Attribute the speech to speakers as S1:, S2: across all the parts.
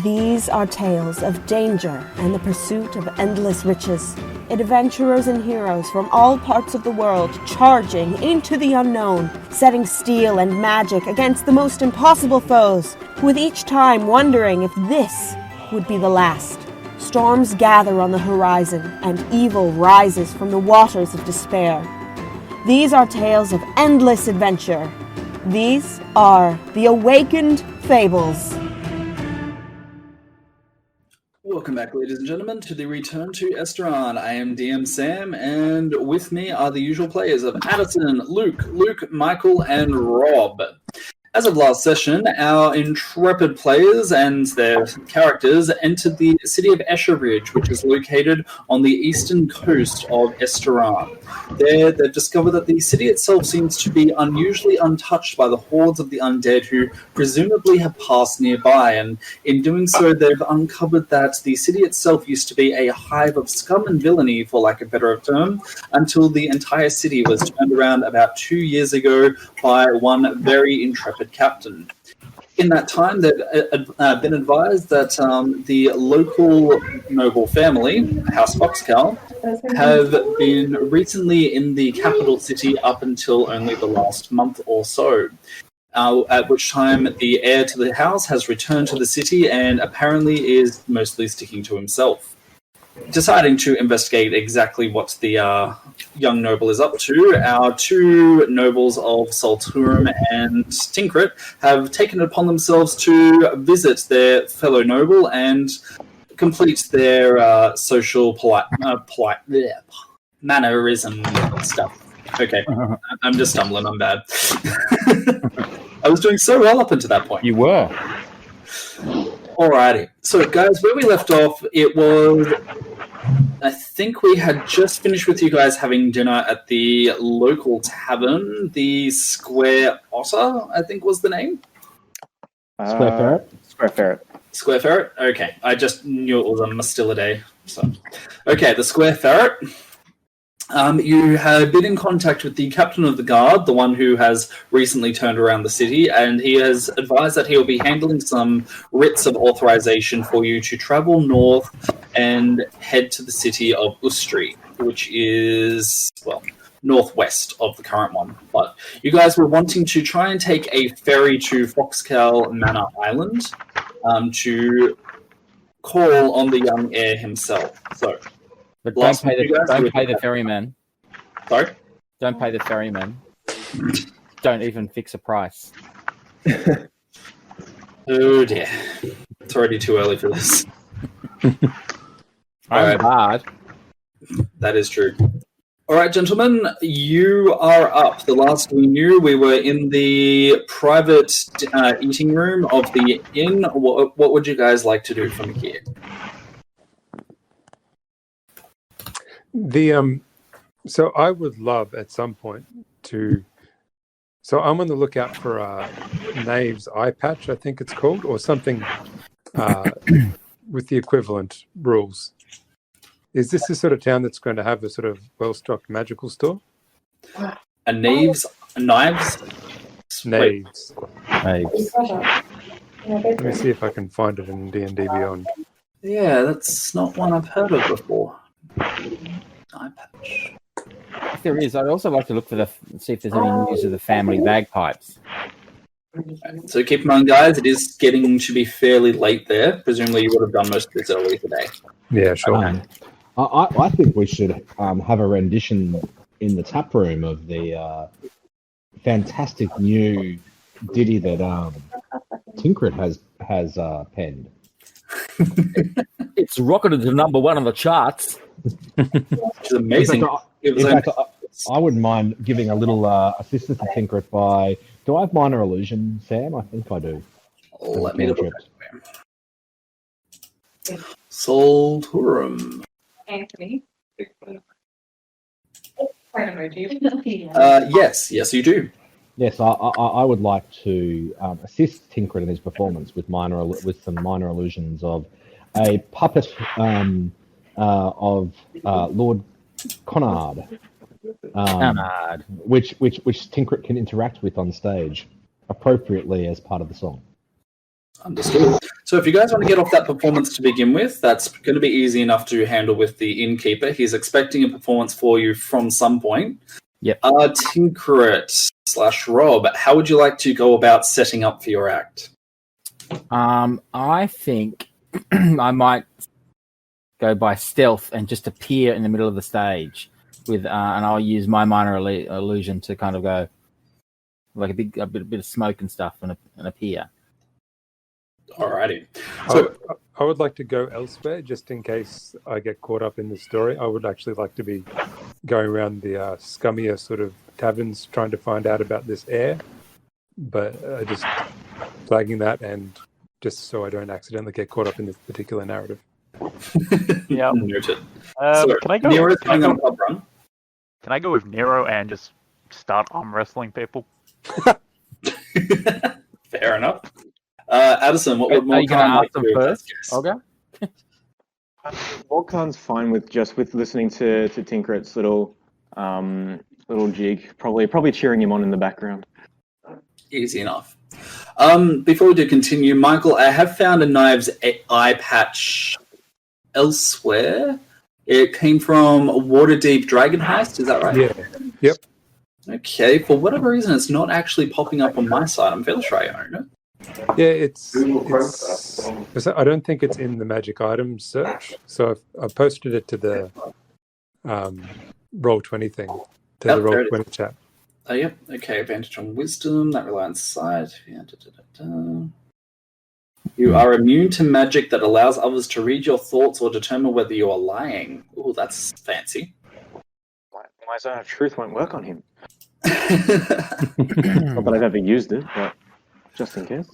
S1: These are tales of danger and the pursuit of endless riches. Adventurers and heroes from all parts of the world charging into the unknown, setting steel and magic against the most impossible foes, with each time wondering if this would be the last. Storms gather on the horizon, and evil rises from the waters of despair. These are tales of endless adventure. These are the Awakened Fables.
S2: Welcome back, ladies and gentlemen, to the Return to Esturan. I am DM Sam, and with me are the usual players of Addison, Luke, Michael, and Rob. As of last session, our intrepid players and their characters entered the city of Esherbridge, which is located on the eastern coast of Esturan. There, they've discovered that the city itself seems to be unusually untouched by the hordes of the undead who presumably have passed nearby, and in doing so, they've uncovered that the city itself used to be a hive of scum and villainy, for lack of a better term, until the entire city was turned around about 2 years ago by one very intrepid captain. In that time, they've been advised that the local noble family, House Foxcal, have been recently in the capital city up until only the last month or so. At which time the heir to the house has returned to the city and apparently is mostly sticking to himself. Deciding to investigate exactly what the young noble is up to, our two nobles of Salturum and Tinkrit have taken it upon themselves to visit their fellow noble and complete their social mannerism stuff. Okay, I'm just stumbling, I'm bad. I was doing so well up until that point.
S3: You were.
S2: Alrighty. So, guys, where we left off, it was... I think we had just finished with you guys having dinner at the local tavern, the Square Otter, I think was the name.
S3: Square Ferret? Square Ferret.
S2: Square Ferret? Okay. I just knew it was a Mastilla So, okay, the Square Ferret. You had been in contact with the captain of the guard, the one who has recently turned around the city, and he has advised that he will be handling some writs of authorization for you to travel north and head to the city of Ustri, which is, well, northwest of the current one. But you guys were wanting to try and take a ferry to Foxcal Manor Island to call on the young heir himself. So...
S3: But don't pay the ferryman.
S2: Sorry?
S3: Don't pay the ferryman. Don't even fix a price.
S2: Oh dear. It's already too early for this.
S3: I'm hard.
S2: That is true. Alright, gentlemen, you are up. The last we knew, we were in the private eating room of the inn. What would you guys like to do from here?
S4: So I would love at some point to. So I'm on the lookout for Knave's eye patch, I think it's called, or something with the equivalent rules. Is this the sort of town that's going to have a sort of well-stocked magical store?
S2: A knives?
S4: Knaves.
S3: Knaves.
S4: Let me see if I can find it in D&D Beyond.
S2: Yeah, that's not one I've heard of before. Eye patch.
S3: If there is, I'd also like to look for see if there's any news of the family bagpipes.
S2: So keep in mind, guys, it is getting to be fairly late there. Presumably you would have done most of this early today.
S4: Yeah, sure.
S5: I think we should have a rendition in the tap room of the fantastic new ditty that Tinkrit has penned.
S3: It's rocketed to number one on the charts.
S2: Which is amazing.
S5: In fact, I wouldn't mind giving a little assistance to Tinkrit by... Do I have minor illusion, Sam? I think I do.
S2: Let me look. Salturum.
S6: Anthony.
S2: Yes, you do.
S5: Yes, I would like to assist Tinkrit in his performance with some minor illusions of a puppet of Lord Conard, which Tinkrit can interact with on stage appropriately as part of the song.
S2: Understood. So if you guys want to get off that performance to begin with, that's going to be easy enough to handle with the innkeeper. He's expecting a performance for you from some point.
S3: Yep.
S2: Tinkeret / Rob, how would you like to go about setting up for your act?
S3: I think I might go by stealth and just appear in the middle of the stage with, and I'll use my minor illusion to kind of go like a bit of smoke and stuff and appear.
S2: Alrighty. So
S4: I would like to go elsewhere just in case I get caught up in the story. I would actually like to be going around the scummier sort of taverns trying to find out about this heir, but just flagging that and just so I don't accidentally get caught up in this particular narrative.
S6: Yeah.
S2: Noted.
S6: Can I go?
S2: Nero's
S6: Can I
S2: going on
S6: go,
S2: a pub run.
S6: can I go with Nero and just start arm wrestling people?
S2: Fair enough. Addison, what would
S3: Are you going to
S2: Morkan like
S3: ask them
S2: to do?
S3: first,
S2: Yes.
S3: Olga?
S7: Morkan's fine with listening to Tinkeret's little jig, probably cheering him on in the background.
S2: Easy enough. Before we do continue, Michael, I have found a knives eye patch elsewhere. It came from Waterdeep Dragon Heist, is that right?
S4: Yeah. Yep.
S2: Okay, for whatever reason, it's not actually popping up on my side. I'm fairly sure I own it.
S4: Yeah, it's I don't think it's in the magic items search. So I posted it to the Roll20 thing, to the
S2: there it is.
S4: Roll20 chat.
S2: Yep, okay, advantage on wisdom, that relies on sight. Yeah, You are immune to magic that allows others to read your thoughts or determine whether you are lying. Oh, that's fancy.
S7: My zone of truth won't work on him. Not that I've ever used it, but just in case.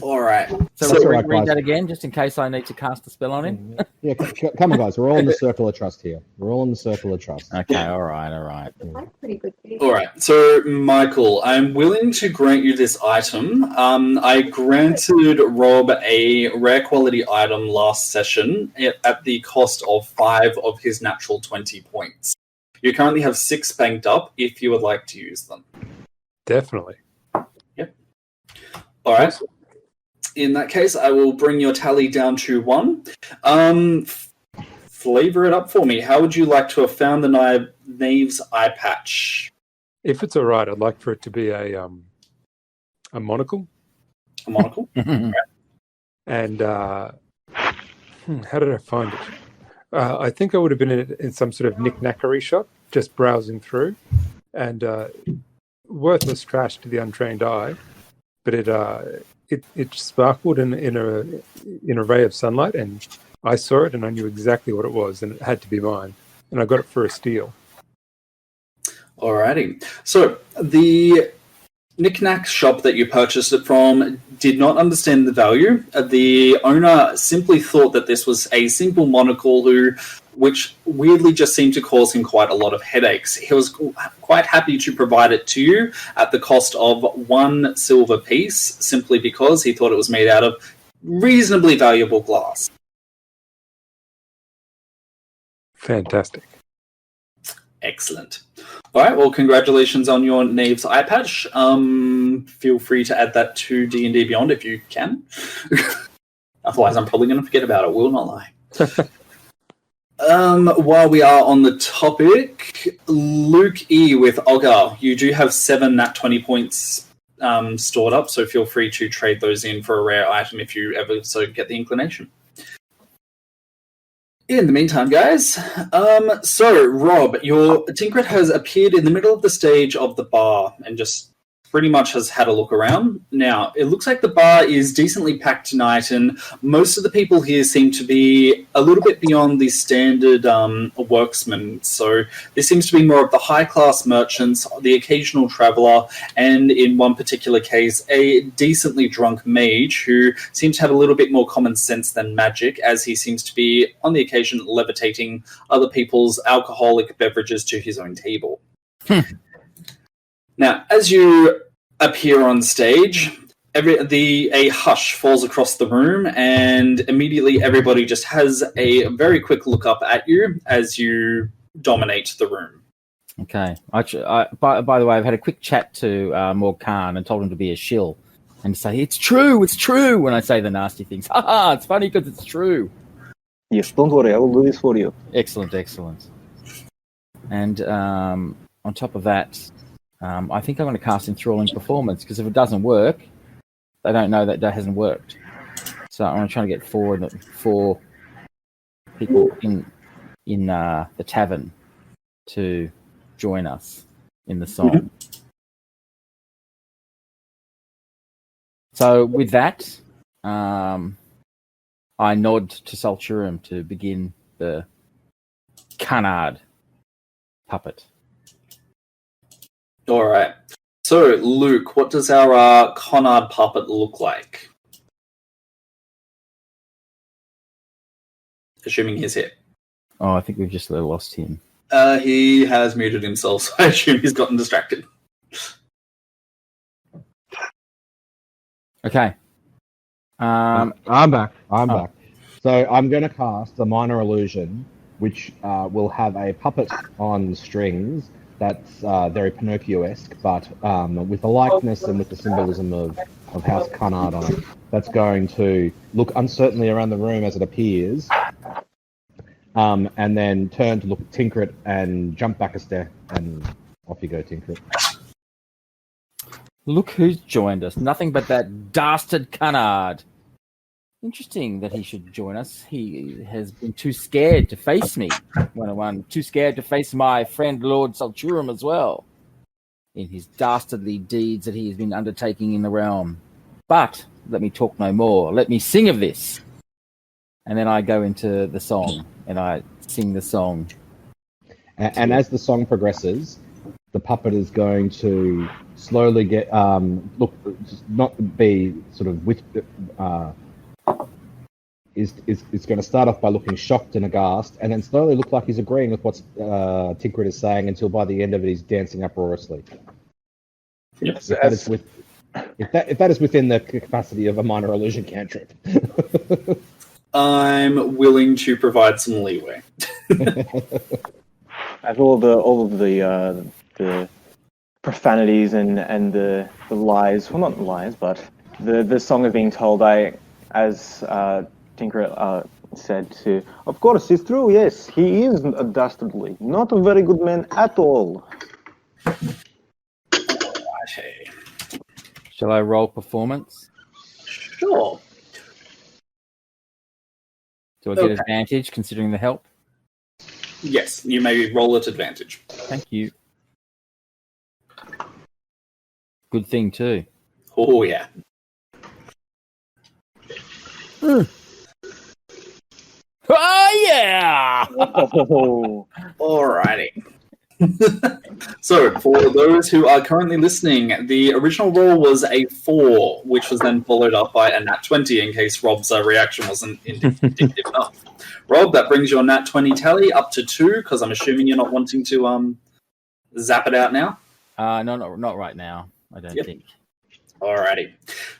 S2: All right.
S3: So
S5: That's all
S3: read,
S5: right,
S3: read
S5: guys.
S3: that again, just in case I need to cast a spell on him.
S5: Yeah, come on, guys. We're all in the circle of trust here. We're all in the circle of trust.
S3: Okay, all right.
S8: That's pretty good.
S2: All right. So, Michael, I'm willing to grant you this item. I granted Rob a rare quality item last session at the cost of 5 of his natural 20 points. You currently have 6 banked up if you would like to use them.
S4: Definitely.
S2: All right. In that case, I will bring your tally down to 1. Flavor it up for me. How would you like to have found the Knave's eye patch?
S4: If it's all right, I'd like for it to be a monocle.
S2: A monocle?
S4: And how did I find it? I think I would have been in some sort of knick-knackery shop, just browsing through, and worthless trash to the untrained eye, but it sparkled in a ray of sunlight, and I saw it, and I knew exactly what it was, and it had to be mine, and I got it for a steal.
S2: Alrighty. So the knick-knack shop that you purchased it from did not understand the value. The owner simply thought that this was a simple monocle which weirdly just seemed to cause him quite a lot of headaches. He was quite happy to provide it to you at the cost of 1 silver piece, simply because he thought it was made out of reasonably valuable glass.
S4: Fantastic.
S2: Excellent. All right, well, congratulations on your Knave's eye patch. Feel free to add that to D&D Beyond if you can. Otherwise, I'm probably going to forget about it. Will not lie. While we are on the topic, Luke E. with Olga, you do have 7 nat 20 points stored up, so feel free to trade those in for a rare item if you ever so get the inclination. In the meantime, guys, so Rob, your Tinkeret has appeared in the middle of the stage of the bar and just pretty much has had a look around. Now, it looks like the bar is decently packed tonight, and most of the people here seem to be a little bit beyond the standard worksmen. So this seems to be more of the high-class merchants, the occasional traveller, and in one particular case, a decently drunk mage who seems to have a little bit more common sense than magic, as he seems to be, on the occasion, levitating other people's alcoholic beverages to his own table. Now, as you appear on stage, a hush falls across the room, and immediately everybody just has a very quick look up at you as you dominate the room.
S3: Okay. By the way, I've had a quick chat to Morkan and told him to be a shill. and say, it's true, when I say the nasty things. Ha! It's funny because it's true.
S7: Yes, don't worry, I will do this for you.
S3: Excellent. And on top of that, I think I'm going to cast Enthralling Performance, because if it doesn't work, they don't know that hasn't worked. So I'm going to try to get four people in the tavern to join us in the song. So with that, I nod to Ciruimon to begin the canard puppet.
S2: All right. So, Luke, what does our Conard puppet look like? Assuming he's here.
S3: Oh, I think we've just lost him.
S2: He has muted himself, so I assume he's gotten distracted.
S3: Okay.
S5: I'm back. So I'm going to cast a minor illusion, which will have a puppet on strings that's very Pinocchio-esque, but with the likeness and with the symbolism of House Cunard on it. That's going to look uncertainly around the room as it appears, and then turn to look at Tinkrit and jump back a step, and off you go, Tinkrit.
S3: Look who's joined us. Nothing but that dastard Cunard. Interesting that he should join us. He has been too scared to face me. 101. Too scared to face my friend Lord Ciruimon as well, in his dastardly deeds that he has been undertaking in the realm. But let me talk no more. Let me sing of this. And then I go into the song, and I sing the song.
S5: And as the song progresses, the puppet is going to slowly get not be sort of with is going to start off by looking shocked and aghast, and then slowly look like he's agreeing with what Tinkrit is saying, until by the end of it he's dancing uproariously.
S2: Yes,
S5: if that is within the capacity of a minor illusion cantrip.
S2: I'm willing to provide some leeway.
S7: As all of the profanities and the lies, well, not lies, but the song is being told, as Tinker said to, of course, it's true, yes, he is a dastardly, not a very good man at all.
S2: Righty.
S3: Shall I roll performance?
S2: Sure.
S3: Do I get advantage considering the help?
S2: Yes, you may roll at advantage.
S3: Thank you. Good thing too.
S2: Oh, yeah.
S3: Oh, yeah!
S7: Oh.
S2: Alrighty. So, for those who are currently listening, the original roll was a 4, which was then followed up by a nat 20 in case Rob's reaction wasn't indicative enough. Rob, that brings your nat 20 tally up to 2, because I'm assuming you're not wanting to zap it out now?
S3: No, not right now, I don't think.
S2: Alrighty.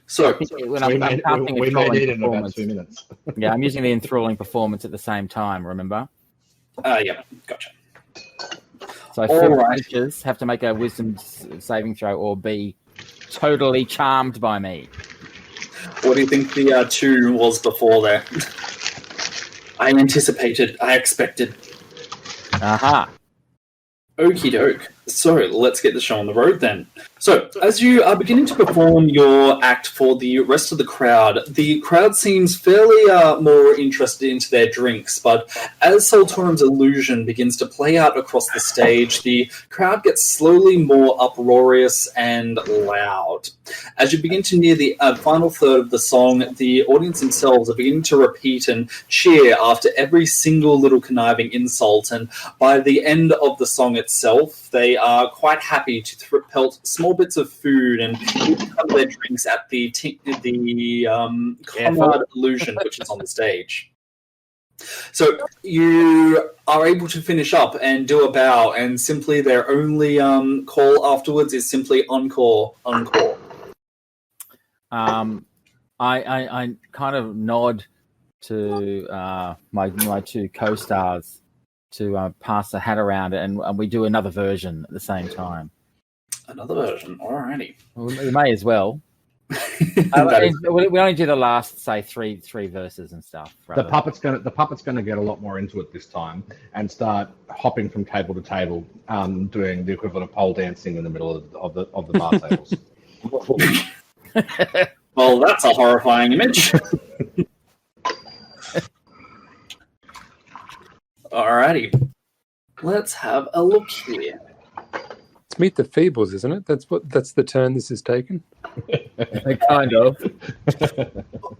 S2: So,
S5: we may need it in about 2 minutes.
S3: Yeah, I'm using the enthralling performance at the same time, remember?
S2: Yeah, gotcha.
S3: So 4 creatures have to make a wisdom saving throw or be totally charmed by me.
S2: What do you think the 2 was before there? I anticipated, I expected.
S3: Aha.
S2: Okie doke. So, let's get the show on the road then. So, as you are beginning to perform your act for the rest of the crowd seems fairly more interested into their drinks, but as Solturim's illusion begins to play out across the stage, the crowd gets slowly more uproarious and loud. As you begin to near the final third of the song, the audience themselves are beginning to repeat and cheer after every single little conniving insult, and by the end of the song itself, they are quite happy to pelt small bits of food and cover their drinks at the Conrad illusion, which is on the stage. So you are able to finish up and do a bow, and simply their only call afterwards is simply encore, encore.
S3: I kind of nod to my 2 co-stars to pass the hat around, and we do another version at the same time.
S2: Another version, alrighty.
S3: We may as well.
S2: That is-
S3: We only do the last, say, three verses and stuff.
S5: The puppet's gonna get a lot more into it this time and start hopping from table to table, doing the equivalent of pole dancing in the middle of the bar tables.
S2: Well, that's a horrifying image. Alrighty. Let's have a look here.
S4: It's Meet the Fables, isn't it? That's the turn this is taken.
S3: Kind of.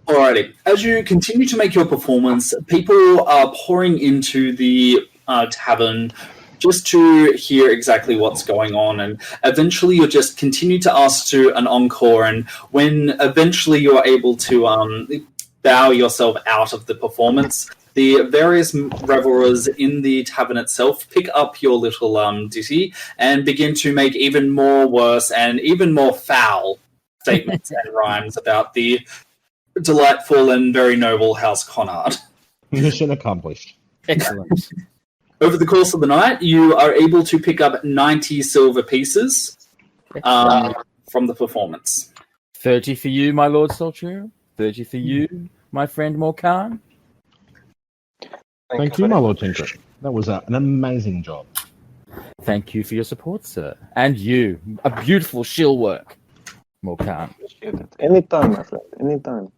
S2: Alrighty. As you continue to make your performance, people are pouring into the tavern just to hear exactly what's going on, and eventually you'll just continue to ask to an encore, and when eventually you're able to bow yourself out of the performance, the various revelers in the tavern itself pick up your little ditty and begin to make even more worse and even more foul statements and rhymes about the delightful and very noble House Conrad.
S5: Mission accomplished.
S3: Excellent.
S2: Over the course of the night, you are able to pick up 90 silver pieces from the performance.
S3: 30 for you, my Lord Soltru. 30 for you, my friend Morkan.
S5: Thank you, my Lord Tinker. That was an amazing job.
S3: Thank you for your support, sir. And you. A beautiful shill work, Morkan.
S7: Anytime, my friend. Anytime.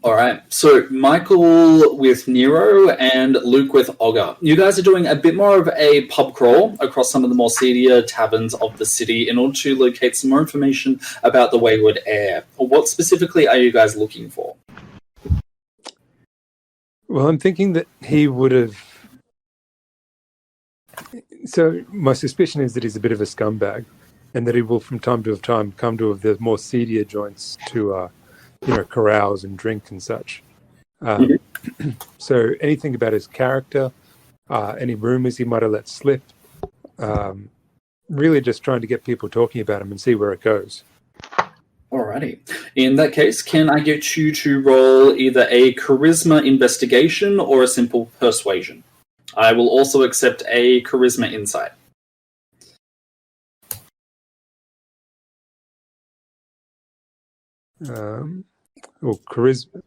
S2: All right, so Michael with Nero and Luke with Ogre. You guys are doing a bit more of a pub crawl across some of the more seedier taverns of the city in order to locate some more information about the Wayward Heir. What specifically are you guys looking for?
S4: Well, I'm thinking that he would have. So my suspicion is that he's a bit of a scumbag, and that he will, from time to time, come to the more seedier joints to, carouse and drink and such. So anything about his character, any rumors he might have let slip, really just trying to get people talking about him and see where it goes.
S2: Alrighty. In that case, can I get you to roll either a charisma investigation or a simple persuasion? I will also accept a charisma insight.
S4: Charisma.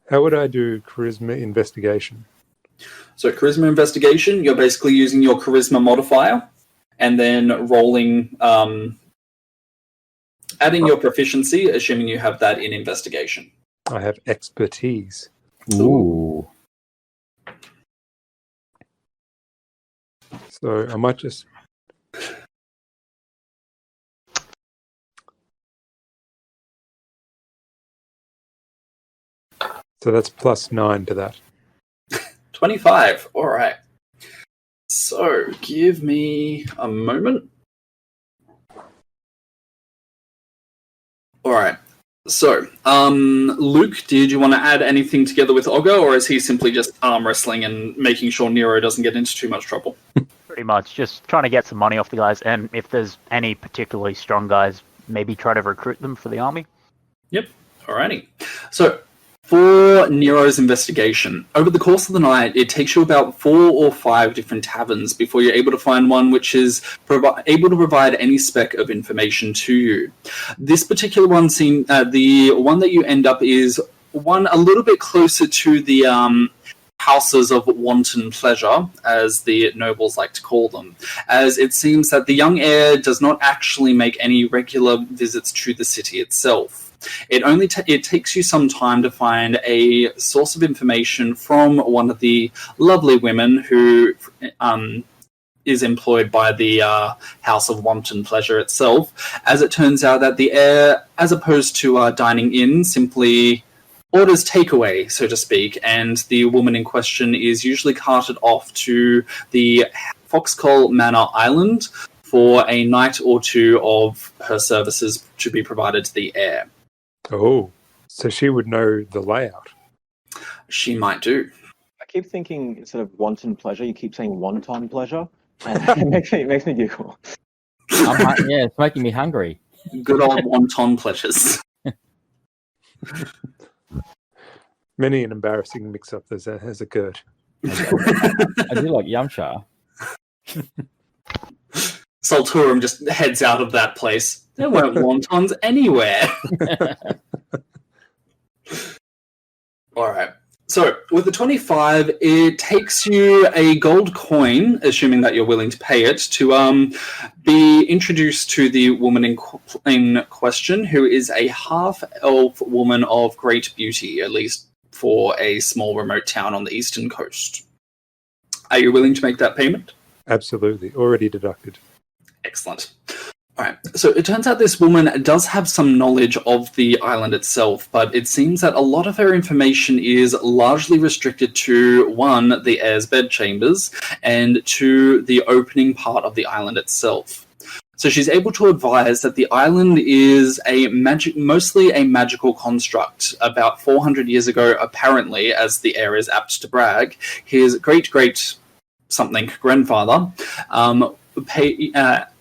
S4: How would I do charisma investigation?
S2: So charisma investigation, you're basically using your charisma modifier and then rolling, adding your proficiency, assuming you have that in investigation.
S4: I have expertise.
S3: Ooh.
S4: So I might just... So that's +9 to that.
S2: 25. All right. So give me a moment. All right. So, Luke, did you want to add anything together with Ogre, or is he simply just arm wrestling and making sure Nero doesn't get into too much trouble?
S6: Pretty much, just trying to get some money off the guys, and if there's any particularly strong guys, maybe try to recruit them for the army.
S2: Yep. Alrighty. So, for Nero's investigation, over the course of the night, it takes you about 4 or 5 different taverns before you're able to find one which is able to provide any speck of information to you. This particular one, the one that you end up is one a little bit closer to the houses of wanton pleasure, as the nobles like to call them, as it seems that the young heir does not actually make any regular visits to the city itself. It takes you some time to find a source of information from one of the lovely women who is employed by the House of Wanton Pleasure itself, as it turns out that the heir, as opposed to dining in, simply orders takeaway, so to speak, and the woman in question is usually carted off to the Foxcol Manor Island for a night or two of her services to be provided to the heir.
S4: Oh, so she would know the layout.
S2: She might do.
S7: I keep thinking instead of wanton pleasure, you keep saying wonton pleasure. And it makes me giggle.
S3: Yeah, it's making me hungry.
S2: Good old wonton pleasures.
S4: Many an embarrassing mix-up has occurred.
S3: I do like Yamcha.
S2: Solturum just heads out of that place. There weren't wontons anywhere. All right. So with the 25, it takes you a gold coin, assuming that you're willing to pay it, to be introduced to the woman in question, who is a half-elf woman of great beauty, at least for a small remote town on the eastern coast. Are you willing to make that payment?
S4: Absolutely. Already deducted.
S2: Excellent. All right. So it turns out this woman does have some knowledge of the island itself, but it seems that a lot of her information is largely restricted to, one, the heir's bedchambers, and two, the opening part of the island itself. So she's able to advise that the island is mostly a magical construct. About 400 years ago, apparently, as the heir is apt to brag, his great-great-something grandfather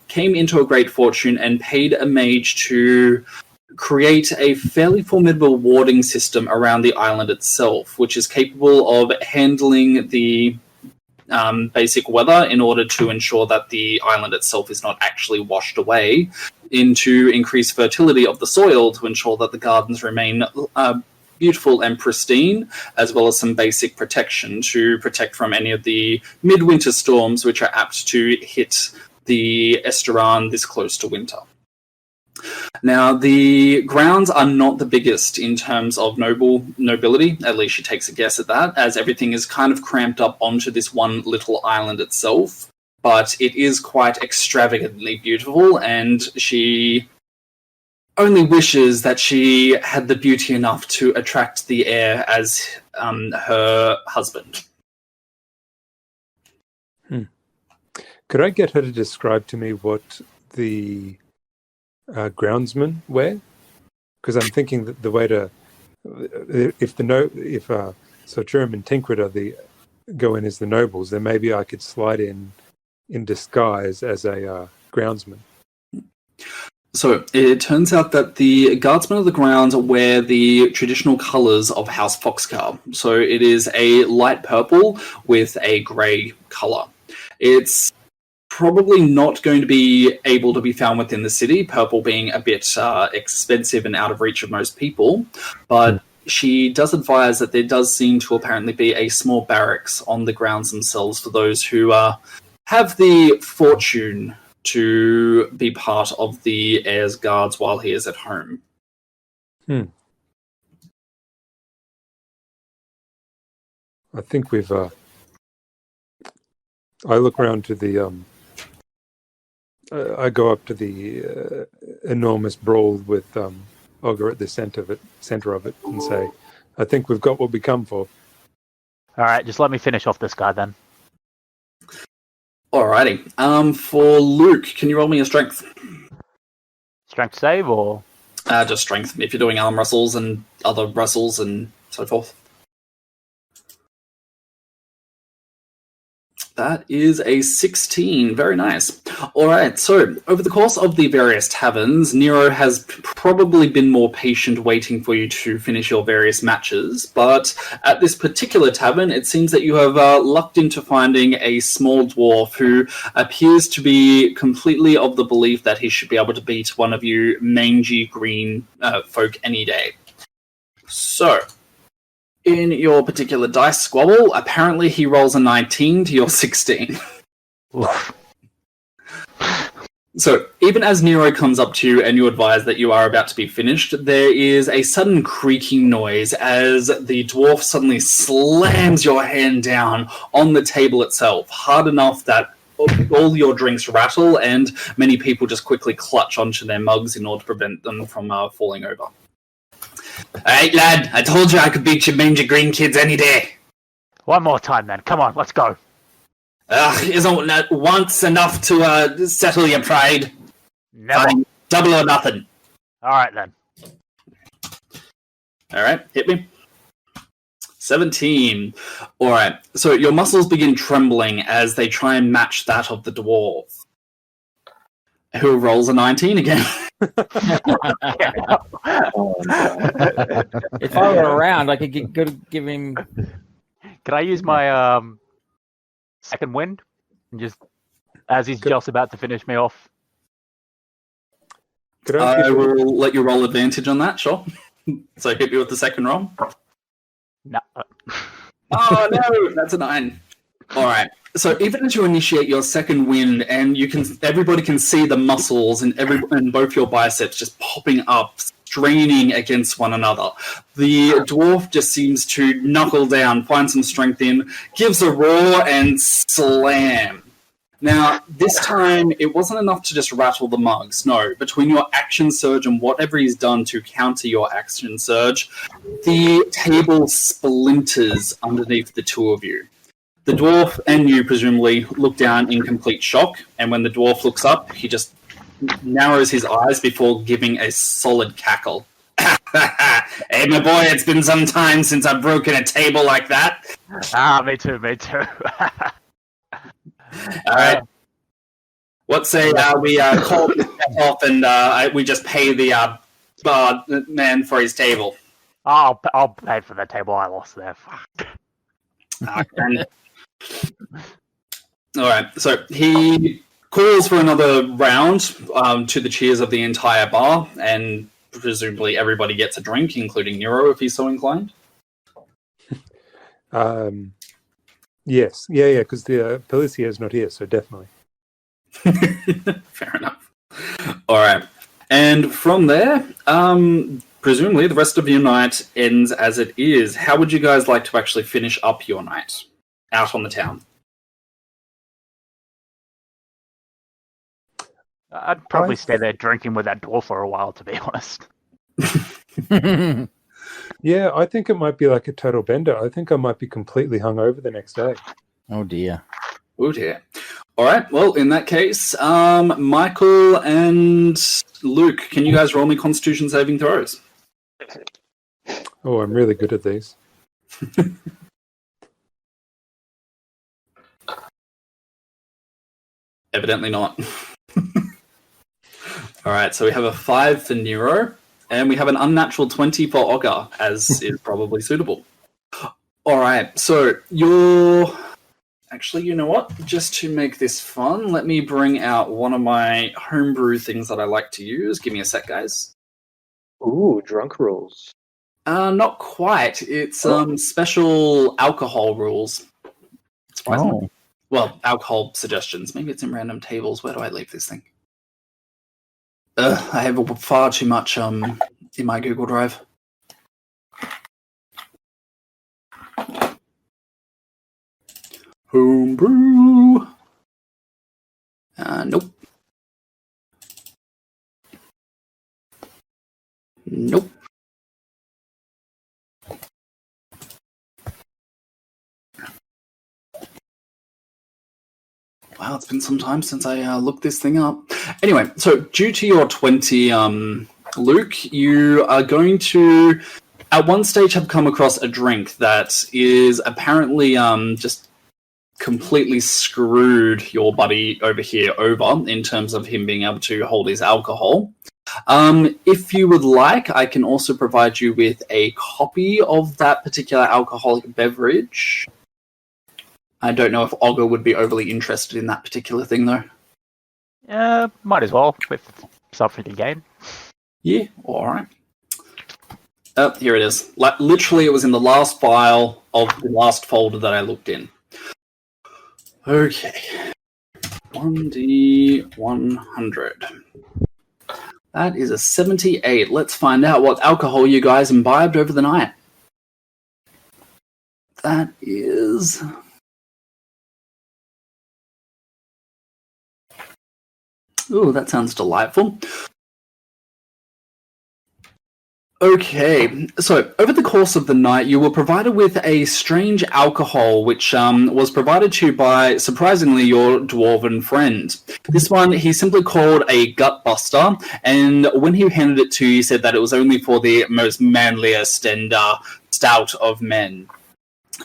S2: came into a great fortune and paid a mage to create a fairly formidable warding system around the island itself, which is capable of handling the basic weather in order to ensure that the island itself is not actually washed away, into increased fertility of the soil to ensure that the gardens remain beautiful and pristine, as well as some basic protection to protect from any of the midwinter storms which are apt to hit the Esturan this close to winter. Now, the grounds are not the biggest in terms of nobility, at least she takes a guess at that, as everything is kind of cramped up onto this one little island itself, but it is quite extravagantly beautiful, and she only wishes that she had the beauty enough to attract the heir as her husband.
S4: Could I get her to describe to me what the groundsmen wear? Because I'm thinking that the way to, if Ciruimon and Tinker go in as the nobles, then maybe I could slide in disguise as a groundsman.
S2: So it turns out that the guardsmen of the grounds wear the traditional colours of House Foxcar. So it is a light purple with a grey colour. It's probably not going to be able to be found within the city, purple being a bit expensive and out of reach of most people, but she does advise that there does seem to apparently be a small barracks on the grounds themselves for those who have the fortune to be part of the heir's guards while he is at home.
S4: I think we've... I look around to the... I go up to the enormous brawl with Ogre at the center of it, and say, I think we've got what we come for.
S6: All right, just let me finish off this guy then.
S2: Alrighty. For Luke, can you roll me a strength?
S6: Strength save or?
S2: Just strength, if you're doing arm wrestles and other wrestles and so forth. That is a 16. Very nice. All right, so over the course of the various taverns, Nero has probably been more patient waiting for you to finish your various matches, but at this particular tavern, it seems that you have lucked into finding a small dwarf who appears to be completely of the belief that he should be able to beat one of you mangy green folk any day. So... in your particular dice squabble, apparently he rolls a 19 to your 16. So, even as Nero comes up to you and you advise that you are about to be finished, there is a sudden creaking noise as the dwarf suddenly slams your hand down on the table itself, hard enough that all your drinks rattle and many people just quickly clutch onto their mugs in order to prevent them from falling over. Alright, lad, I told you I could beat you mangy green kids any day.
S6: One more time then, come on, let's go.
S2: Isn't that once enough to settle your pride?
S6: Never.
S2: Fine, double or nothing.
S6: Alright then.
S2: Alright, hit me. 17. Alright, so your muscles begin trembling as they try and match that of the dwarf, who rolls a 19 again.
S3: If I were around, I could give him...
S6: Can I use my second wind? And just, as he's just about to finish me off?
S4: Could I
S2: I
S4: give
S2: will let you roll advantage on that, sure. So hit me with the second roll.
S6: No.
S2: Oh no, that's a 9. All right. So even as you initiate your second wind, and everybody can see the muscles and both your biceps just popping up, straining against one another. The dwarf just seems to knuckle down, find some strength in, gives a roar, and slam. Now, this time, it wasn't enough to just rattle the mugs. No, between your action surge and whatever he's done to counter your action surge, the table splinters underneath the two of you. The dwarf and you, presumably, look down in complete shock, and when the dwarf looks up, he just narrows his eyes before giving a solid cackle. Hey, my boy, it's been some time since I've broken a table like that.
S6: Me too.
S2: All right. What say we call this off and we just pay the man for his table?
S6: I'll pay for the table I lost there. Fuck.
S2: All right. So he calls for another round to the cheers of the entire bar, and presumably everybody gets a drink, including Nero if he's so inclined.
S4: Yes. Yeah, because the Policia is not here, so definitely.
S2: Fair enough. All right. And from there, presumably the rest of your night ends as it is. How would you guys like to actually finish up your night out on the town?
S6: I'd probably stay there drinking with that dwarf for a while, to be honest.
S4: Yeah, I think it might be like a total bender. I think I might be completely hungover the next day.
S3: Oh dear.
S2: Oh dear. All right. Well, in that case, Michael and Luke, can you guys roll me Constitution saving throws?
S4: Oh, I'm really good at these.
S2: Evidently not. All right. So we have a 5 for Nero. And we have an unnatural 20 for Ogre, as is probably suitable. All right, so actually, you know what? Just to make this fun, let me bring out one of my homebrew things that I like to use. Give me a sec, guys.
S7: Ooh, drunk rules.
S2: Not quite. It's special alcohol rules. Surprisingly. Well, alcohol suggestions. Maybe it's in random tables. Where do I leave this thing? I have far too much in my Google Drive. Homebrew. Nope. Nope. Wow, it's been some time since I looked this thing up. Anyway, so due to your 20, Luke, you are going to, at one stage, have come across a drink that is apparently just completely screwed your buddy over here over in terms of him being able to hold his alcohol. If you would like, I can also provide you with a copy of that particular alcoholic beverage. I don't know if Ogre would be overly interested in that particular thing, though.
S6: Might as well, with something to gain.
S2: Yeah, all right. Here it is. Literally, it was in the last file of the last folder that I looked in. Okay. 1D100. That is a 78. Let's find out what alcohol you guys imbibed over the night. That is... Ooh, that sounds delightful. Okay, so over the course of the night, you were provided with a strange alcohol, which was provided to you by, surprisingly, your dwarven friend. This one he simply called a gut buster, and when he handed it to you, he said that it was only for the most manliest and stout of men.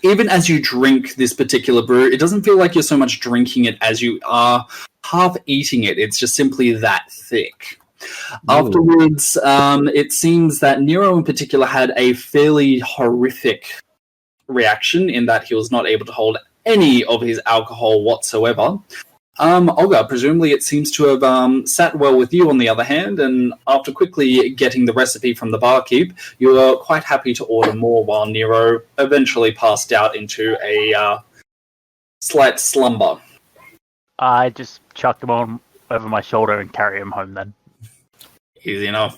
S2: Even as you drink this particular brew, it doesn't feel like you're so much drinking it as you are half eating it. It's just simply that thick. Afterwards, it seems that Nero in particular had a fairly horrific reaction in that he was not able to hold any of his alcohol whatsoever. Olga, presumably it seems to have sat well with you on the other hand, and after quickly getting the recipe from the barkeep, you were quite happy to order more while Nero eventually passed out into a slight slumber.
S6: I just chucked them on over my shoulder and carry him home then.
S2: Easy enough.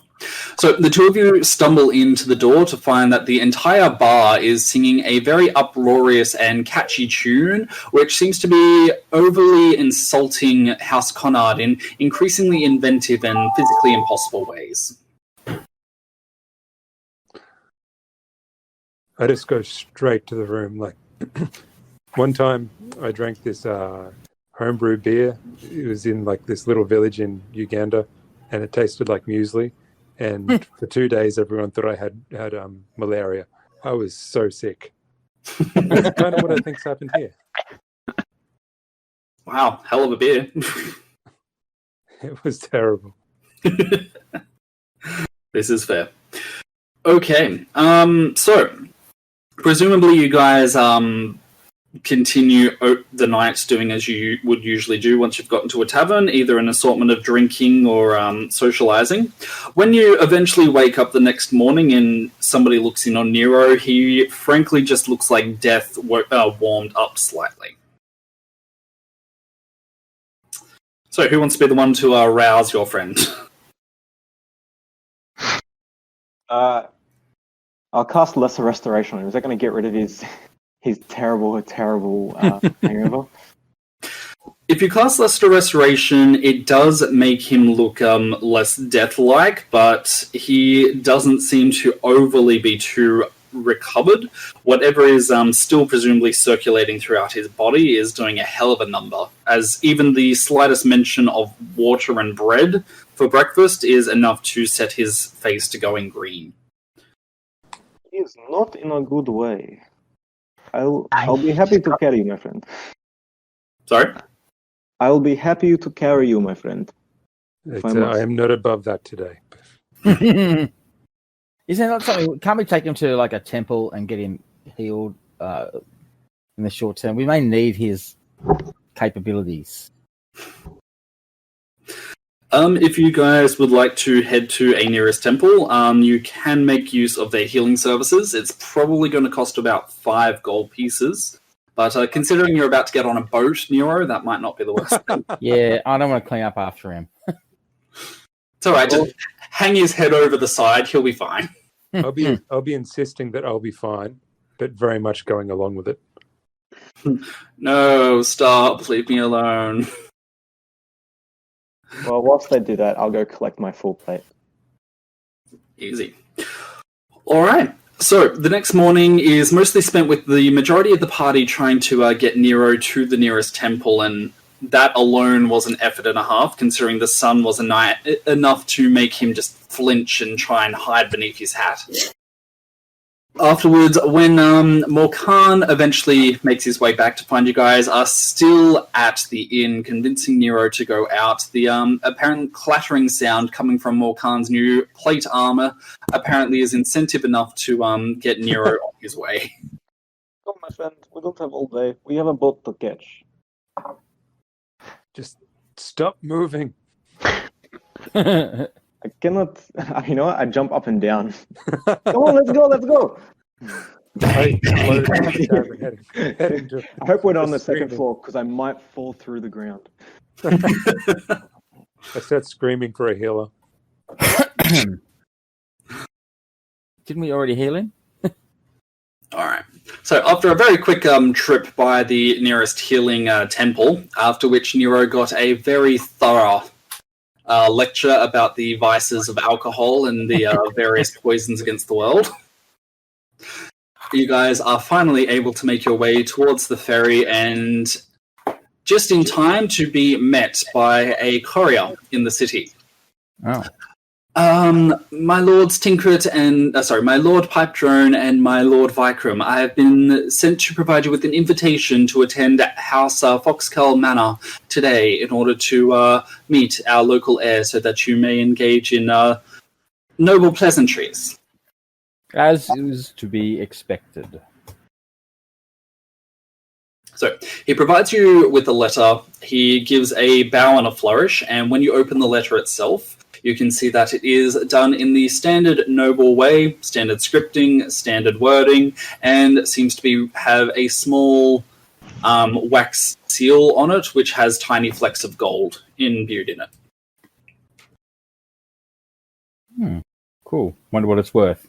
S2: So the two of you stumble into the door to find that the entire bar is singing a very uproarious and catchy tune, which seems to be overly insulting House Conrad in increasingly inventive and physically impossible ways.
S4: I just go straight to the room. Like one time I drank this homebrew beer. It was in like this little village in Uganda, and it tasted like muesli. And for 2 days, everyone thought I had malaria. I was so sick. That's kind of what I think's happened here.
S2: Wow, hell of a beer.
S4: It was terrible.
S2: This is fair. Okay, so presumably you guys continue the nights doing as you would usually do once you've gotten to a tavern, either an assortment of drinking or socializing. When you eventually wake up the next morning and somebody looks in on Nero, he frankly just looks like death warmed up slightly. So who wants to be the one to rouse your friend?
S7: I'll cast Lesser Restoration on him. Is that going to get rid of his terrible hangover?
S2: If you cast Lesser Restoration, it does make him look less death-like, but he doesn't seem to overly be too recovered. Whatever is still presumably circulating throughout his body is doing a hell of a number, as even the slightest mention of water and bread for breakfast is enough to set his face to going green.
S7: He is not in a good way. I'll be happy to carry you, my friend.
S2: Sorry?
S7: I'll be happy to carry you, my friend.
S4: I am not above that today.
S3: Isn't that not something? Can't we take him to like a temple and get him healed in the short term? We may need his capabilities.
S2: If you guys would like to head to a nearest temple, you can make use of their healing services. It's probably going to cost about 5 gold pieces. But considering you're about to get on a boat, Nero, that might not be the worst thing.
S3: Yeah, I don't want to clean up after him.
S2: It's all right. Just hang his head over the side. He'll be fine.
S4: I'll be insisting that I'll be fine, but very much going along with it.
S2: No, stop. Leave me alone.
S7: Well, whilst they do that, I'll go collect my full plate.
S2: Easy. All right. So the next morning is mostly spent with the majority of the party trying to get Nero to the nearest temple, and that alone was an effort and a half, considering the sun was enough to make him just flinch and try and hide beneath his hat. Afterwards, when Morkan eventually makes his way back to find you guys are still at the inn, convincing Nero to go out, the apparent clattering sound coming from Morkan's new plate armor apparently is incentive enough to get Nero on his way.
S7: Come, my friend, we don't have all day. We have a boat to catch.
S4: Just stop moving.
S7: I cannot. You know what? I jump up and down. Come on, let's go.
S4: I
S7: hope we're not on the second floor because I might fall through the ground.
S4: I start screaming for a healer.
S3: Didn't we already heal him?
S2: All right. So after a very quick trip by the nearest healing temple, after which Nero got a very thorough lecture about the vices of alcohol and the various poisons against the world, you guys are finally able to make your way towards the ferry, and just in time to be met by a courier in the city.
S3: Oh.
S2: My lords Tinkrit and my lord Pipe Drone and my lord Vikram, I have been sent to provide you with an invitation to attend House Foxcull Manor today in order to meet our local heir, so that you may engage in noble pleasantries.
S3: As is to be expected.
S2: So he provides you with a letter. He gives a bow and a flourish, and when you open the letter itself, you can see that it is done in the standard noble way, standard scripting, standard wording, and seems to have a small wax seal on it, which has tiny flecks of gold imbued in it.
S3: Cool. Wonder what it's worth.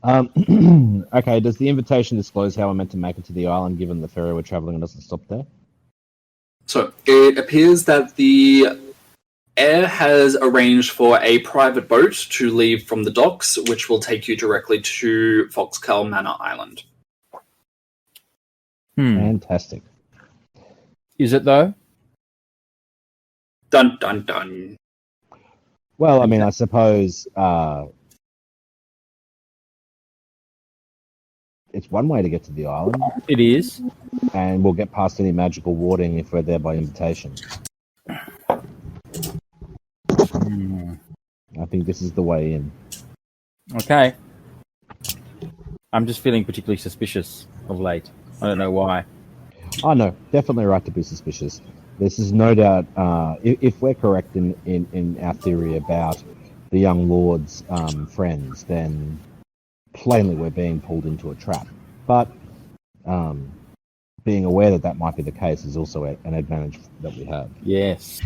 S5: Okay, does the invitation disclose how we're meant to make it to the island, given the ferry we're travelling on doesn't stop there?
S2: So it appears that the heir has arranged for a private boat to leave from the docks, which will take you directly to Foxcal Manor Island.
S5: Fantastic.
S3: Is it, though?
S2: Dun, dun, dun.
S5: Well, I mean, I suppose it's one way to get to the island.
S3: It is.
S5: And we'll get past any magical warding if we're there by invitation. I think this is the way in.
S3: Okay. I'm just feeling particularly suspicious of late. I don't know why.
S5: Oh, no, definitely right to be suspicious. This is no doubt, if we're correct in our theory about the young lord's friends, then plainly we're being pulled into a trap. But being aware that that might be the case is also an advantage that we have.
S3: Yes.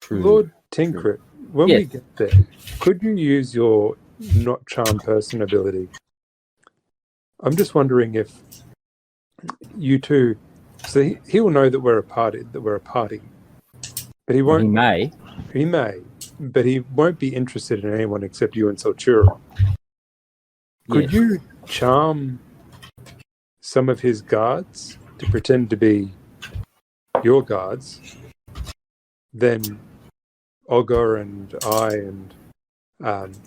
S3: True.
S4: Lord Tinkrit, when we get there, could you use your not charm person ability? I'm just wondering if you two. So he will know that we're a party, but he won't.
S3: He may.
S4: He may, but he won't be interested in anyone except you and Ciruimon. Could you charm some of his guards to pretend to be your guards? Then Olga and I and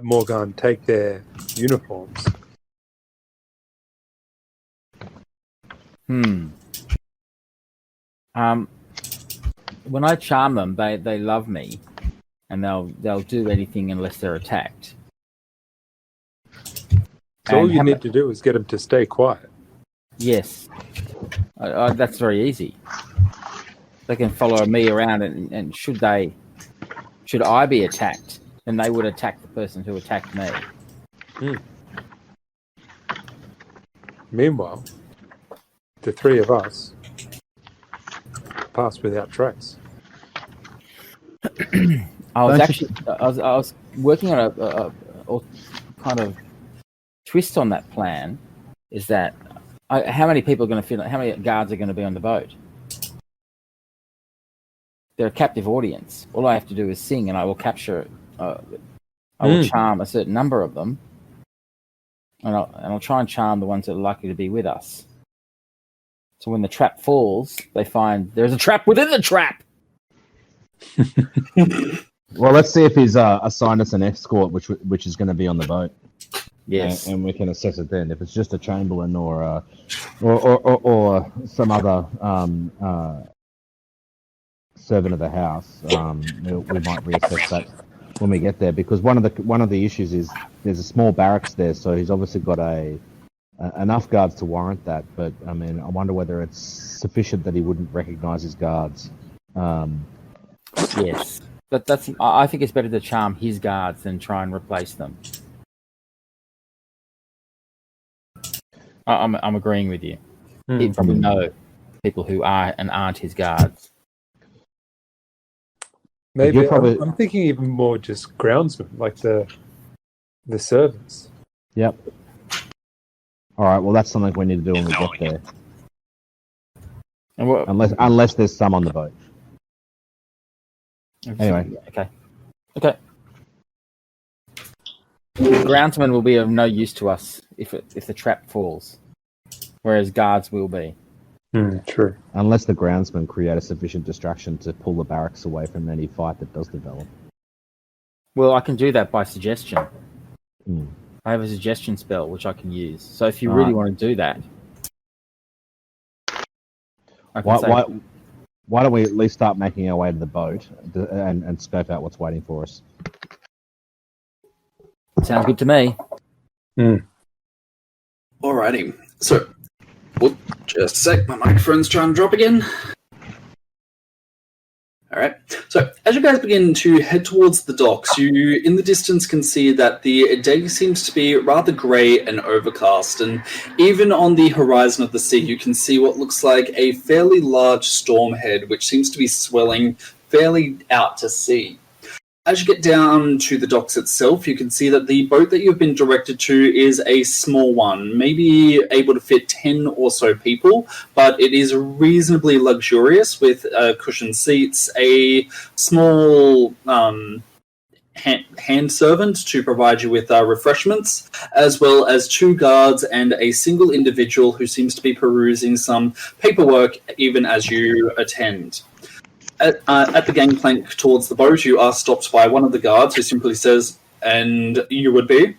S4: Morgan take their uniforms.
S3: When I charm them, they love me, and they'll do anything unless they're attacked.
S4: So all you need to do is get them to stay quiet.
S3: Yes, that's very easy. They can follow me around, and should I be attacked, then they would attack the person who attacked me.
S4: Meanwhile, the three of us pass without trace.
S3: I was working on a kind of twist on that plan. Is that how many people are going to fit? How many guards are going to be on the boat? They're a captive audience. All I have to do is sing, and I will capture. I will charm a certain number of them, and I'll try and charm the ones that are likely to be with us. So when the trap falls, they find there's a trap within the trap.
S5: Well, let's see if he's assigned us an escort, which is going to be on the boat.
S3: Yes,
S5: and we can assess it then. If it's just a chamberlain or some other servant of the house, we might reassess that when we get there. Because one of the issues is there's a small barracks there, so he's obviously got enough guards to warrant that. But I mean, I wonder whether it's sufficient that he wouldn't recognise his guards.
S3: Yes, that's. I think it's better to charm his guards than try and replace them. I'm agreeing with you. He'd probably know people who are and aren't his guards.
S4: Maybe I'm thinking even more just groundsmen, like the servants.
S5: Yep. All right. Well, that's something we need to do when we get there. And unless there's some on the boat. Anyway.
S3: Okay. The groundsman will be of no use to us if the trap falls, whereas guards will be.
S4: True.
S5: Unless the groundsmen create a sufficient distraction to pull the barracks away from any fight that does develop.
S3: Well, I can do that by suggestion. I have a suggestion spell which I can use. So if you really want to do that,
S5: why don't we at least start making our way to the boat and scope out what's waiting for us?
S3: Sounds good to me.
S2: Alrighty. So, just a sec. My microphone's trying to drop again. Alright. So, as you guys begin to head towards the docks, you, in the distance, can see that the day seems to be rather grey and overcast, and even on the horizon of the sea, you can see what looks like a fairly large storm head, which seems to be swelling fairly out to sea. As you get down to the docks itself, you can see that the boat that you've been directed to is a small one, maybe able to fit 10 or so people, but it is reasonably luxurious with cushioned seats, a small hand servant to provide you with refreshments, as well as 2 guards and a single individual who seems to be perusing some paperwork even as you attend. At the gangplank towards the boat, you are stopped by one of the guards who simply says, "And you would be?"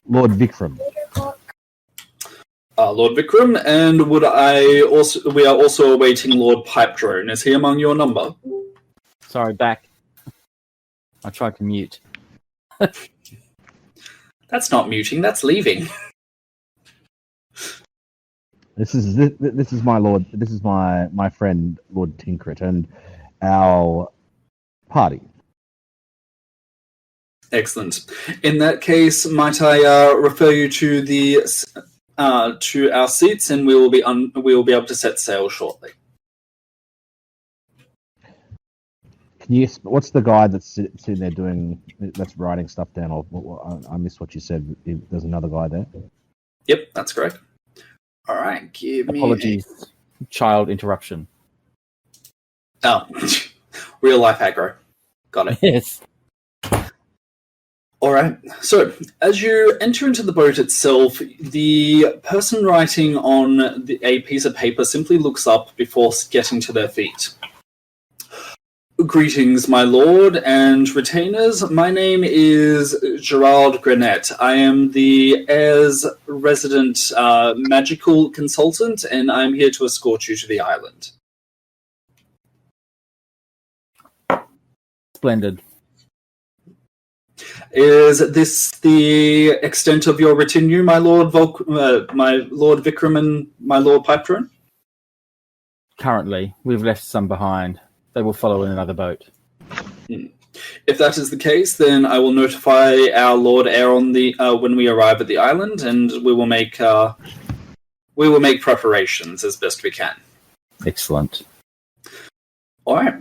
S5: Lord Vikram.
S2: Lord Vikram, and we are also awaiting Lord Pipedrone. Is he among your number?
S3: Sorry, back. I tried to mute.
S2: That's not muting, that's leaving.
S5: This is my lord. This is my friend Lord Tinkrit and our party.
S2: Excellent. In that case, might I refer you to the to our seats, and we will be able to set sail shortly.
S5: Can you? What's the guy that's sitting there that's writing stuff down? I missed what you said. There's another guy there.
S2: Yep, that's correct. All right, give me.
S3: Apologies, child interruption.
S2: Oh, real life aggro. Got it.
S3: Yes.
S2: All right. So, as you enter into the boat itself, the person writing on a piece of paper simply looks up before getting to their feet. Greetings, my lord and retainers. My name is Gerard Granette. I am the heir's resident magical consultant, and I'm here to escort you to the island.
S3: Splendid.
S2: Is this the extent of your retinue, my lord my lord Vikram and my lord Pipedrone?
S3: Currently, we've left some behind. They will follow in another boat.
S2: If that is the case, then I will notify our Lord Heir on the when we arrive at the island, and we will make preparations as best we can.
S3: Excellent.
S2: All right.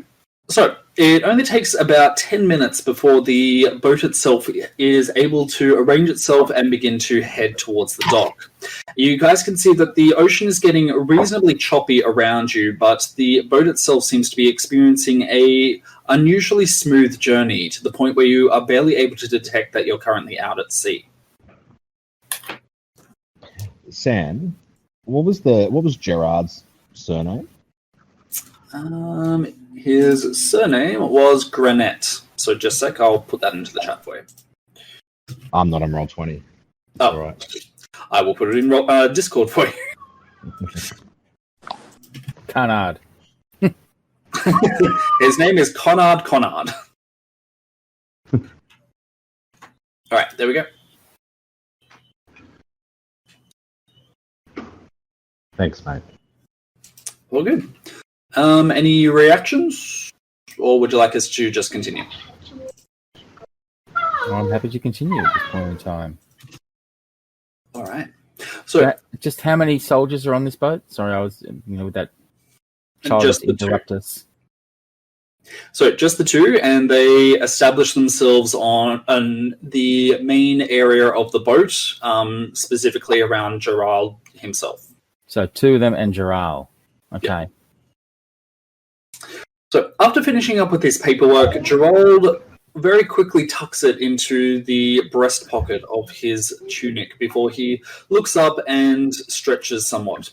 S2: So it only takes about 10 minutes before the boat itself is able to arrange itself and begin to head towards the dock. You guys can see that the ocean is getting reasonably choppy around you, but the boat itself seems to be experiencing a unusually smooth journey to the point where you are barely able to detect that you're currently out at sea.
S5: Sam, what was Gerard's surname?
S2: His surname was Granette. So just a sec, I'll put that into the chat for you.
S5: I'm not on Roll20.
S2: Oh,
S5: all right.
S2: I will put it in Discord for you.
S3: Canard.
S2: His name is Conard. All right, there we go.
S5: Thanks, mate.
S2: All good. Any reactions? Or would you like us to just continue?
S3: I'm happy to continue at this point in time.
S2: All right. So,
S3: just how many soldiers are on this boat? Sorry, I was with that child
S2: just the
S3: interrupt
S2: two.
S3: us.
S2: So just the two, and they establish themselves on the main area of the boat, specifically around Gerard himself.
S3: So 2 of them and Gerard. Okay.
S2: Yep. So after finishing up with his paperwork, Gerard very quickly tucks it into the breast pocket of his tunic before he looks up and stretches somewhat.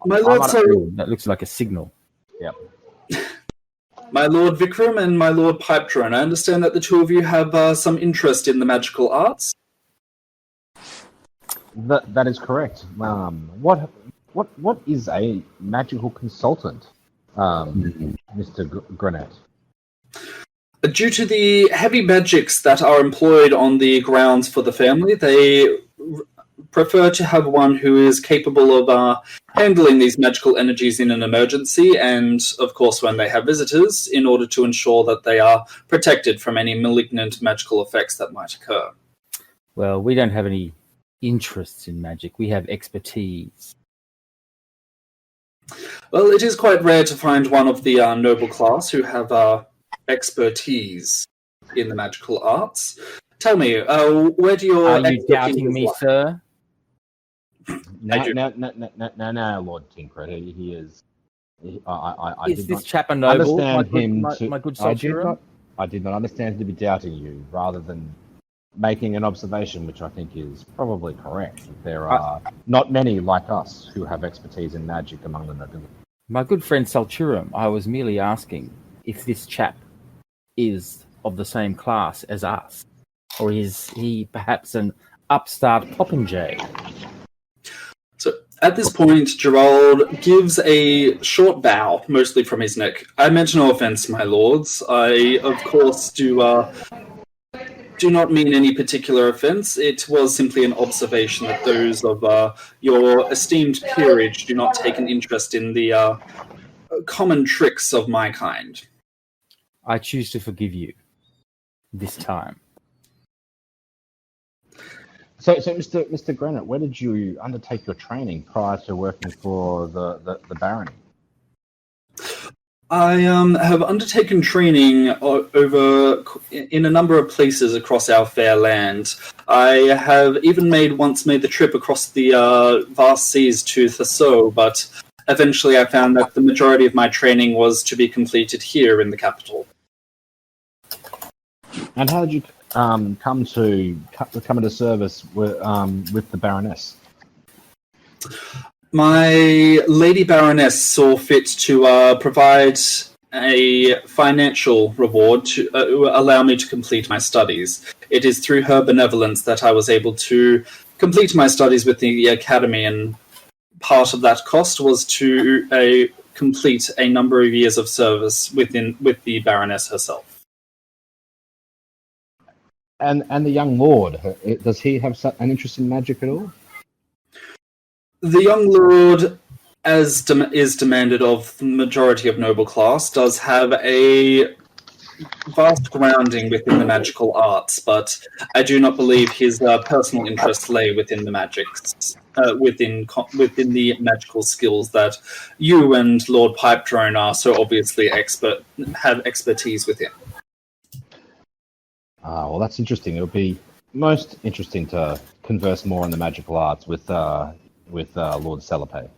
S2: My lord,
S3: that looks like a signal. Yep.
S2: My lord Vikram and my lord Pipedrone, I understand that the two of you have some interest in the magical arts.
S5: That is correct. What is a magical consultant, Mr. Granette?
S2: Due to the heavy magics that are employed on the grounds for the family, they prefer to have one who is capable of handling these magical energies in an emergency, and of course when they have visitors, in order to ensure that they are protected from any malignant magical effects that might occur.
S3: Well, we don't have any interests in magic. We have expertise.
S2: Well, it is quite rare to find one of the noble class who have expertise in the magical arts. Tell me, where do your
S3: Are you
S2: expertise
S3: doubting me,
S2: lie?
S3: sir?
S5: No, Lord Tinker. He is. I
S3: Is
S5: did
S3: this
S5: not
S3: chap a noble,
S5: understand him.
S3: my good
S5: I did
S3: Ciruimon?
S5: not understand him to be doubting you, rather than making an observation, which I think is probably correct. That there are not many like us who have expertise in magic among the nobility.
S3: My good friend Ciruimon, I was merely asking if this chap is of the same class as us, or is he perhaps an upstart popinjay?
S2: So at this point, Gerard gives a short bow, mostly from his neck. I meant no offense, my lords. I, of course, do not mean any particular offense. It was simply an observation that those of your esteemed peerage do not take an interest in the common tricks of my kind.
S3: I choose to forgive you this time.
S5: So, Mr. Granite, where did you undertake your training prior to working for the barony?
S2: I have undertaken training in a number of places across our fair land. I have even once made the trip across the vast seas to Thesso, but eventually I found that the majority of my training was to be completed here in the capital.
S5: And how did you come into service with the Baroness?
S2: My Lady Baroness saw fit to provide a financial reward to allow me to complete my studies. It is through her benevolence that I was able to complete my studies with the Academy, and part of that cost was to complete a number of years of service with the Baroness herself.
S5: And the young lord, does he have an interest in magic at all?
S2: The young lord, as is demanded of the majority of noble class, does have a vast grounding within the magical arts, but I do not believe his personal interests lay within the magics, within the magical skills that you and Lord Pipedrone are so obviously have expertise within.
S5: Well, that's interesting. It would be most interesting to converse more on the magical arts with Lord Celepe.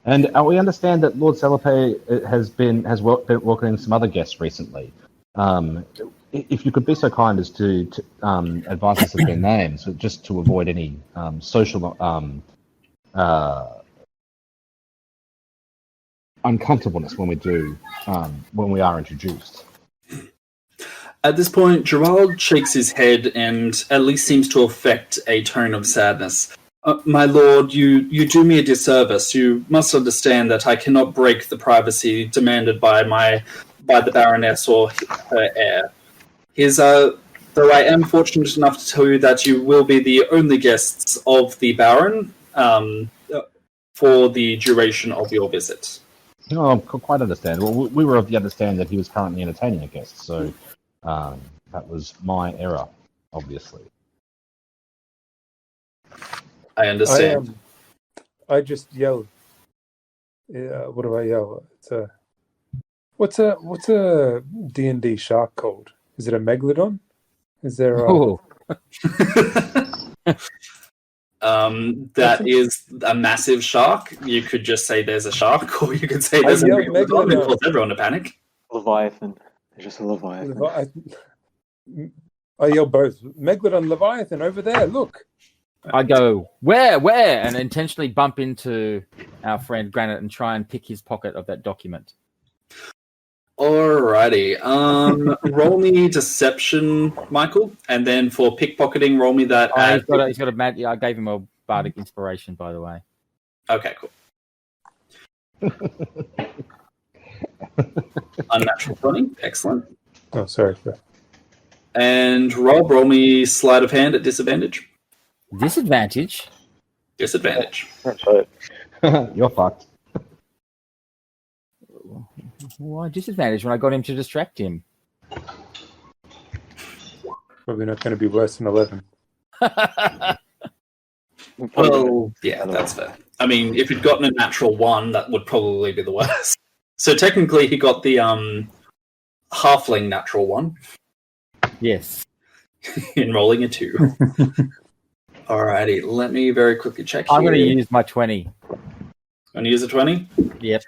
S5: And we understand that Lord Celepe has been welcoming some other guests recently. If you could be so kind as to advise us of their names, just to avoid any social uncomfortableness when we are introduced.
S2: At this point, Gerard shakes his head and at least seems to affect a tone of sadness. My lord, you do me a disservice. You must understand that I cannot break the privacy demanded by the Baroness or her heir. Though I am fortunate enough to tell you that you will be the only guests of the Baron for the duration of your visit.
S5: No, I quite understand. Well, we were of the understanding that he was currently entertaining a guest, so that was my error, obviously.
S2: I understand.
S4: I just yelled. What do I yell? What's a D&D shark called? Is it a megalodon? Is there a...
S2: That is a massive shark. You could just say there's a shark, or you could say there's a megalodon. It causes everyone to panic.
S7: Leviathan. There's just a Leviathan.
S4: I yell both. Megalodon, Leviathan, over there, look.
S3: I go, where? And intentionally bump into our friend Granite and try and pick his pocket of that document.
S2: Alrighty. Roll me deception, Michael, and then for pickpocketing, roll me that.
S3: He's got a mad. Yeah, I gave him a bardic inspiration, by the way.
S2: Okay, cool. Unnatural 20. Excellent.
S4: Oh, sorry.
S2: And Rob, roll me sleight of hand at disadvantage.
S3: Disadvantage.
S2: Disadvantage.
S7: That's right.
S5: You're fucked.
S3: Why disadvantage when I got him to distract him?
S4: Probably not going to be worse than 11.
S2: Well, yeah, that's fair. I mean, if he'd gotten a natural 1, that would probably be the worst. So technically, he got the halfling natural 1
S3: Yes.
S2: in rolling a 2. Alrighty, let me very quickly check here.
S3: I'm going to use my 20.
S2: Going to use a 20?
S3: Yep.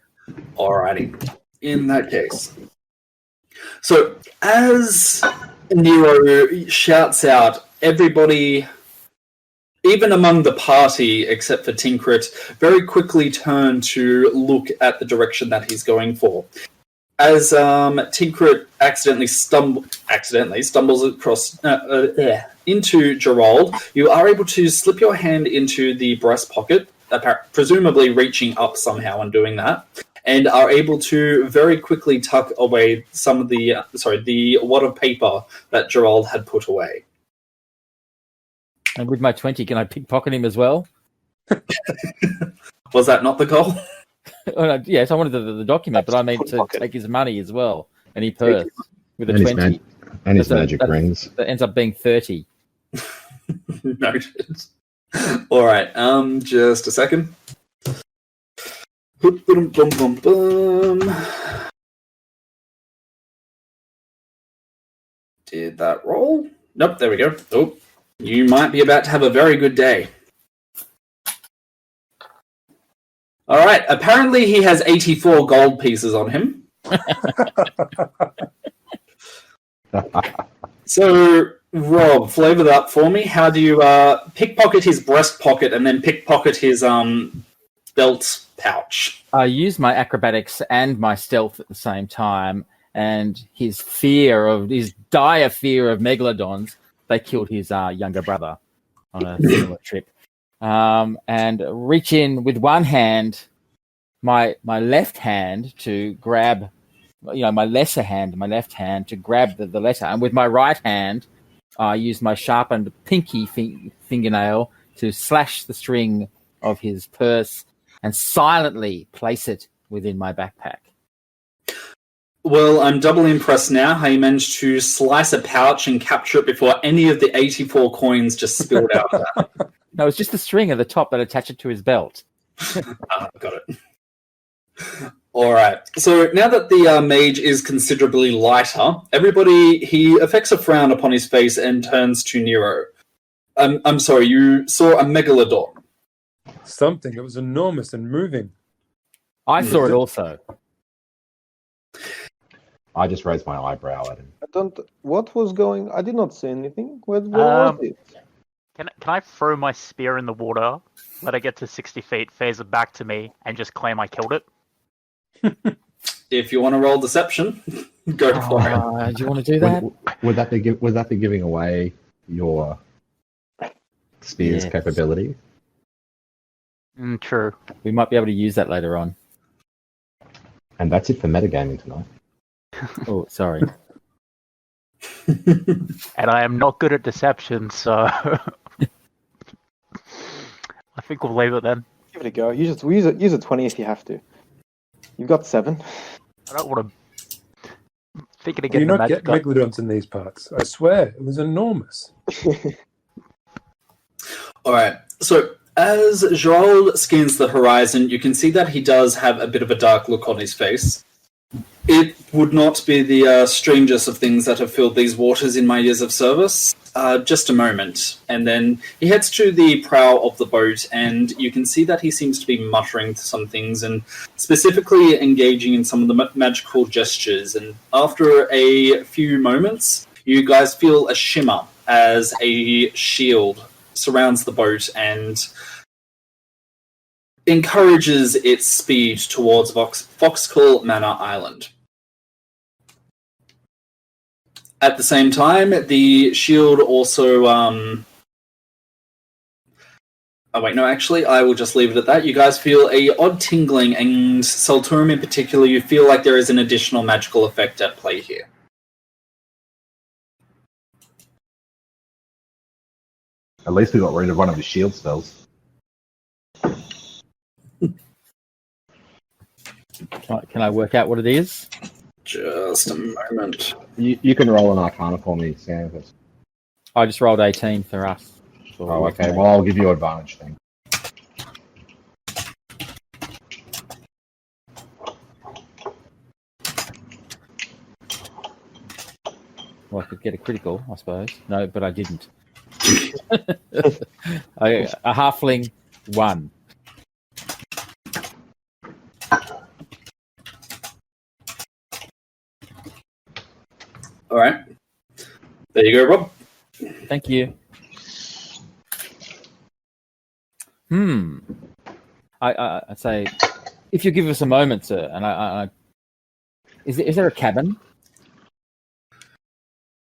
S2: Alrighty. In that case. So, as Nero shouts out, everybody, even among the party, except for Tinkrit, very quickly turn to look at the direction that he's going for. As Tinkrit accidentally stumbles across into Gerard, you are able to slip your hand into the breast pocket, presumably reaching up somehow and doing that, and are able to very quickly tuck away some of the wad of paper that Gerard had put away.
S3: And with my 20, can I pickpocket him as well?
S2: Was that not the goal?
S3: Oh, no, yes, I wanted the document, but I meant to take his money as well. And he purse with a 20.
S5: And his magic rings.
S3: That ends up being 30.
S2: Noted. All right, just a second. Did that roll? Nope, there we go. Oh, you might be about to have a very good day. All right, apparently he has 84 gold pieces on him. So, Rob, flavor that up for me. How do you pickpocket his breast pocket and then pickpocket his belt pouch?
S3: I used my acrobatics and my stealth at the same time, and his dire fear of megalodons, they killed his younger brother on a similar trip. And reach in with one hand, my left hand to grab, my lesser hand, my left hand to grab the letter, and with my right hand, I use my sharpened pinky fingernail to slash the string of his purse and silently place it within my backpack.
S2: Well, I'm doubly impressed now how you managed to slice a pouch and capture it before any of the 84 coins just spilled out of that.
S3: No, it's just the string at the top that attached it to his belt.
S2: Got it. All right. So now that the mage is considerably lighter, he affects a frown upon his face and turns to Nero. I'm sorry, you saw a megalodon.
S4: Something. It was enormous and moving.
S3: I saw it also.
S5: I just raised my eyebrow at him.
S7: What was going? I did not say anything. What was it?
S6: Can I throw my spear in the water, let it get to 60 feet, phase it back to me, and just claim I killed it?
S2: If you want to roll deception, go for it.
S3: Do you want to do that?
S5: Would that be giving away your spear's capability?
S6: True.
S3: We might be able to use that later on.
S5: And that's it for metagaming tonight.
S3: Oh, sorry.
S6: And I am not good at deception, so I think we'll leave it then.
S7: Give it a go. Use a 20 if you have to. You've got 7.
S6: I don't want to. Thinking of
S4: Do you
S6: getting the
S4: not
S6: magic
S4: get megalodons in these parts? I swear, it was enormous.
S2: All right. So as Gerard scans the horizon, you can see that he does have a bit of a dark look on his face. It would not be the strangest of things that have filled these waters in my years of service. Just a moment. And then he heads to the prow of the boat, and you can see that he seems to be muttering some things and specifically engaging in some of the magical gestures. And after a few moments, you guys feel a shimmer as a shield surrounds the boat and encourages its speed towards Foxcall Manor Island. At the same time, the shield also Oh wait, no, actually, I will just leave it at that. You guys feel a odd tingling, and Salturum in particular, you feel like there is an additional magical effect at play here.
S5: At least we got rid of one of his shield spells.
S3: Can I work out what it is?
S2: Just a moment.
S5: You can roll an Arcana for me, Sam.
S3: I just rolled 18 for us.
S5: Oh, okay. Well, I'll give you advantage then.
S3: Well, I could get a critical, I suppose. No, but I didn't. A halfling 1.
S2: All right. There you go, Rob.
S3: Thank you. I'd say, if you give us a moment, sir, and is there a cabin?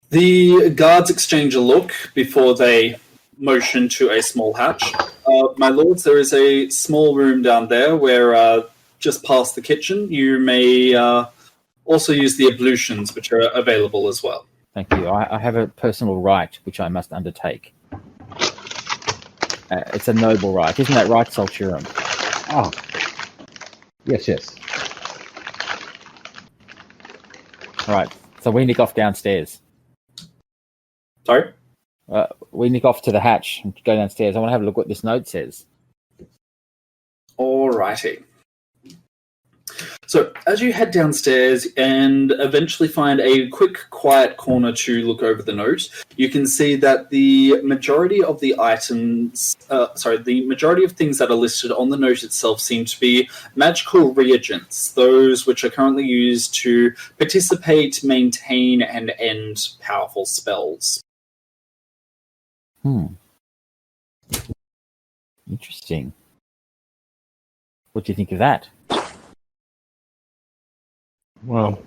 S2: The guards exchange a look before they motion to a small hatch. My lords, there is a small room down there where, just past the kitchen, you may also use the ablutions, which are available as well.
S3: Thank you. I have a personal right which I must undertake. It's a noble right. Isn't that right, Salturum?
S5: Oh. Yes.
S3: All right. So we nick off downstairs.
S2: Sorry?
S3: We nick off to the hatch and go downstairs. I want to have a look what this note says.
S2: Alrighty. So, as you head downstairs and eventually find a quick, quiet corner to look over the note, you can see that the majority of the items, the majority of things that are listed on the note itself seem to be magical reagents, those which are currently used to participate, maintain, and end powerful spells.
S3: Interesting. What do you think of that?
S5: Well,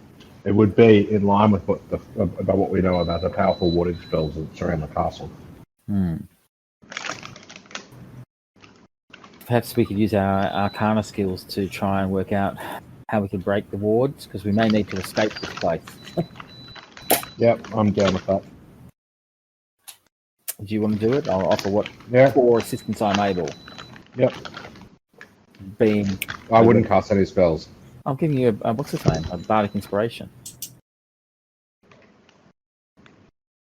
S5: it would be in line with about what we know about the powerful warding spells that surround the castle.
S3: Perhaps we could use our Arcana skills to try and work out how we can break the wards, because we may need to escape this place.
S5: Yep, I'm down with that.
S3: Do you want to do it? I'll offer what
S5: Yeah.
S3: for assistance I'm able.
S5: Yep.
S3: I
S5: wouldn't cast any spells.
S3: I'm giving you a what's his name? A bardic inspiration.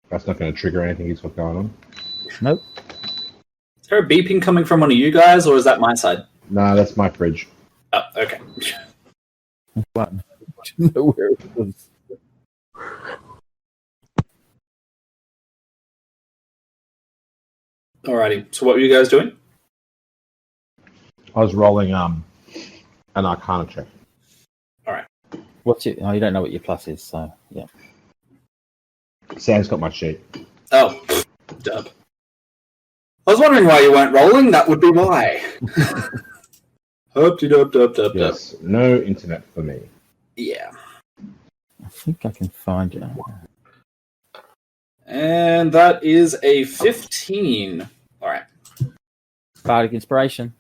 S5: That's not going to trigger anything he's got going on.
S3: Nope.
S2: Is there a beeping coming from one of you guys, or is that my side?
S5: No, that's my fridge.
S2: Oh, okay.
S3: What? Know where it was.
S2: Alrighty. So what were you guys doing?
S5: I was rolling an Arcana check.
S2: Alright.
S3: What's your? Oh, you don't know what your plus is, so yeah.
S5: Sam's got my sheet.
S2: Oh, dub. I was wondering why you weren't rolling. That would be why. Dub.
S5: Yes, no internet for me.
S2: Yeah.
S3: I think I can find it.
S2: And that is a 15. Alright.
S3: Bardic inspiration.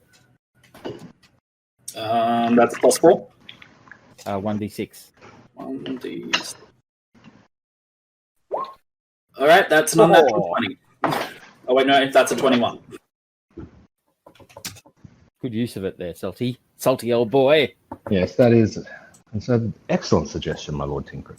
S2: That's plus 4.
S3: 1d6.
S2: 1d6. Alright, that's an unnatural 20. Oh, wait, no, that's a 21.
S3: Good use of it there, Salty. Salty old boy.
S5: Yes, that is. It's an excellent suggestion, my Lord Tinker.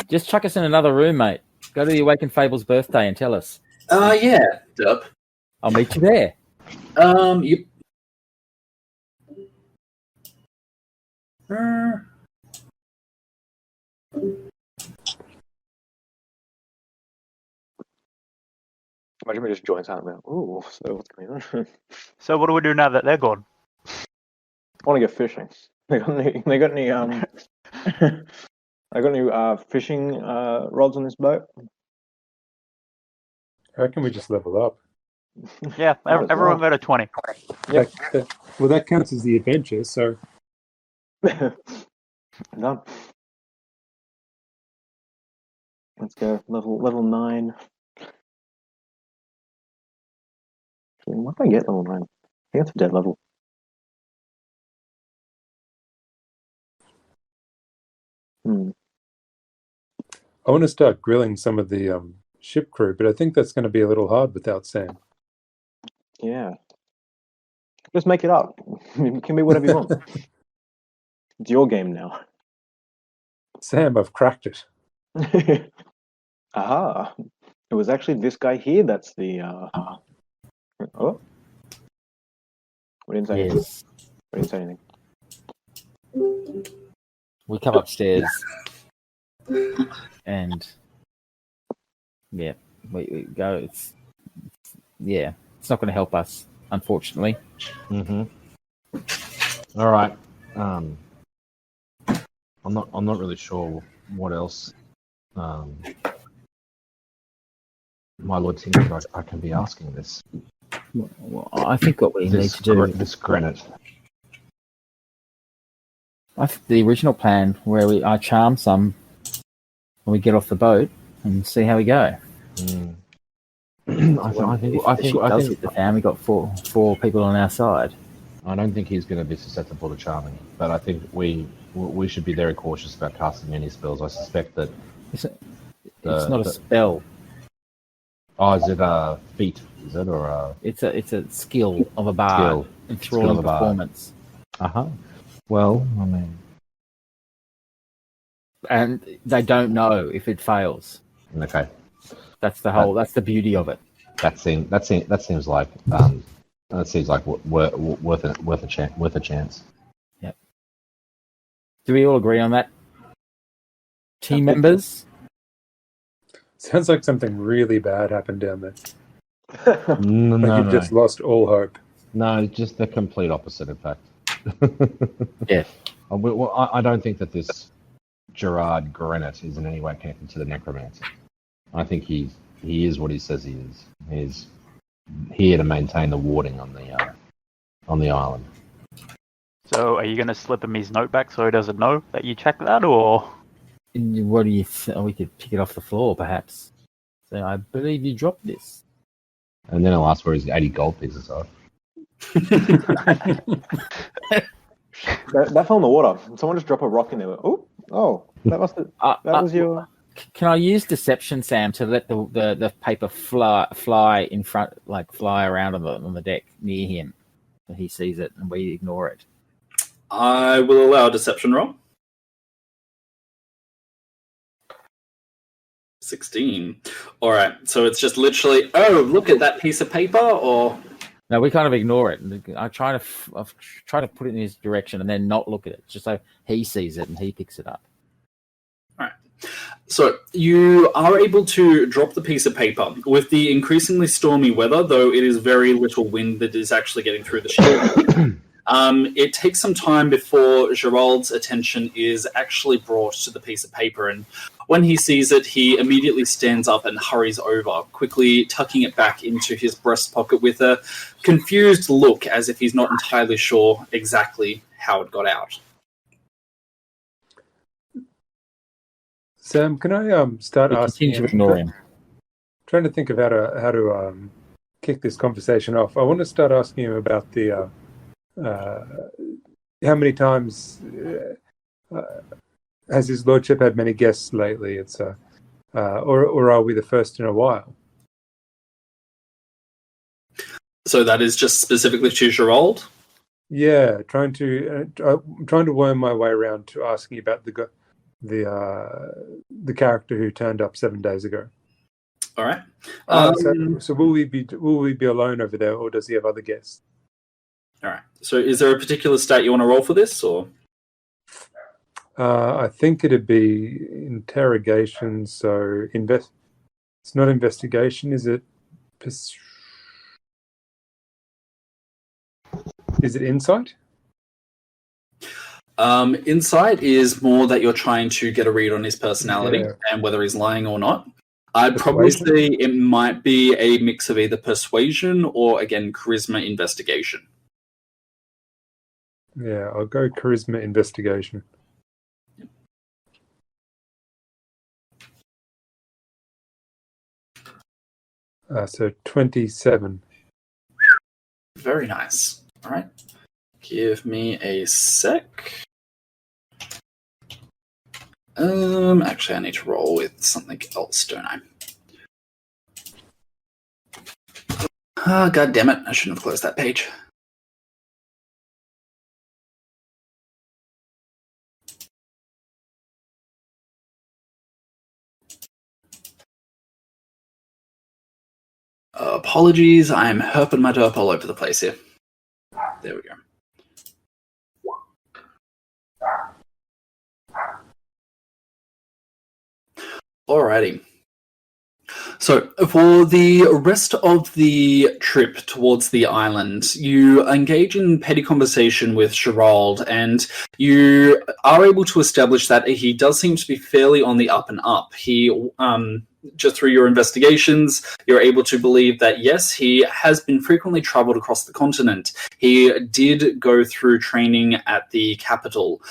S3: Just chuck us in another room, mate. Go to the Awakened Fables birthday and tell us.
S2: Yeah, dub.
S3: I'll meet you there.
S2: You...
S7: Imagine we just join something. Ooh, so what's going on?
S6: So what do we do now that they're gone?
S7: I want to go fishing. They got any I got any fishing rods on this boat?
S4: I reckon we just level up.
S6: Yeah,
S7: Might as
S6: everyone
S7: well.
S6: go to 20.
S7: Yep.
S4: Well, that counts as the adventure. So
S7: Done. Let's go level 9. Why did I get level 9? I think that's a dead level.
S4: I want to start grilling some of the ship crew, but I think that's going to be a little hard without Sam.
S7: Yeah. Just make it up. It can be whatever you want. It's your game now.
S4: Sam, I've cracked it.
S7: Aha. It was actually this guy here that's the Oh. We didn't say anything.
S3: Yes.
S7: We didn't say anything.
S3: We come upstairs, and yeah, we go. It's not going to help us, unfortunately.
S5: Mm-hmm. All right. I'm not really sure what else. My Lord Tinker, I can be asking this.
S3: Well, I think what we need to do
S5: This granite.
S3: I think the original plan where I charm some when we get off the boat and see how we go.
S5: I think
S3: The family got four people on our side.
S5: I don't think he's going to be susceptible to charming, but I think we should be very cautious about casting any spells. I suspect that
S3: It's not a spell.
S5: Oh, is it a feat? Is it or a?
S3: It's a skill of a bard. Enthralling performance.
S5: Well, I mean,
S3: and they don't know if it fails.
S5: Okay.
S3: That's the beauty of it.
S5: That seems like worth a chance.
S3: Yep. Do we all agree on that? Team members?
S4: Sounds like something really bad happened down there.
S5: No,
S4: just lost all hope.
S5: No, just the complete opposite, in fact.
S3: Yeah.
S5: I don't think that this Gerard Granite is in any way connected to the necromancer. I think he is what he says he is. He's here to maintain the warding on the island.
S6: So, are you going to slip him his note back so he doesn't know that you checked that, or?
S3: What do you we could pick it off the floor, perhaps. So, I believe you dropped this.
S5: And then I'll ask where his 80 gold pieces are.
S7: That fell in the water. Someone just dropped a rock in there. Oh, that must have. That was your.
S3: Can I use deception, Sam, to let the paper fly in front, like fly around on the deck near him, and he sees it and we ignore it?
S2: I will allow a deception roll. 16. All right, so it's just literally, look at that piece of paper, or
S3: no, we kind of ignore it. I've tried to put it in his direction and then not look at it, just so he sees it and he picks it up.
S2: All right. So you are able to drop the piece of paper. With the increasingly stormy weather, though it is very little wind that is actually getting through the ship, it takes some time before Gerard's attention is actually brought to the piece of paper. And when he sees it, he immediately stands up and hurries over, quickly tucking it back into his breast pocket with a confused look as if he's not entirely sure exactly how it got out.
S4: Sam, can I start asking?
S3: Continue to ignore him.
S4: Trying to think of how to kick this conversation off. I want to start asking him about the how many times has his lordship had many guests lately? It's or are we the first in a while?
S2: So that is just specifically to Gerard?
S4: Yeah, trying to worm my way around to asking about the character who turned up 7 days ago.
S2: All right.
S4: So will we be alone over there, or does he have other guests?
S2: All right. So is there a particular stat you want to roll for this, or?
S4: I think it'd be interrogation. So It's not investigation, is it? Is it insight?
S2: Insight is more that you're trying to get a read on his personality and whether he's lying or not. I'd probably
S4: Persuasion?
S2: say it might be a mix of either persuasion or, again, charisma investigation.
S4: Yeah, I'll go charisma investigation. So 27.
S2: Very nice. All right. Give me a sec. Actually, I need to roll with something else, don't I? Ah, God damn it. I shouldn't have closed that page. Apologies, I'm herping my derp all over the place here. There we go. Alrighty. So, for the rest of the trip towards the island, you engage in petty conversation with Gerard, and you are able to establish that he does seem to be fairly on the up and up. He, just through your investigations, you're able to believe that, yes, he has been frequently traveled across the continent. He did go through training at the capital.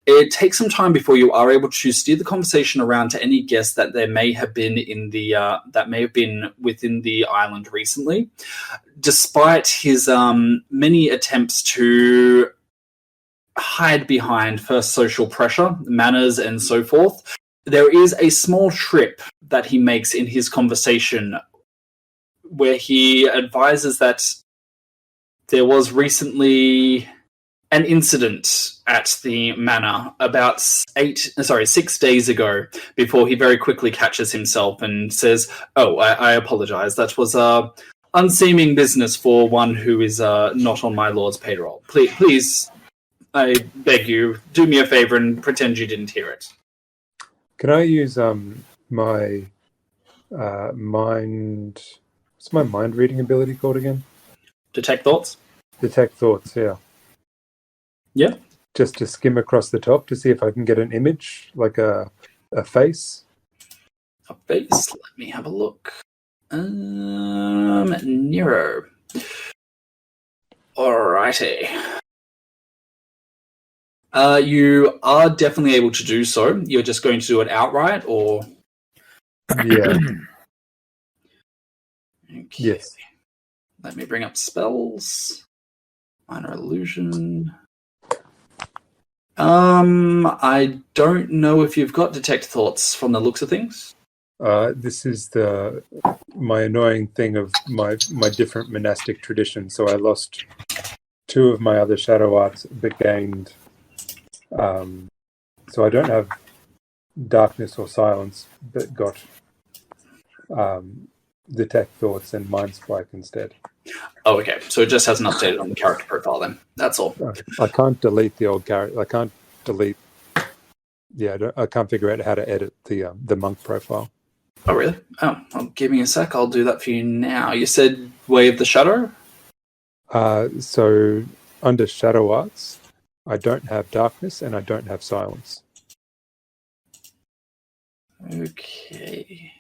S2: It takes some time before you are able to steer the conversation around to any guests that there may have been in the that may have been within the island recently. Despite his many attempts to hide behind first social pressure, manners, and so forth, there is a small trip that he makes in his conversation where he advises that there was recently an incident at the manor about 6 days ago, before he very quickly catches himself and says, "Oh, I apologize. That was unseeming business for one who is not on my lord's payroll. Please, I beg you, do me a favor and pretend you didn't hear it."
S4: Can I use my mind? What's my mind reading ability called again?
S2: Detect thoughts?
S4: Detect thoughts. Yeah.
S2: Yeah.
S4: Just to skim across the top to see if I can get an image, like a face.
S2: A face? Let me have a look. Nero. Alrighty. You are definitely able to do so. You're just going to do it outright, or?
S4: Yeah.
S2: Okay.
S4: Yes.
S2: Let me bring up spells. Minor illusion. I don't know if you've got detect thoughts from the looks of things.
S4: This is my annoying thing of my different monastic traditions. So I lost 2 of my other shadow arts, but gained. So I don't have darkness or silence, but got detect thoughts and mind spike instead.
S2: Oh, okay. So it just hasn't updated on the character profile then. That's all.
S4: I can't delete the old character. I can't delete. Yeah, I can't figure out how to edit the monk profile.
S2: Oh, really? Oh, well, give me a sec. I'll do that for you now. You said Way of the Shadow?
S4: So under shadow arts, I don't have darkness and I don't have silence.
S2: Okay.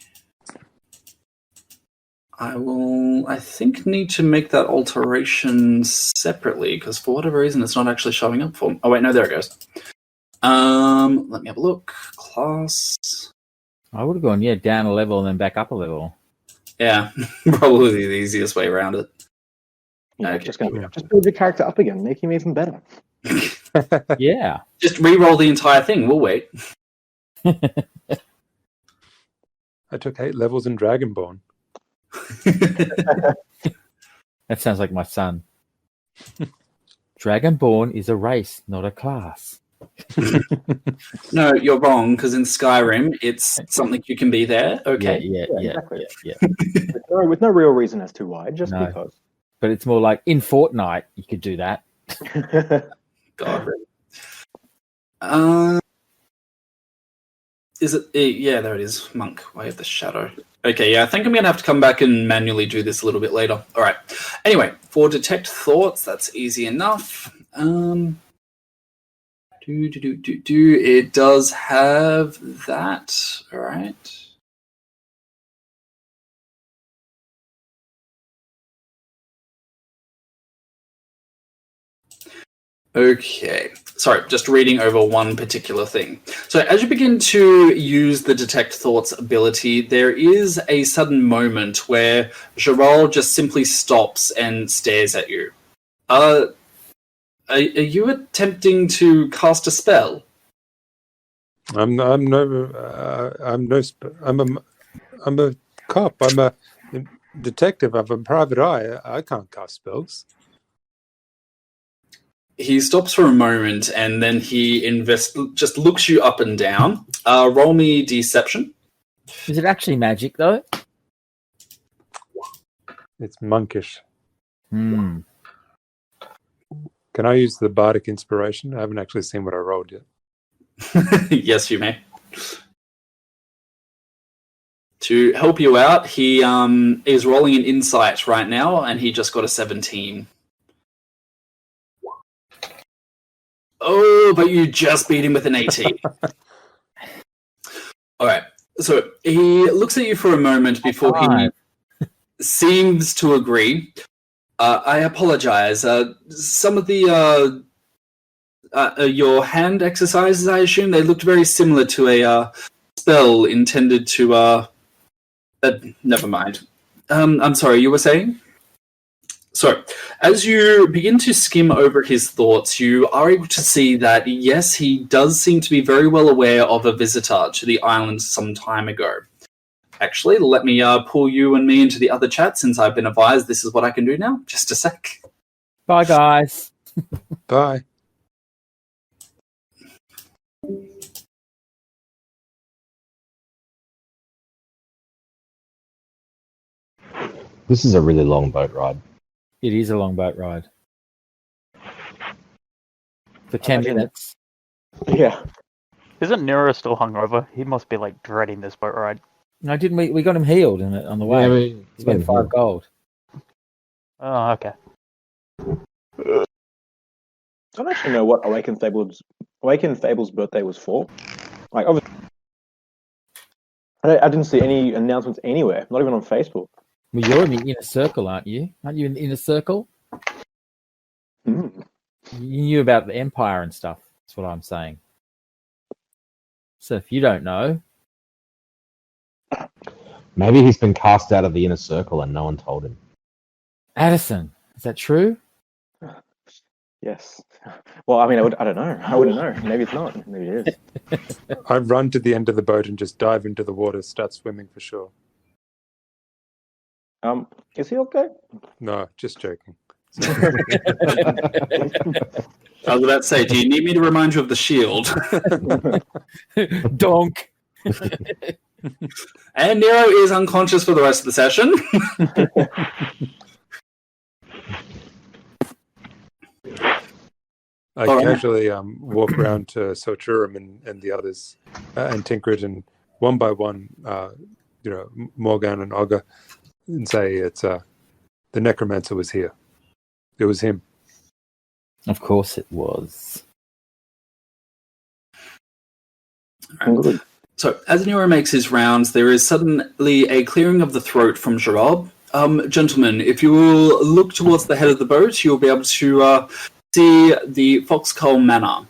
S2: I think, need to make that alteration separately, because for whatever reason it's not actually showing up for me. Oh, wait, no, there it goes. Let me have a look. Class.
S3: I would have gone, down a level and then back up a level.
S2: Yeah, probably the easiest way around it.
S7: Yeah,
S2: Okay.
S7: just build your character up again, make him even better.
S3: Yeah.
S2: Just re-roll the entire thing. We'll wait.
S4: I took 8 levels in Dragonborn.
S3: That sounds like my son. Dragonborn is a race, not a class.
S2: No, you're wrong, because in Skyrim, it's something you can be there. Okay.
S3: Yeah.
S7: Exactly. With no real reason as to why, just
S3: No.
S7: because.
S3: But it's more like in Fortnite, you could do that.
S2: God. Is it? Yeah, there it is. Monk, Way of the Shadow. Okay, yeah, I think I'm going to have to come back and manually do this a little bit later. All right. Anyway, for Detect Thoughts, that's easy enough. It does have that. All right. Okay. Sorry, just reading over one particular thing. So as you begin to use the Detect Thoughts ability, there is a sudden moment where Gerard just simply stops and stares at you. Are you attempting to cast a spell?
S4: I'm a cop. I'm a detective. I'm a private eye. I can't cast spells.
S2: He stops for a moment and then he just looks you up and down. Roll me Deception.
S3: Is it actually magic, though?
S4: It's monkish.
S3: Hmm.
S4: Can I use the bardic inspiration? I haven't actually seen what I rolled yet.
S2: Yes, you may. To help you out, he is rolling an insight right now, and he just got a 17. Oh, but you just beat him with an 18. All right. So he looks at you for a moment before he seems to agree. I apologize. Some of the your hand exercises, I assume, they looked very similar to a spell intended to... never mind. I'm sorry, you were saying? So, as you begin to skim over his thoughts, you are able to see that, yes, he does seem to be very well aware of a visitor to the island some time ago. Actually, let me pull you and me into the other chat since I've been advised this is what I can do now. Just a sec.
S3: Bye, guys.
S4: Bye.
S5: This is a really long boat ride.
S3: It is a long boat ride. For 10 minutes.
S7: Yeah.
S6: Isn't Nero still hungover? He must be like dreading this boat ride.
S3: No, didn't we? We got him healed on the way.
S5: Yeah,
S3: We spent 5 gold.
S6: Oh, okay.
S7: I don't actually know what Awakened Fables' birthday was for. Like, obviously, I didn't see any announcements anywhere, not even on Facebook.
S3: Well, you're in the inner circle, aren't you? Aren't you in the inner circle?
S7: Mm.
S3: You knew about the Empire and stuff. That's what I'm saying. So if you don't know...
S5: Maybe he's been cast out of the inner circle and no one told him.
S3: Addison, is that true?
S7: Yes. Well, I mean, I don't know. I wouldn't know. Maybe it's not. Maybe it is.
S4: I run to the end of the boat and just dive into the water, start swimming for sure.
S7: Is he okay?
S4: No, just joking.
S2: I was about to say, do you need me to remind you of the shield?
S3: Donk.
S2: And Nero is unconscious for the rest of the session.
S4: I casually walk around to Ciruimon and the others and Tinkrit, and one by one, Morgan and Ogre, and say it's the necromancer was here. It was him.
S3: Of course it was.
S7: Good.
S2: So, as Nero makes his rounds, there is suddenly a clearing of the throat from Gerard. Gentlemen, if you will look towards the head of the boat, you'll be able to see the Foxcull Manor.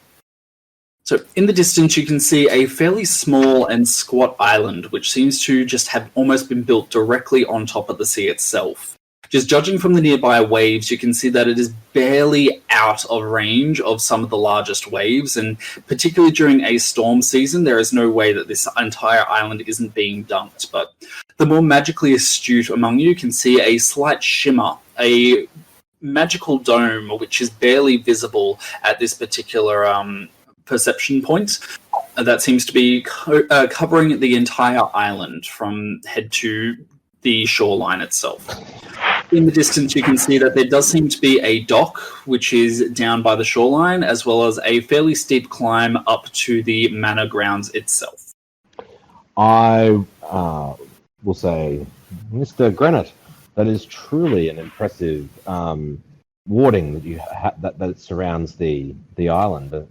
S2: So, in the distance, you can see a fairly small and squat island, which seems to just have almost been built directly on top of the sea itself. Just judging from the nearby waves, you can see that it is barely out of range of some of the largest waves, and particularly during a storm season, there is no way that this entire island isn't being dumped. But the more magically astute among you can see a slight shimmer, a magical dome, which is barely visible at this particular perception point. That seems to be covering the entire island from head to the shoreline itself. In the distance, you can see that there does seem to be a dock, which is down by the shoreline, as well as a fairly steep climb up to the manor grounds itself.
S5: I will say, Mr. Granite, that is truly an impressive warding that you that surrounds the island.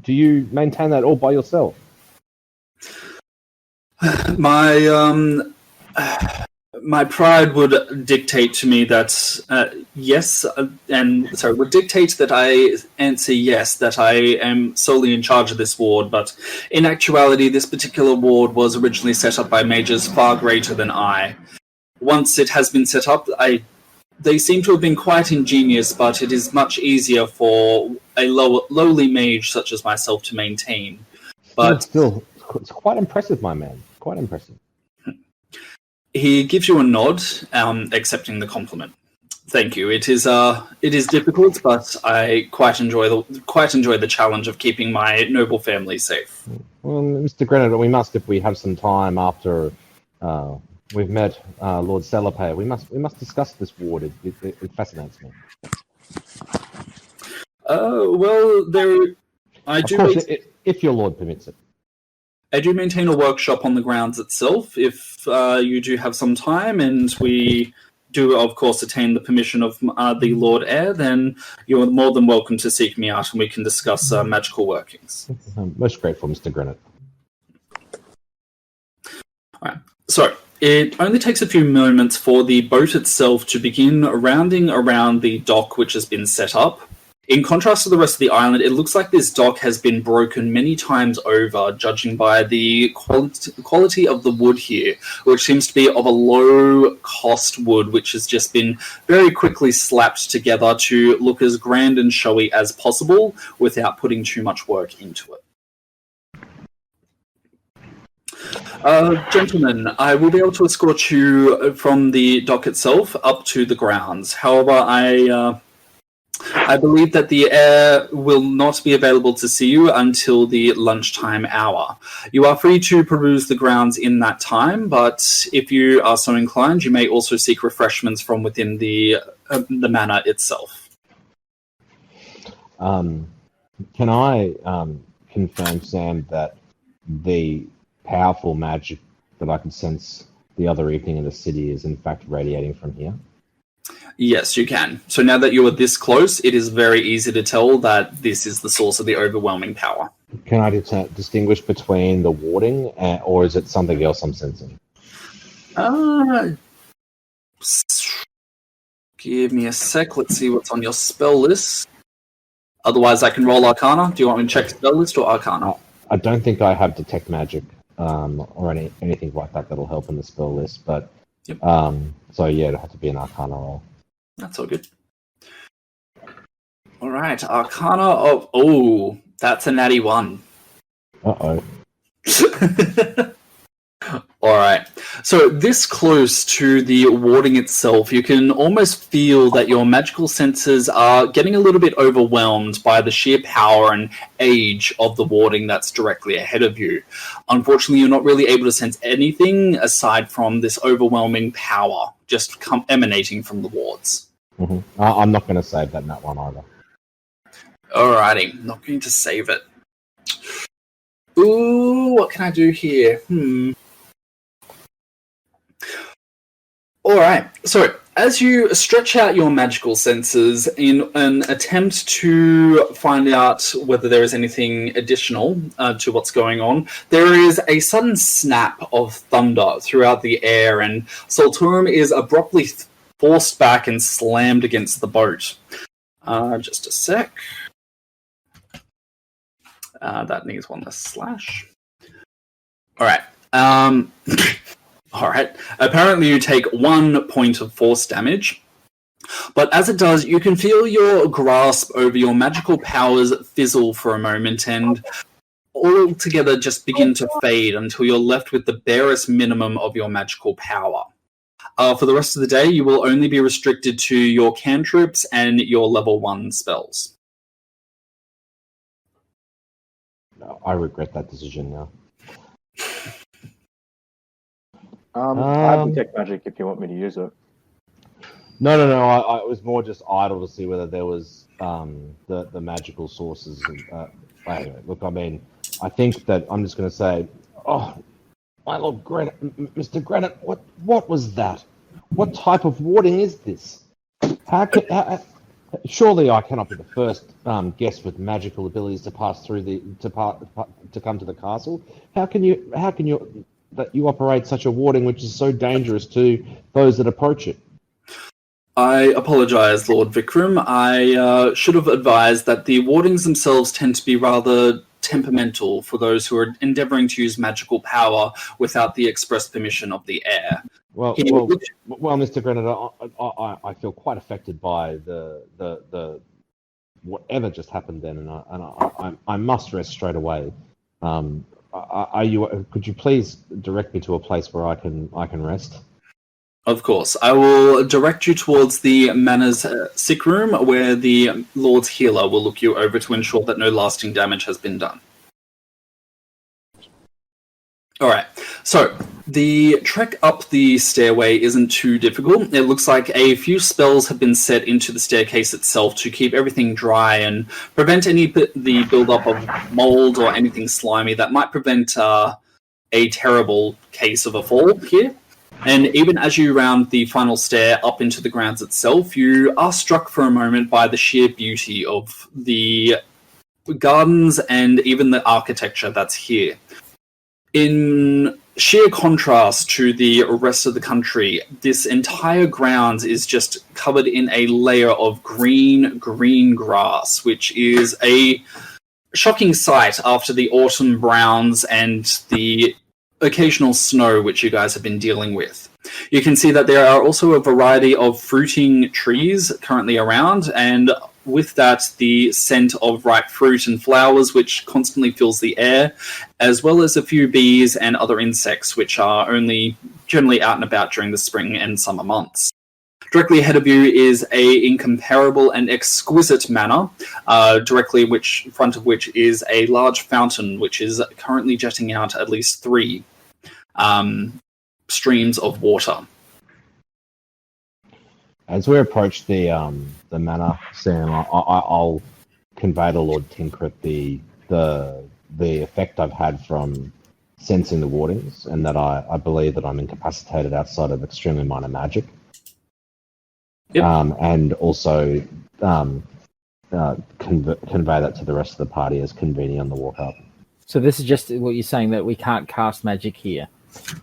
S5: Do you maintain that all by
S2: My pride would dictate to me that would dictate that I answer yes, that I am solely in charge of this ward, but in actuality, this particular ward was originally set up by mages far greater than I. Once it has been set up, they seem to have been quite ingenious, but it is much easier for a lowly mage such as myself to maintain. But
S5: still, it's quite impressive, my man. Quite impressive.
S2: He gives you a nod, accepting the compliment. Thank you. It is difficult, but I quite enjoy the challenge of keeping my noble family safe.
S5: Well, Mr. Grenadier, we must, if we have some time after we've met Lord Celopay, we must discuss this ward. It fascinates me. If your lord permits it.
S2: I do maintain a workshop on the grounds itself. If you do have some time, and we do, of course, attain the permission of the Lord Heir, then you're more than welcome to seek me out, and we can discuss magical workings.
S5: I'm most grateful, Mr. Grenadier.
S2: All right. So it only takes a few moments for the boat itself to begin rounding around the dock which has been set up. In contrast to the rest of the island, it looks like this dock has been broken many times over, judging by the quality of the wood here, which seems to be of a low-cost wood, which has just been very quickly slapped together to look as grand and showy as possible without putting too much work into it. Gentlemen, I will be able to escort you from the dock itself up to the grounds. However, I believe that the heir will not be available to see you until the lunchtime hour. You are free to peruse the grounds in that time, but if you are so inclined, you may also seek refreshments from within the manor itself.
S5: Can I confirm, Sam, that the powerful magic that I could sense the other evening in the city is in fact radiating from here?
S2: Yes, you can. So now that you are this close, it is very easy to tell that this is the source of the overwhelming power.
S5: Can I distinguish between the warding, or is it something else I'm sensing?
S2: Give me a sec. Let's see what's on your spell list. Otherwise, I can roll Arcana. Do you want me to check spell list or Arcana?
S5: I don't think I have Detect Magic or anything like that that'll help in the spell list, but
S2: yep.
S5: So yeah, it'll have to be an Arcana roll.
S2: That's all good. All right, Arcana of... Oh, that's a natty 1.
S5: Uh-oh.
S2: All right. So this close to the warding itself, you can almost feel that your magical senses are getting a little bit overwhelmed by the sheer power and age of the warding that's directly ahead of you. Unfortunately, you're not really able to sense anything aside from this overwhelming power just emanating from the wards.
S5: Mm-hmm. I'm not going to save that nat one either.
S2: Alrighty, not going to save it. Ooh, what can I do here? Alright, so as you stretch out your magical senses in an attempt to find out whether there is anything additional to what's going on, there is a sudden snap of thunder throughout the air, and Solturum is abruptly forced back and slammed against the boat. Just a sec. That needs one less slash. Alright. Alright. Apparently you take 1 point of force damage. But as it does, you can feel your grasp over your magical powers fizzle for a moment and altogether just begin to fade until you're left with the barest minimum of your magical power. For the rest of the day, you will only be restricted to your cantrips and your level 1 spells.
S5: No, I regret that decision now.
S7: I have Detect Magic if you want me to use it.
S5: No. I was more just idle to see whether there was the magical sources. Anyway, look, I mean, I think that I'm just going to say, my Lord Granite, Mr. Granite, what was that? What type of warding is this? Surely I cannot be the first guest with magical abilities to pass through to come to the castle. How can you that you operate such a warding which is so dangerous to those that approach it.
S2: I apologize, Lord Vikram. I should have advised that the wardings themselves tend to be rather temperamental for those who are endeavoring to use magical power without the express permission of the heir.
S5: Well, Mr. Grenada, I feel quite affected by the whatever just happened then, and I must rest straight away. Could you please direct me to a place where I can rest?
S2: Of course. I will direct you towards the Manor's sick room, where the Lord's healer will look you over to ensure that no lasting damage has been done. Alright, so the trek up the stairway isn't too difficult. It looks like a few spells have been set into the staircase itself to keep everything dry and prevent the build-up of mold or anything slimy that might prevent a terrible case of a fall here. And even as you round the final stair up into the grounds itself, you are struck for a moment by the sheer beauty of the gardens and even the architecture that's here. In sheer contrast to the rest of the country, this entire grounds is just covered in a layer of green grass, which is a shocking sight after the autumn browns and the occasional snow which you guys have been dealing with. You can see that there are also a variety of fruiting trees currently around, and with that the scent of ripe fruit and flowers which constantly fills the air, as well as a few bees and other insects which are only generally out and about during the spring and summer months. Directly ahead of you is a incomparable and exquisite manor, directly in front of which is a large fountain which is currently jetting out at least 3 streams of water.
S5: As we approach the manor, Sam, I'll convey to Lord Tinkrit the effect I've had from sensing the wardings, and that I believe that I'm incapacitated outside of extremely minor magic.
S2: Yep.
S5: And also convey that to the rest of the party as convening on the walk up.
S3: So this is just what you're saying, that we can't cast magic here.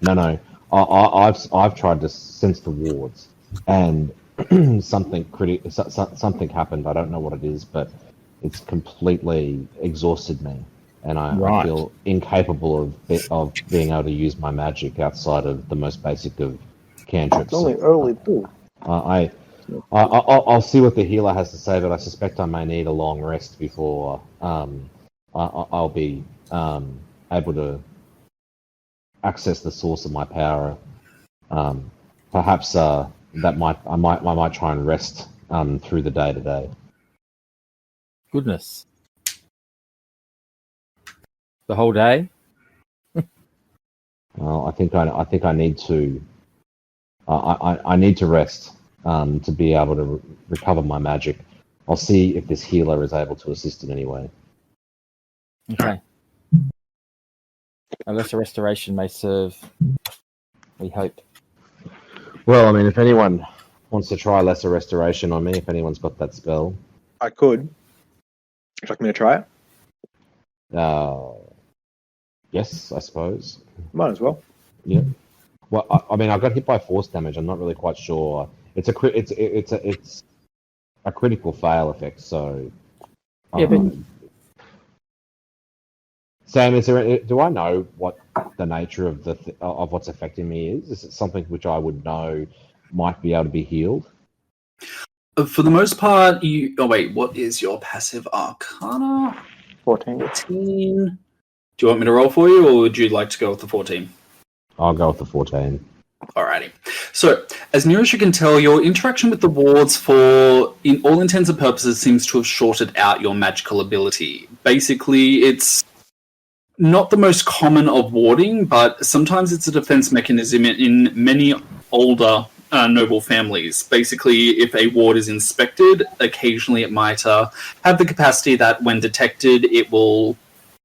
S5: No. I've tried to sense the wards, and something happened. I don't know what it is, but it's completely exhausted me, and I feel incapable of being able to use my magic outside of the most basic of cantrips.
S7: It's only early too.
S5: I'll see what the healer has to say, but I suspect I may need a long rest before I'll be able to access the source of my power. Perhaps I might try and rest through the day today.
S3: Goodness. The whole day?
S5: Well, I think I need to. I need to rest to be able to recover my magic. I'll see if this healer is able to assist in any way.
S3: Okay. A lesser restoration may serve, we hope.
S5: Well, I mean, if anyone wants to try lesser restoration on me, if anyone's got that spell.
S7: I could. Would you like me to try it?
S5: Yes, I suppose.
S7: Might as well.
S5: Yeah. Well, I mean, I got hit by force damage. I'm not really quite sure. It's a critical fail effect. So,
S3: yeah, but
S5: Sam, do I know what the nature of of what's affecting me is? Is it something which I would know might be able to be healed?
S2: For the most part, what is your passive arcana?
S7: 14.
S2: 14. Do you want me to roll for you, or would you like to go with the 14?
S5: I'll go with the 14.
S2: Alrighty. So, as near as you can tell, your interaction with the wards in all intents and purposes, seems to have shorted out your magical ability. Basically, it's not the most common of warding, but sometimes it's a defense mechanism in many older noble families. Basically, if a ward is inspected, occasionally it might have the capacity that when detected, it will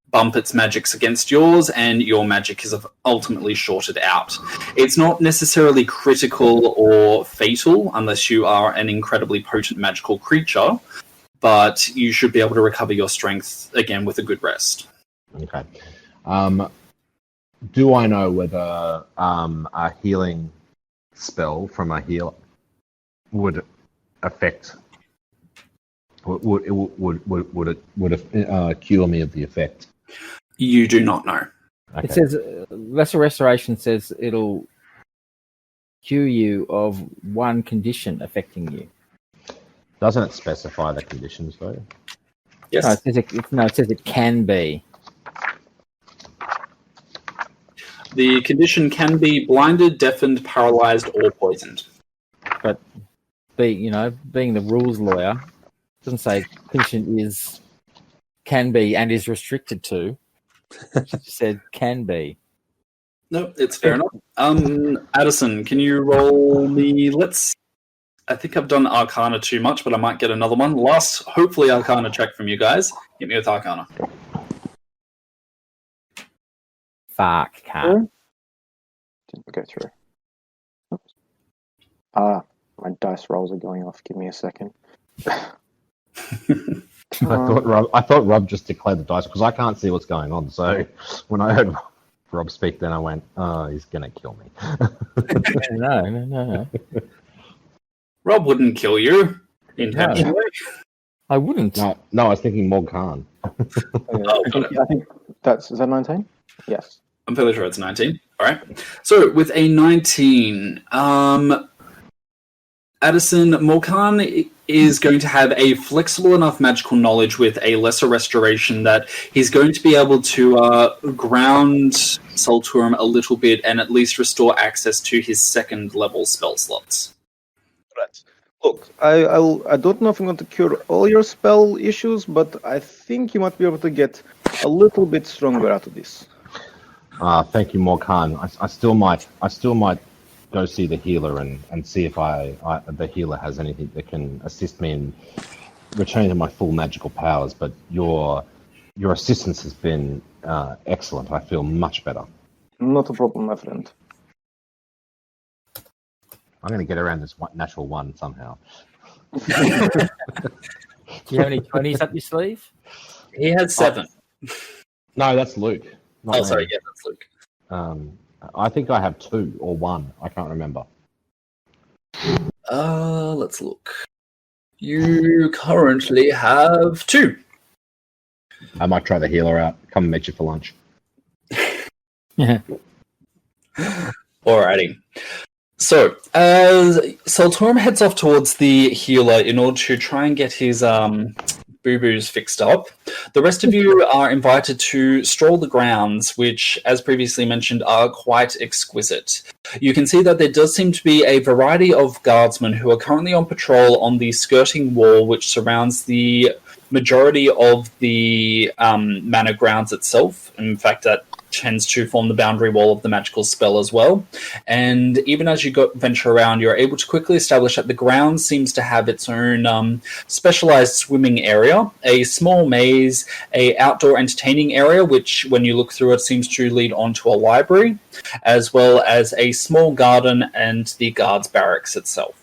S2: bump its magics against yours, and your magic is ultimately shorted out. It's not necessarily critical or fatal unless you are an incredibly potent magical creature, but you should be able to recover your strength again with a good rest.
S5: Okay. Do I know whether a healing spell from a healer would affect? Would it cure me of the effect?
S2: You do not know.
S5: Okay.
S3: It says Lesser Restoration says it'll cure you of one condition affecting you.
S5: Doesn't it specify the conditions though?
S2: Yes.
S3: No, it says it can be.
S2: The condition can be blinded, deafened, paralyzed, or poisoned.
S3: But being the rules lawyer, doesn't say condition can be and is restricted to. It just said can be.
S2: No, it's fair enough. Addison, can you roll me? I think I've done Arcana too much, but I might get another one. Last, hopefully, Arcana check from you guys. Hit me with Arcana.
S3: Fuck, can't.
S7: Didn't go through. Oops. My dice rolls are going off. Give me a second.
S5: I thought Rob just declared the dice because I can't see what's going on. So when I heard Rob speak, then I went, "Oh, he's gonna kill me."
S3: No.
S2: Rob wouldn't kill you intentionally.
S3: I wouldn't.
S5: No, I was thinking Morgan.
S7: I think is that 19? Yes.
S2: I'm fairly sure it's 19. All right. So with a 19, Addison, Morkan is going to have a flexible enough magical knowledge with a lesser restoration that he's going to be able to ground Solturum a little bit and at least restore access to his second level spell slots.
S8: Right. Look, I don't know if I'm going to cure all your spell issues, but I think you might be able to get a little bit stronger out of this.
S5: Thank you, Morkan. I still might go see the healer and see if the healer has anything that can assist me in returning to my full magical powers. But your assistance has been excellent. I feel much better.
S7: Not a problem, my friend.
S5: I'm going to get around this natural one somehow.
S3: Do you have any 20s up your sleeve?
S2: He has 7.
S5: No, that's Luke. Not me.
S2: Sorry, yeah, that's Luke.
S5: I think I have 2 or 1. I can't remember.
S2: Let's look. You currently have 2.
S5: I might try the healer out. Come and meet you for lunch.
S3: Yeah.
S2: Alrighty. So, as Solturum heads off towards the healer in order to try and get his boo-boos fixed up, the rest of you are invited to stroll the grounds, which, as previously mentioned, are quite exquisite. You can see that there does seem to be a variety of guardsmen who are currently on patrol on the skirting wall, which surrounds the majority of the manor grounds itself. In fact, that tends to form the boundary wall of the magical spell as well. And even as you venture around, you're able to quickly establish that the ground seems to have its own specialized swimming area, a small maze, a outdoor entertaining area, which when you look through it seems to lead onto a library, as well as a small garden and the guards barracks itself.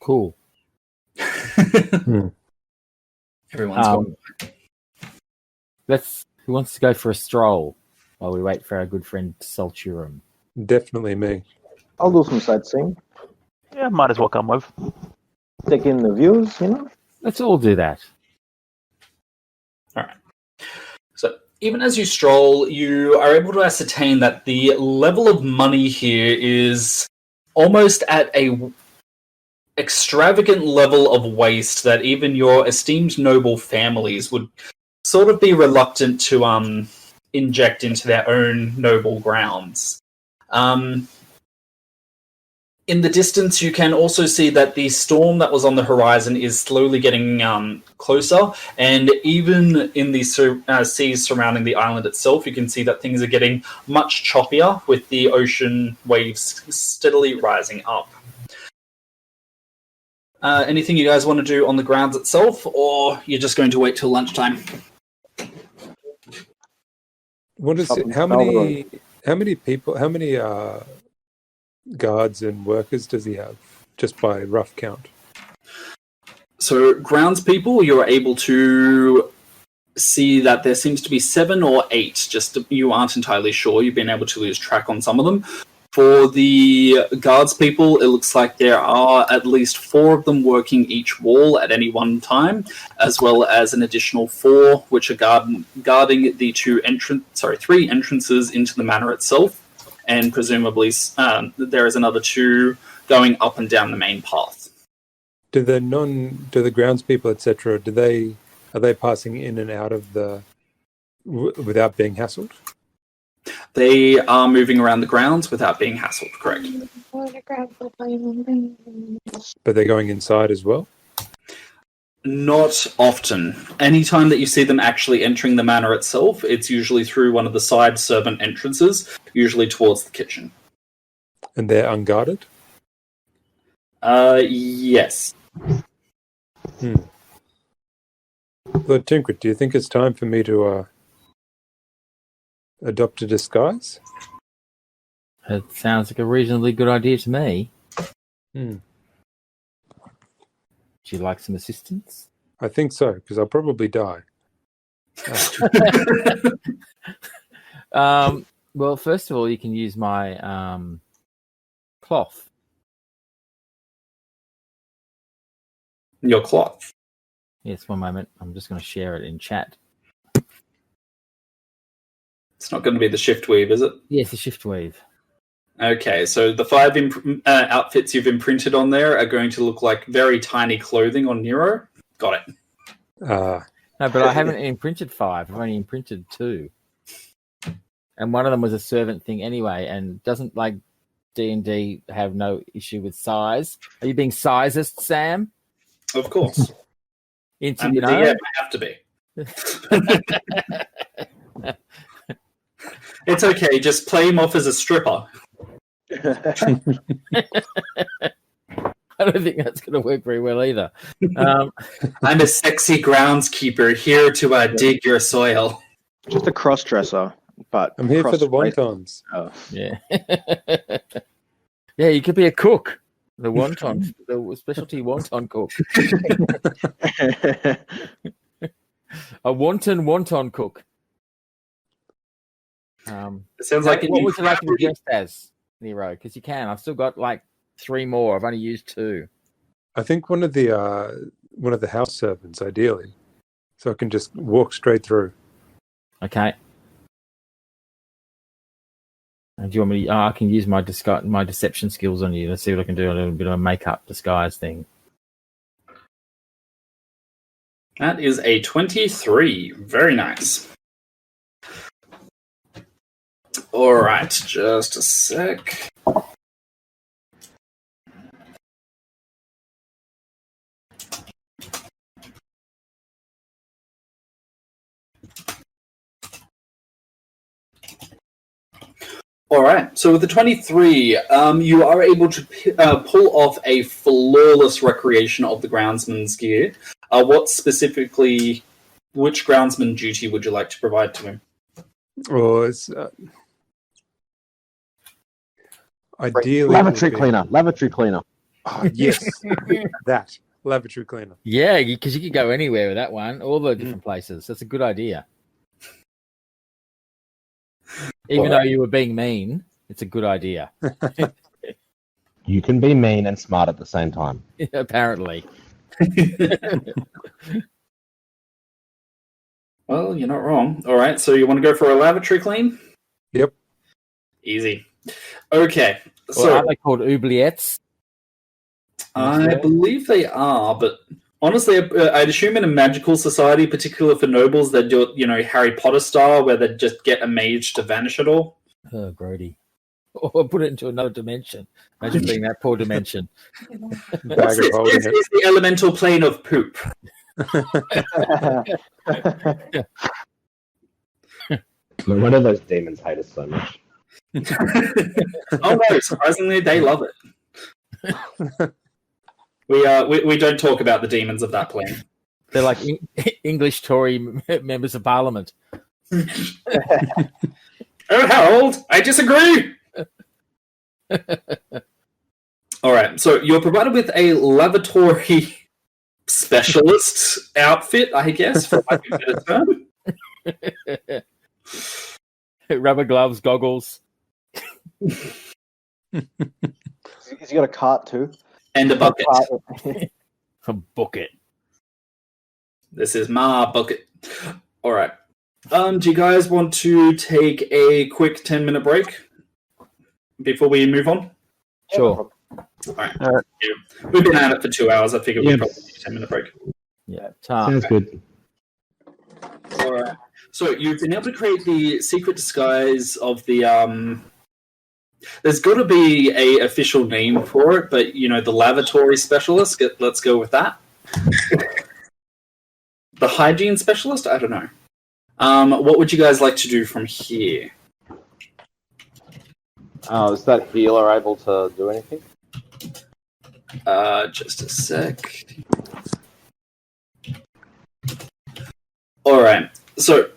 S3: Cool.
S2: Everyone's gone.
S3: Who wants to go for a stroll while we wait for our good friend Solturum?
S4: Definitely me.
S7: I'll do some sightseeing.
S6: Yeah, might as well come with.
S7: Take in the views,
S3: Let's all do that.
S2: All right. So even as you stroll, you are able to ascertain that the level of money here is almost at a extravagant level of waste that even your esteemed noble families would sort of be reluctant to inject into their own noble grounds. In the distance, you can also see that the storm that was on the horizon is slowly getting closer, and even in the seas surrounding the island itself, you can see that things are getting much choppier with the ocean waves steadily rising up. Anything you guys want to do on the grounds itself, or you're just going to wait till lunchtime?
S4: What is it? How many people? How many guards and workers does he have? Just by rough count.
S2: So, groundspeople, you're able to see that there seems to be 7 or 8. You aren't entirely sure. You've been able to lose track on some of them. For the guards people, it looks like there are at least 4 of them working each wall at any one time, as well as an additional 4 which are guarding the 3 entrances into the manor itself, and presumably there is another 2 going up and down the main path.
S4: Do the groundspeople, etc., are they passing in and out of without being hassled?
S2: They are moving around the grounds without being hassled, correct?
S4: But they're going inside as well?
S2: Not often. Anytime that you see them actually entering the manor itself, it's usually through one of the side servant entrances, usually towards the kitchen.
S4: And they're unguarded?
S2: Yes.
S4: Lord Tinkrit, do you think it's time for me to adopt a disguise?
S3: It sounds like a reasonably good idea to me.
S4: Hmm.
S3: Would you like some assistance?
S4: I think so, because I'll probably die.
S3: Well, first of all, you can use my cloth.
S2: Your cloth.
S3: Yes, one moment. I'm just going to share it in chat.
S2: It's not going to be the shift weave, is it?
S3: Yes, the shift weave.
S2: Okay, so the 5 outfits you've imprinted on there are going to look like very tiny clothing on Nero. Got it.
S3: No, but I haven't imprinted 5. I've only imprinted 2. And one of them was a servant thing anyway, and doesn't like D&D have no issue with size. Are you being sizist, Sam?
S2: Of course.
S3: Into,
S2: I'm
S3: you
S2: the
S3: know?
S2: DM, I have to be. It's okay, just play him off as a stripper.
S3: I don't think that's going to work very well either.
S2: I'm a sexy groundskeeper here to dig your soil.
S8: Just a cross-dresser, but
S4: I'm here for the wontons.
S8: Oh.
S3: Yeah. Yeah, you could be a cook. The wonton, the specialty wonton cook. A wonton cook.
S2: It sounds like
S3: what would you like to be dressed as, Nero? Because you can. I've still got like 3 more. I've only used 2.
S4: I think one of the house servants, ideally, so I can just walk straight through.
S3: Okay. And do you want me? I can use my deception skills on you. Let's see what I can do. A little bit of a makeup disguise thing.
S2: That is a 23. Very nice. All right, just a sec. All right, so with the 23, you are able to pull off a flawless recreation of the groundsman's gear. Which groundsman duty would you like to provide to him?
S4: Well, it's ideally
S5: Lavatory cleaner.
S4: Oh, yes, that lavatory cleaner.
S3: Yeah, because you could go anywhere with that one. All the different places. That's a good idea. Even though you were being mean, it's a good idea.
S5: You can be mean and smart at the same time.
S3: Apparently.
S2: Well, you're not wrong. All right, so you want to go for a lavatory clean?
S4: Yep.
S2: Easy. Okay.
S3: So are they called oubliettes?
S2: I believe they are, but honestly, I'd assume in a magical society, particularly for nobles, they'd do it, Harry Potter style, where they'd just get a mage to vanish it all.
S3: Oh, grody. Or put it into another dimension. Imagine being that poor dimension.
S2: What's this? This is the elemental plane of poop.
S5: No wonder those demons hate us so much.
S2: Oh no! Surprisingly, they love it. We don't talk about the demons of that plane.
S3: They're like English Tory members of Parliament.
S2: Oh, Harold, I disagree. All right, so you're provided with a lavatory specialist outfit, I guess, for lack of a better term.
S3: Rubber gloves, goggles.
S7: Has he got a cart too?
S2: And a bucket.
S3: A bucket.
S2: This is my bucket. All right. Do you guys want to take a quick 10-minute break before we move on?
S3: Sure.
S2: All right. We've been at it for 2 hours. I figured we'd probably take a 10-minute break.
S3: Yeah.
S5: Sounds good.
S2: All right. So you've been able to create the secret disguise of the. There's got to be a official name for it, but the lavatory specialist. Let's go with that. The hygiene specialist. I don't know. What would you guys like to do from here?
S9: Is that healer able to do anything?
S2: Just a sec. All right. So.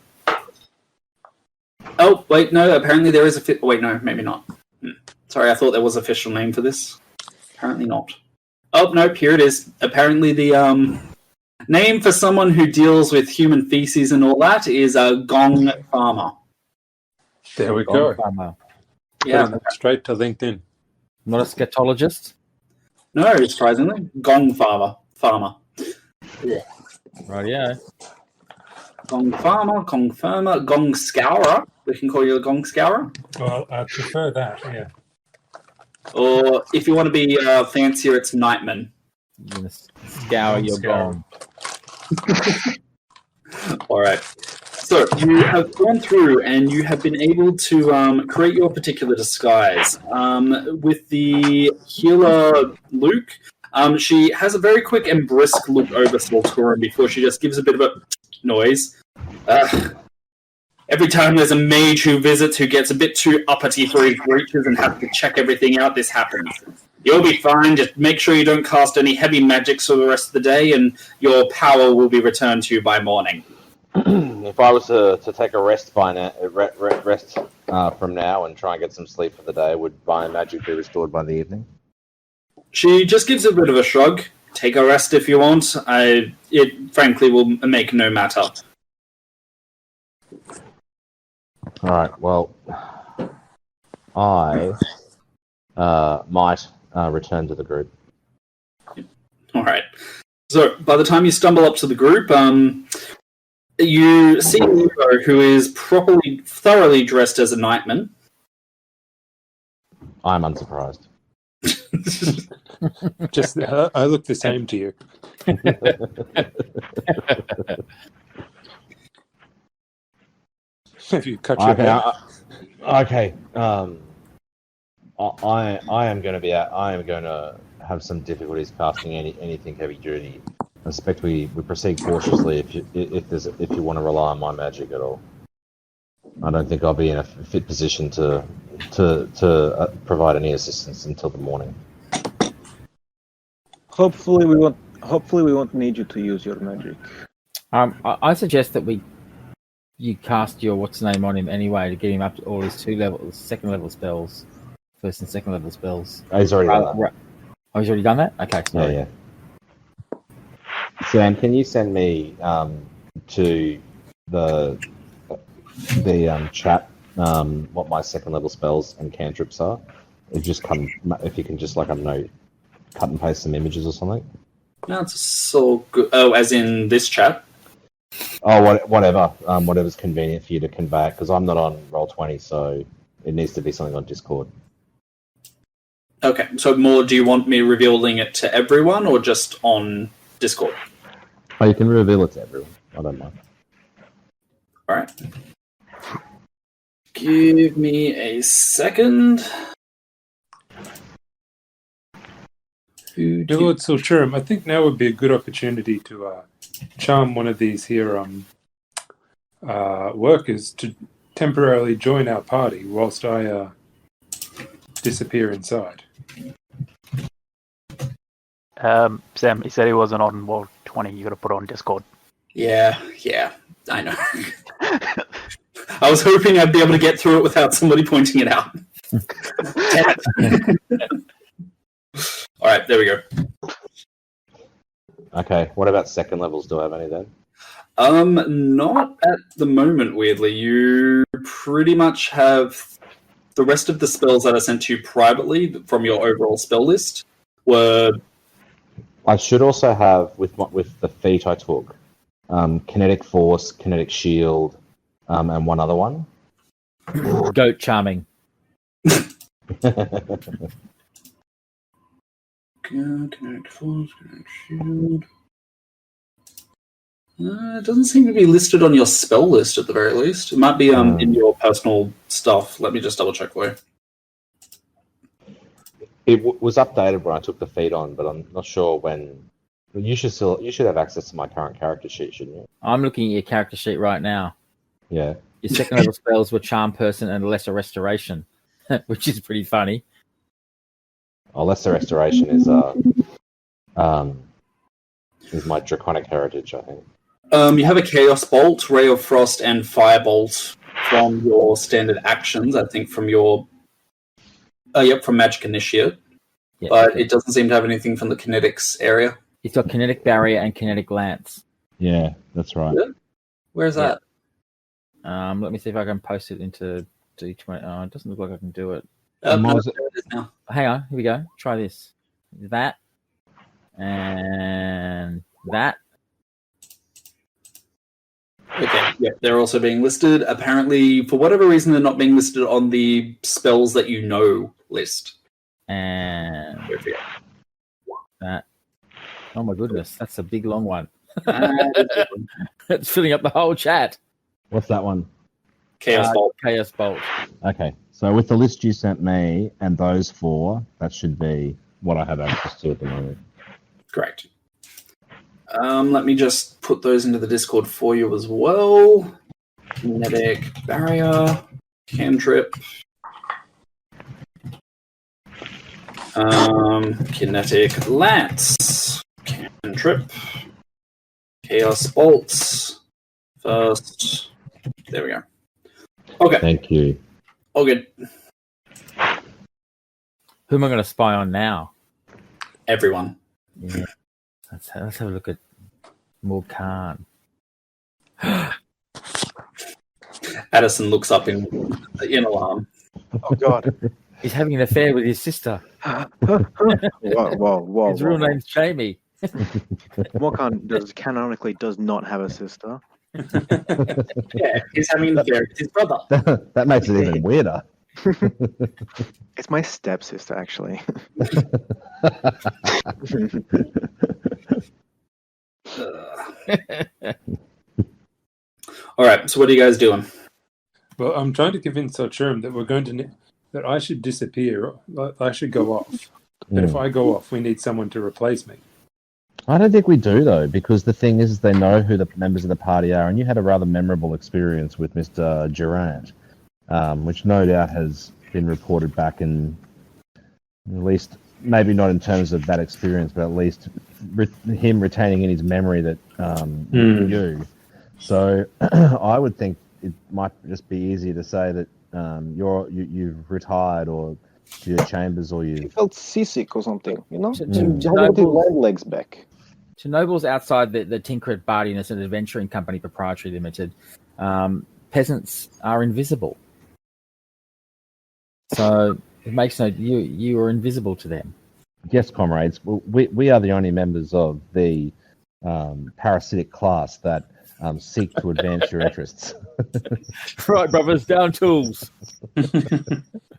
S2: Oh wait, no. Apparently there is a. Wait, no, maybe not. Sorry, I thought there was an official name for this. Apparently not. Oh no, here it is. Apparently the name for someone who deals with human feces and all that is a gong farmer.
S4: There we go.
S2: Yeah,
S4: Putting that straight to LinkedIn.
S3: Not a scatologist?
S2: no, surprisingly, gong farmer. Yeah.
S3: Right, yeah.
S2: Gong farmer, gong firmer, gong scourer. We can call you a gong scourer.
S4: Well, I prefer that, yeah.
S2: Or if you want to be fancier, it's nightman.
S3: You're going to scour your gong.
S2: All right. So you have gone through and you have been able to create your particular disguise. With the healer Luke, she has a very quick and brisk look over Ciruimon before she just gives a bit of a noise. Every time there's a mage who visits who gets a bit too uppity for his breeches and has to check everything out, this happens. You'll be fine. Just make sure you don't cast any heavy magics for the rest of the day, and your power will be returned to you by morning.
S9: If I was to take a rest from now and try and get some sleep for the day, would my magic be restored by the evening?
S2: She just gives a bit of a shrug. Take a rest if you want. It frankly will make no matter.
S9: All right. Well, I might return to the group.
S2: All right. So by the time you stumble up to the group, you see Nero, who is thoroughly dressed as a nightman.
S9: I'm unsurprised.
S4: Just, I look the same to you. Have you cut your hair?
S9: Okay. I am going to be out. I am going to have some difficulties casting anything heavy duty. I suspect we proceed cautiously if you want to rely on my magic at all. I don't think I'll be in a fit position to provide any assistance until the morning.
S8: Hopefully we won't need you to use your magic.
S3: I suggest that you cast your what's name on him anyway to get him up to all his second level spells, first and second level spells.
S9: Oh, he's already done that.
S3: Oh, he's already done that? Okay. Sorry.
S9: Yeah. Sam, can you send me to the chat what my second level spells and cantrips are? If you can just cut and paste some images or something.
S2: That's so good. Oh, as in this chat?
S9: Oh, whatever. Whatever's convenient for you to convey, because I'm not on Roll20, so it needs to be something on Discord.
S2: Okay, so do you want me revealing it to everyone or just on Discord?
S9: Oh, you can reveal it to everyone. I don't mind.
S2: All right. Give me a second.
S4: Lord Sulchurum, I think now would be a good opportunity to charm one of these here workers to temporarily join our party whilst I disappear inside.
S6: Sam, he said he wasn't on World 20. You got to put it on Discord.
S2: Yeah, I know. I was hoping I'd be able to get through it without somebody pointing it out. All right, there we go.
S9: Okay. What about second levels? Do I have any then?
S2: Not at the moment, weirdly. You pretty much have the rest of the spells that I sent to you privately from your overall spell list were...
S9: I should also have, with the feat I took, kinetic force, kinetic shield, and one other one.
S3: Goat charming.
S2: Kinetic force, kinetic shield... it doesn't seem to be listed on your spell list at the very least. It might be in your personal stuff. Let me just double check for you.
S9: It was updated when I took the feat on, but I'm not sure when. You should have access to my current character sheet, shouldn't you?
S3: I'm looking at your character sheet right now.
S9: Yeah.
S3: Your second level spells were Charm Person and Lesser Restoration, which is pretty funny.
S9: Oh, Lesser Restoration is my Draconic heritage, I think.
S2: You have a Chaos Bolt, Ray of Frost, and Firebolt from your standard actions, I think from your... from Magic Initiate.
S3: Yeah,
S2: But
S3: okay.
S2: it doesn't seem to have anything from the Kinetics area.
S3: It's got Kinetic Barrier and Kinetic Lance.
S9: Yeah, that's right.
S2: Yeah. Where's that?
S3: Let me see if I can post it into D20. Oh, it doesn't look like I can do it.
S2: No,
S9: was
S2: there it is now.
S3: Hang on, here we go. Try this. That. And that.
S2: Okay, yep, they're also being listed. Apparently, for whatever reason, they're not being listed on the spells that you know list.
S3: And that. Oh my goodness, that's a big long one. It's filling up the whole chat.
S5: What's that one?
S2: Chaos Bolt.
S3: Chaos Bolt.
S5: Okay, so with the list you sent me and those four, that should be what I have access to at the moment.
S2: Correct. Let me just put those into the Discord for you as well. Kinetic Barrier, Cantrip, Kinetic Lance, Cantrip, Chaos Bolts, first. There we go. Okay.
S5: Thank you.
S2: All good.
S3: Who am I going to spy on now?
S2: Everyone.
S3: Yeah. Let's have a look at Morkan.
S2: Addison looks up in alarm.
S8: Oh God!
S3: He's having an affair with his sister.
S8: Whoa!
S3: His real name's Jamie.
S8: Morkan canonically does not have a sister.
S2: Yeah, he's having an affair with his brother.
S5: That makes it even weirder.
S8: It's my stepsister, actually.
S2: All right, so what are you guys doing?
S4: Well, I'm trying to convince Ciruimon that we're going to that I should disappear. I should go off. But if I go off, we need someone to replace me.
S5: I don't think we do, though, because the thing is they know who the members of the party are, and you had a rather memorable experience with Mr. Gerard, which no doubt has been reported back in, at least, maybe not in terms of that experience, but at least him retaining in his memory that you. So I would think it might just be easier to say that you've retired or to your chambers or
S8: He
S5: you.
S8: felt seasick or something, you know?
S3: To
S8: He hasn't got his land legs back.
S3: To nobles outside the Tinkeret Bardiness and Adventuring Company Proprietary Limited, peasants are invisible. So it makes no... You are invisible to them.
S5: Yes, comrades, we are the only members of the parasitic class that seek to advance your interests.
S3: Right, brothers, down tools.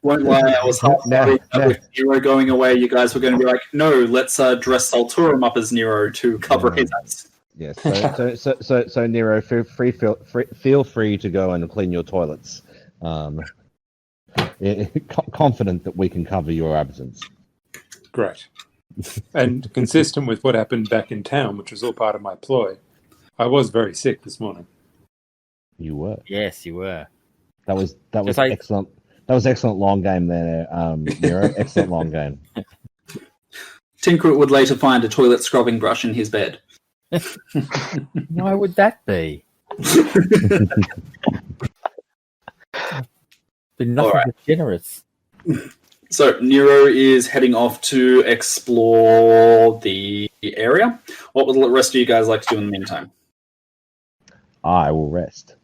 S2: Won't lie, I was half worried that with Nero going away, you guys were going to be like, no, let's dress Salturum up as Nero to cover his ass.
S5: Yes, so Nero, feel free to go and clean your toilets. Confident that we can cover your absence.
S4: Great. And consistent with what happened back in town, which was all part of my ploy, I was very sick this morning.
S5: You were.
S3: Yes, you were.
S5: That was
S3: like...
S5: excellent. That was excellent long game there, Nero. Excellent long game.
S2: Tinker would later find a toilet scrubbing brush in his bed.
S3: Why would that be? Been nothing but generous.
S2: So Nero is heading off to explore the area. What would the rest of you guys like to do in the meantime?
S5: I will rest.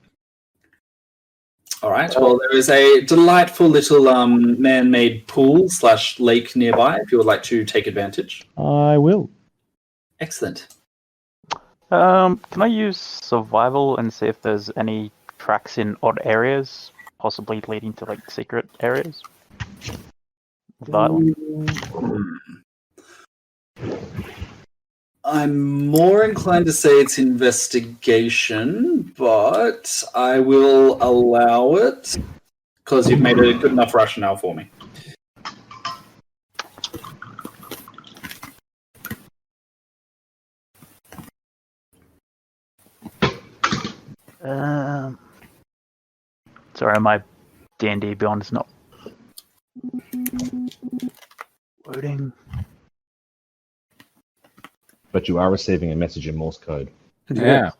S2: All right. Well, there is a delightful little man-made pool / lake nearby. If you would like to take advantage.
S5: I will.
S2: Excellent.
S6: Can I use survival and see if there's any tracks in odd areas, possibly leading to like secret areas of the island?
S2: I'm more inclined to say it's investigation, but I will allow it because you've made a good enough rationale for me.
S6: Sorry, my D&D Beyond is not loading.
S5: But you are receiving a message in Morse code.
S3: Yeah.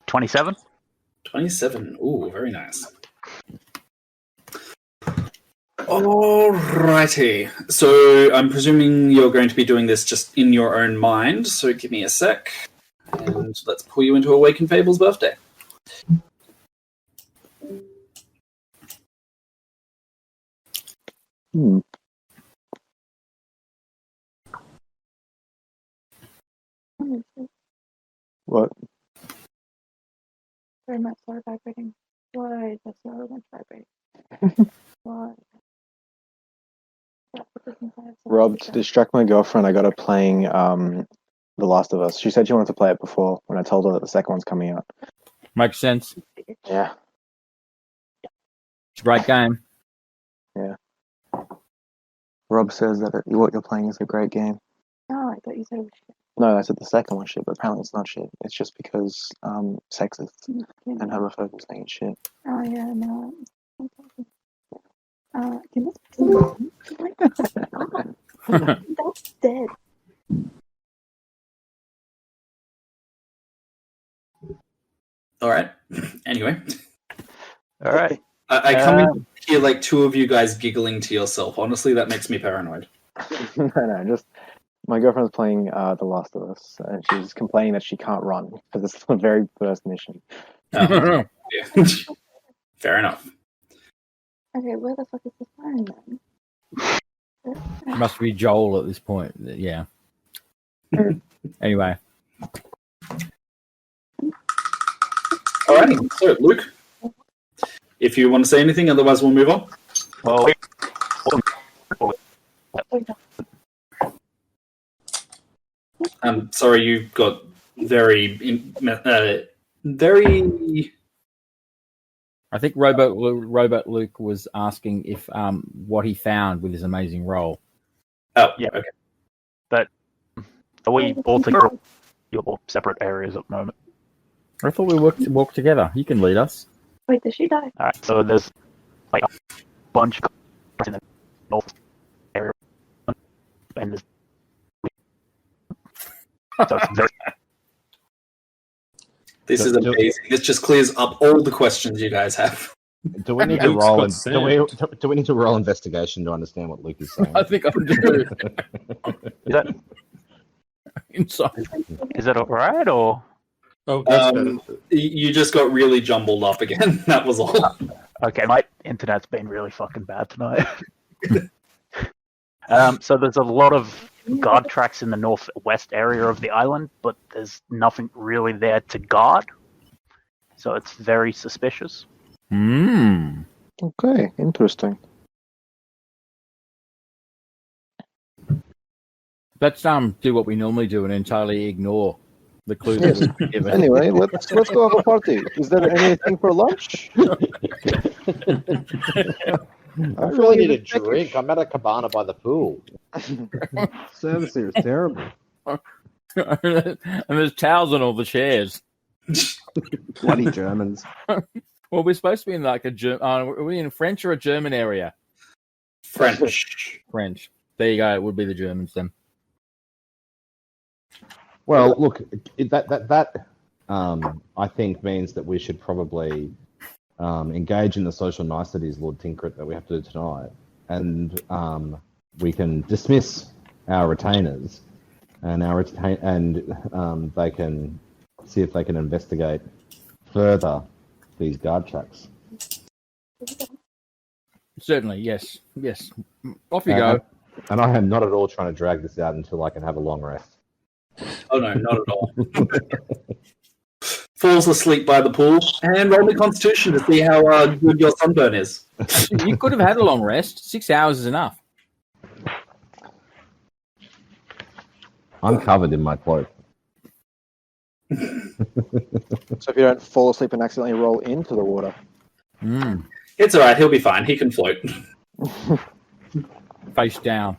S6: 27?
S2: 27. Ooh, very nice. Alrighty. So I'm presuming you're going to be doing this just in your own mind, so give me a sec. And let's pull you into Awaken Fables' birthday.
S7: What?
S10: Very much slow vibrating. Why is that so much vibrating? Why?
S7: Rob, to distract my girlfriend, I got her playing The Last of Us. She said she wanted to play it before when I told her that the second one's coming out.
S3: Makes sense.
S7: Yeah.
S3: It's a great game.
S7: Yeah. Rob says that what you're playing is a great game.
S10: Oh, I thought you said it was shit.
S7: No, I said the second one shit, but apparently it's not shit. It's just because sexist and homophobic saying it's shit.
S10: Oh, yeah, no. Can this That's dead.
S2: All right. Anyway.
S6: All right.
S2: I come in here like two of you guys giggling to yourself. Honestly, that makes me paranoid.
S7: No, just my girlfriend's playing The Last of Us, and she's complaining that she can't run because it's the very first mission.
S2: Yeah. Fair enough.
S10: Okay, where the fuck is the sign then?
S3: It must be Joel at this point. Yeah. Anyway.
S2: Alrighty. So, Luke, if you want to say anything, otherwise we'll move on.
S6: Well,
S2: I'm sorry, you got very.
S3: I think Robot Luke was asking if what he found with his amazing roll.
S2: Oh,
S6: yeah.
S2: Okay.
S6: But are we all together? You're all separate areas at the moment.
S3: I thought we walk together. You can lead us.
S10: Wait, did she die?
S6: All right. So there's like a bunch of in the north area, and there's so it's very.
S2: This is amazing. This just clears up all the questions you guys have.
S5: Do we need to roll? Do we need to roll investigation to understand what Luke is saying?
S3: I think I'm doing.
S6: Is that
S3: inside?
S6: Is that all right or?
S4: Oh, that's better.
S2: You just got really jumbled up again. That was all.
S6: Okay, my internet's been really fucking bad tonight. So there's a lot of guard tracks in the northwest area of the island, but there's nothing really there to guard. So it's very suspicious.
S7: Okay, interesting.
S3: Let's do what we normally do and entirely ignore the clues that we've been given.
S7: Anyway, let's go have a party. Is there anything for lunch?
S5: I really need a drink. I'm at a cabana by the pool.
S7: Service here is terrible.
S3: And there's towels on all the chairs.
S5: Bloody Germans.
S3: Well, we're supposed to be in like a are we in French or a German area?
S2: French.
S3: French. There you go. It would be the Germans then.
S5: Well, look, that I think means that we should probably engage in the social niceties, Lord Tinkrit, that we have to do tonight, and we can dismiss our retainers and they can see if they can investigate further these guard tracks.
S3: Certainly, yes. Off you go.
S5: And I am not at all trying to drag this out until I can have a long rest.
S2: Oh no, not at all. Falls asleep by the pool, and roll me Constitution to see how good your sunburn is.
S3: You could have had a long rest. 6 hours is enough.
S5: I'm covered in my cloak.
S7: So if you don't fall asleep and accidentally roll into the water.
S2: It's all right. He'll be fine. He can float.
S3: Face down.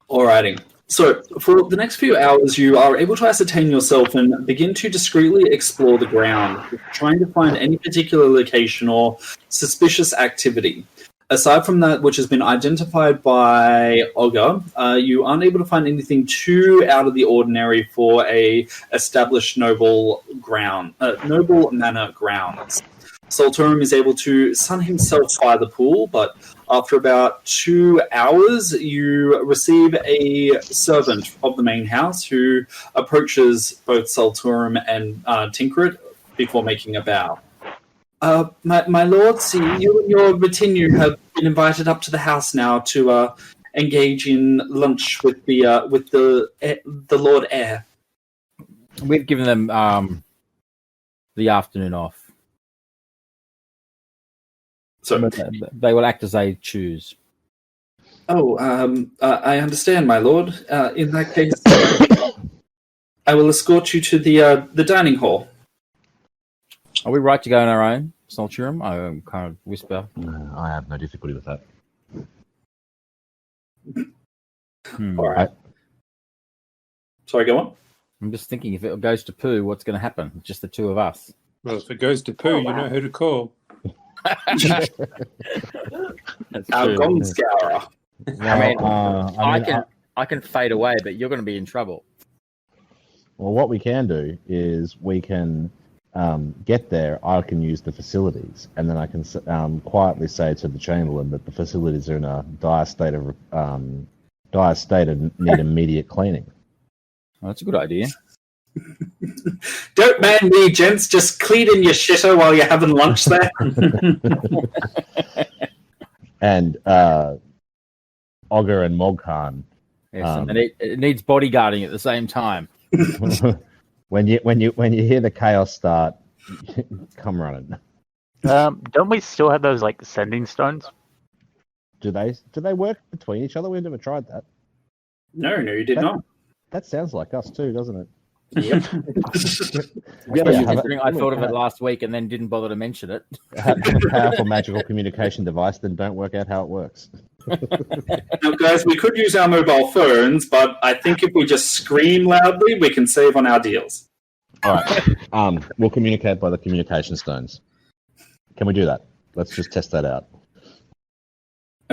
S2: Alrighty. So, for the next few hours, you are able to ascertain yourself and begin to discreetly explore the ground, trying to find any particular location or suspicious activity. Aside from that, which has been identified by Ogre, you aren't able to find anything too out of the ordinary for a established noble manor grounds. Salturum is able to sun himself by the pool, but after about 2 hours, you receive a servant of the main house who approaches both Salturum and Tinkrit before making a bow. My lords, you and your retinue have been invited up to the house now to engage in lunch with the Lord Heir.
S3: We've given them the afternoon off.
S2: So
S3: they will act as they choose.
S2: Oh, I understand, my lord. In that case, I will escort you to the dining hall.
S3: Are we right to go on our own, Salturum? I kind of whisper.
S5: I have no difficulty with that.
S2: All right. Sorry, go on.
S3: I'm just thinking, if it goes to poo, what's going to happen? Just the two of us.
S4: Well, if it goes to poo, you know who to call.
S2: Our gong scourer.
S3: I can fade away, but you're going to be in trouble.
S5: Well, what we can do is we can get there. I can use the facilities, and then I can quietly say to the Chamberlain that the facilities are in a dire state and need immediate cleaning.
S3: Well, that's a good idea.
S2: Don't man me, gents. Just clean in your shitter while you're having lunch there.
S5: And Ogre and Mogkhan.
S3: Yes, and it needs bodyguarding at the same time.
S5: when you hear the chaos start, come running.
S6: Don't we still have those like sending stones?
S5: Do they work between each other? We've never tried that.
S2: No, you did not.
S5: That sounds like us too, doesn't it?
S2: Yep.
S3: I thought of it last week and then didn't bother to mention it.
S5: Have a powerful magical communication device, then don't work out how it works.
S2: Now, guys, we could use our mobile phones, but I think if we just scream loudly, we can save on our deals.
S5: All right. We'll communicate by the communication stones. Can we do that? Let's just test that out.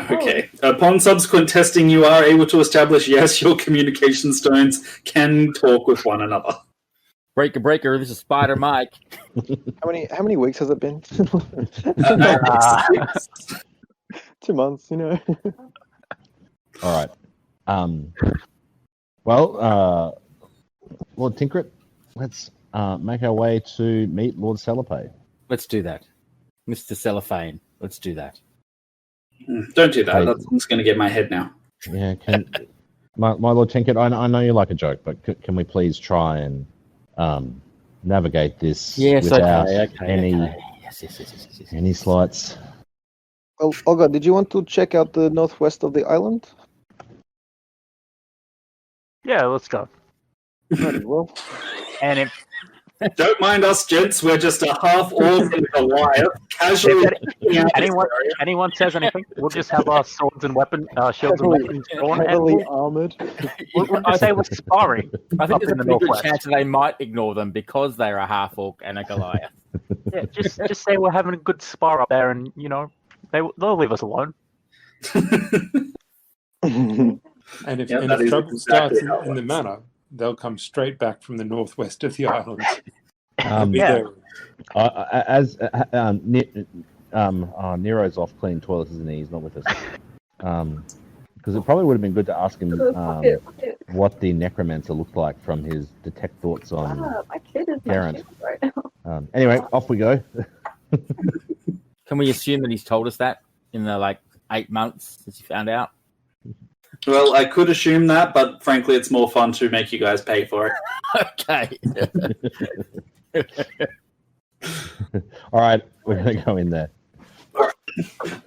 S2: Okay. Upon subsequent testing, you are able to establish, yes, your communication stones can talk with one another.
S3: Breaker, this is Spider Mike.
S7: How many weeks has it been? 2 months, you know.
S5: All right. Well, Lord Tinkrit, let's make our way to meet Lord Cellopae.
S3: Let's do that. Mr. Cellophane, let's do that.
S2: Don't do that. That's going to get my head now.
S5: Yeah, my Lord Tinkrit, I know you like a joke, but can we please try and navigate this without any slights?
S8: Well, Olga, did you want to check out the northwest of the island?
S6: Yeah, let's go.
S8: Very well.
S6: And if
S2: Don't mind us, gents. We're just a half orc and Goliath, casually.
S6: anyone says anything, we'll just have our swords and shields and weapons drawn, and
S7: Heavily armored.
S6: we'll just say we're sparring.
S3: I think
S6: up
S3: there's
S6: in
S3: a
S6: the
S3: pretty good
S6: northwest.
S3: chance they might ignore them because they're a half orc and a Goliath.
S6: Yeah, just say we're having a good spar up there, and they'll leave us alone.
S4: And if
S2: that is
S4: trouble
S2: exactly
S4: starts
S2: how it
S4: in the
S2: works.
S4: manor, they'll come straight back from the northwest of the island.
S6: Yeah.
S5: As Nero's off cleaning toilets, isn't he? He's not with us. Because it probably would have been good to ask him
S10: Fuck it.
S5: what the necromancer looked like from his detect thoughts on
S10: My kid is my
S5: Gerard.
S10: kid right now.
S5: Anyway, off we go.
S3: Can we assume that he's told us that in the 8 months since he found out?
S2: Well, I could assume that, but frankly, it's more fun to make you guys pay for it.
S3: Okay.
S5: All right, we're going to go in there.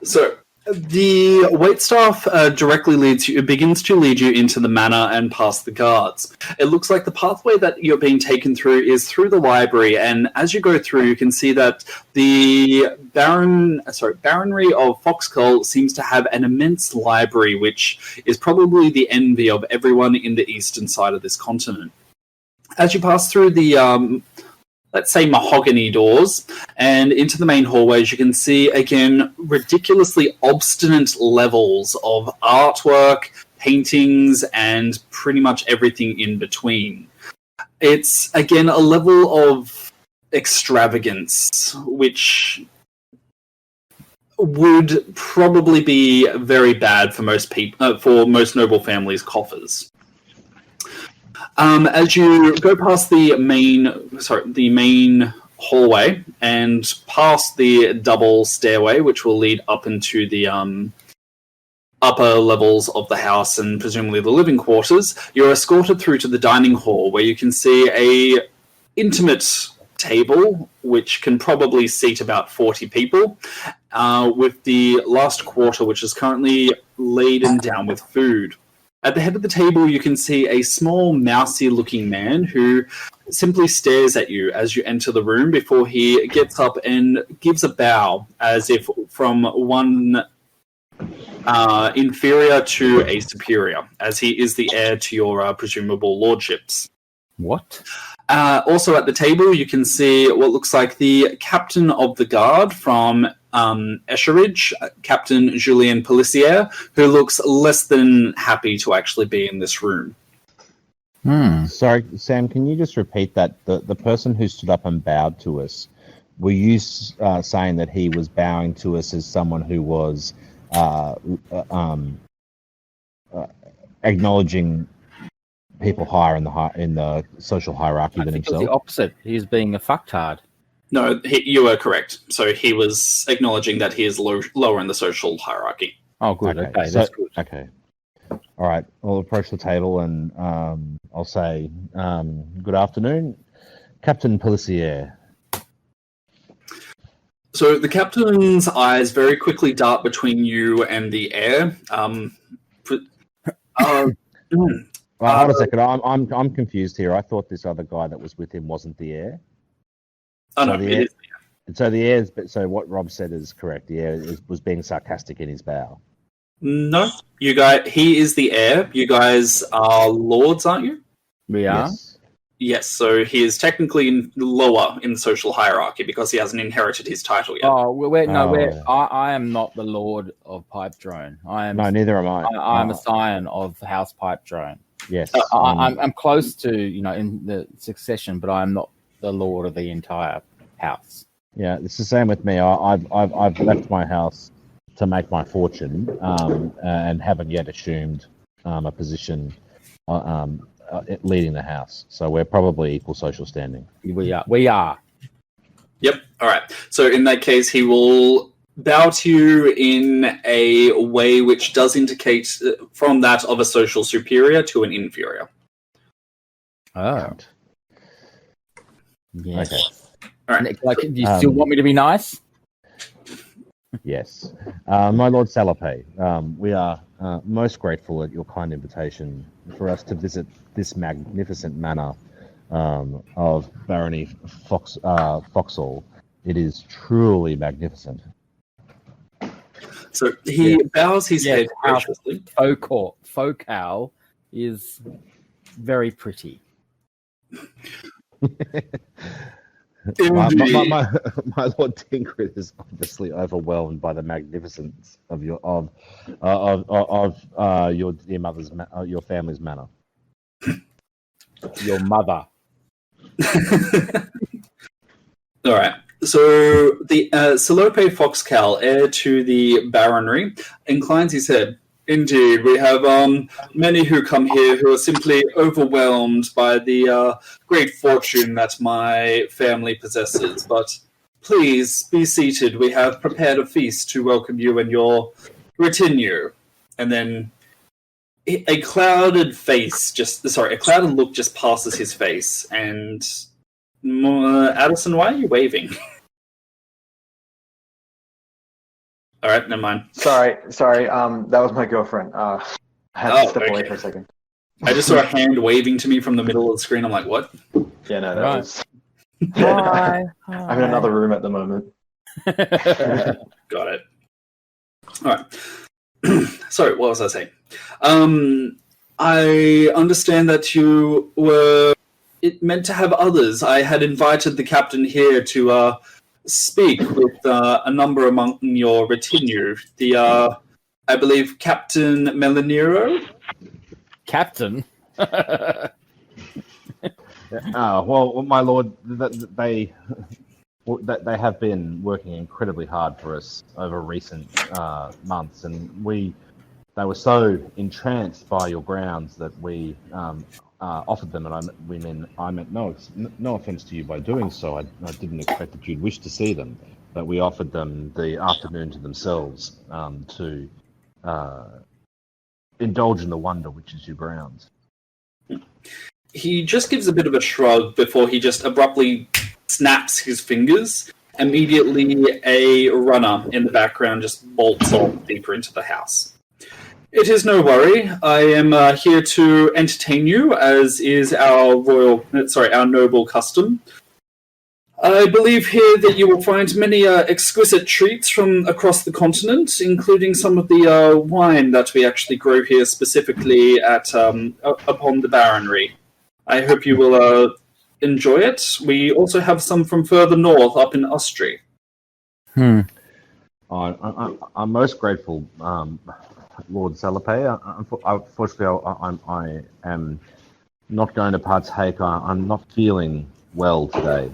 S2: So the waitstaff directly begins to lead you into the manor and past the guards. It looks like the pathway that you're being taken through is through the library, and as you go through, you can see that the baronry of Foxcull seems to have an immense library, which is probably the envy of everyone in the eastern side of this continent. As you pass through the let's say mahogany doors, and into the main hallways, you can see, again, ridiculously obstinate levels of artwork, paintings, and pretty much everything in between. It's, again, a level of extravagance, which would probably be very bad for most people, for most noble families' coffers. As you go past the main hallway and past the double stairway, which will lead up into the upper levels of the house and presumably the living quarters, you're escorted through to the dining hall, where you can see a intimate table, which can probably seat about 40 people, with the last quarter, which is currently laden down with food. At the head of the table, you can see a small, mousy-looking man who simply stares at you as you enter the room before he gets up and gives a bow, as if from one inferior to a superior, as he is the heir to your presumable lordships.
S3: What?
S2: Also at the table, you can see what looks like the captain of the guard from Esheridge, Captain Julien Pelissier, who looks less than happy to actually be in this room.
S5: Sorry, Sam, can you just repeat that? The person who stood up and bowed to us, were you saying that he was bowing to us as someone who was acknowledging people higher in the social hierarchy than himself?
S3: It was the opposite. He's being a fucktard.
S2: No, you are correct. So he was acknowledging that he is lower in the social hierarchy.
S3: Oh, good. Okay,
S5: so,
S3: that's good.
S5: Okay. All right. I'll approach the table and I'll say, good afternoon, Captain Pelissier.
S2: So the captain's eyes very quickly dart between you and the heir.
S5: Well, hold a second. I'm confused here. I thought this other guy that was with him wasn't the heir.
S2: Oh, no, it is the heir.
S5: So what Rob said is correct. The heir was being sarcastic in his bow.
S2: No, he is the heir. You guys are lords, aren't you?
S3: We are?
S2: Yes, so he is technically lower in the social hierarchy because he hasn't inherited his title yet.
S3: I am not the Lord of Pipe Drone.
S5: Neither am I.
S3: I'm a scion of House Pipe Drone.
S5: Yes.
S3: I'm close to, in the succession, but I'm not the Lord of the entire house.
S5: Yeah, it's the same with me. I've left my house to make my fortune, and haven't yet assumed a position leading the house. So we're probably equal social standing.
S3: We are.
S2: Yep. All right. So in that case, he will bow to you in a way which does indicate from that of a social superior to an inferior.
S3: Oh. Yes.
S5: Okay.
S2: All right.
S3: Do you still want me to be nice?
S5: Yes. My Lord Salape, we are most grateful at your kind invitation for us to visit this magnificent manor of Barony Foxall. It is truly magnificent.
S2: So he bows his head graciously.
S3: Focal is very pretty.
S5: My Lord Tinkrit is obviously overwhelmed by the magnificence of your dear mother's your family's manor.
S3: Your mother.
S2: All right. So the Salope Foxcal, heir to the baronry, inclines his head. Indeed, we have many who come here who are simply overwhelmed by the great fortune that my family possesses. But please be seated. We have prepared a feast to welcome you and your retinue. And then a clouded look just passes his face. And Addison, why are you waving? All right, never mind.
S7: Sorry. That was my girlfriend. I had to step away for a second.
S2: I just saw a hand waving to me from the middle of the screen. I'm like, what?
S7: Yeah, no, that
S3: Right.
S7: was.
S3: Hi.
S7: I'm in another room at the moment.
S2: Got it. All right. Sorry, what was I saying? I understand that you were meant to have others. I had invited the captain here to speak with a number among your retinue. I believe Captain Melanero?
S3: Captain.
S5: Well, my lord, they have been working incredibly hard for us over recent months, and they were so entranced by your grounds that we offered them, and I meant no offense to you by doing so. I didn't expect that you'd wish to see them, but we offered them the afternoon to themselves to indulge in the wonder which is your grounds.
S2: He just gives a bit of a shrug before he just abruptly snaps his fingers. Immediately, a runner in the background just bolts on deeper into the house. It is no worry. I am here to entertain you, as is our noble custom. I believe here that you will find many exquisite treats from across the continent, including some of the wine that we actually grow here specifically at upon the Baronry. I hope you will enjoy it. We also have some from further north, up in Ustry.
S5: I'm most grateful, Lord Salape. Unfortunately, I am not going to partake. I'm not feeling well today.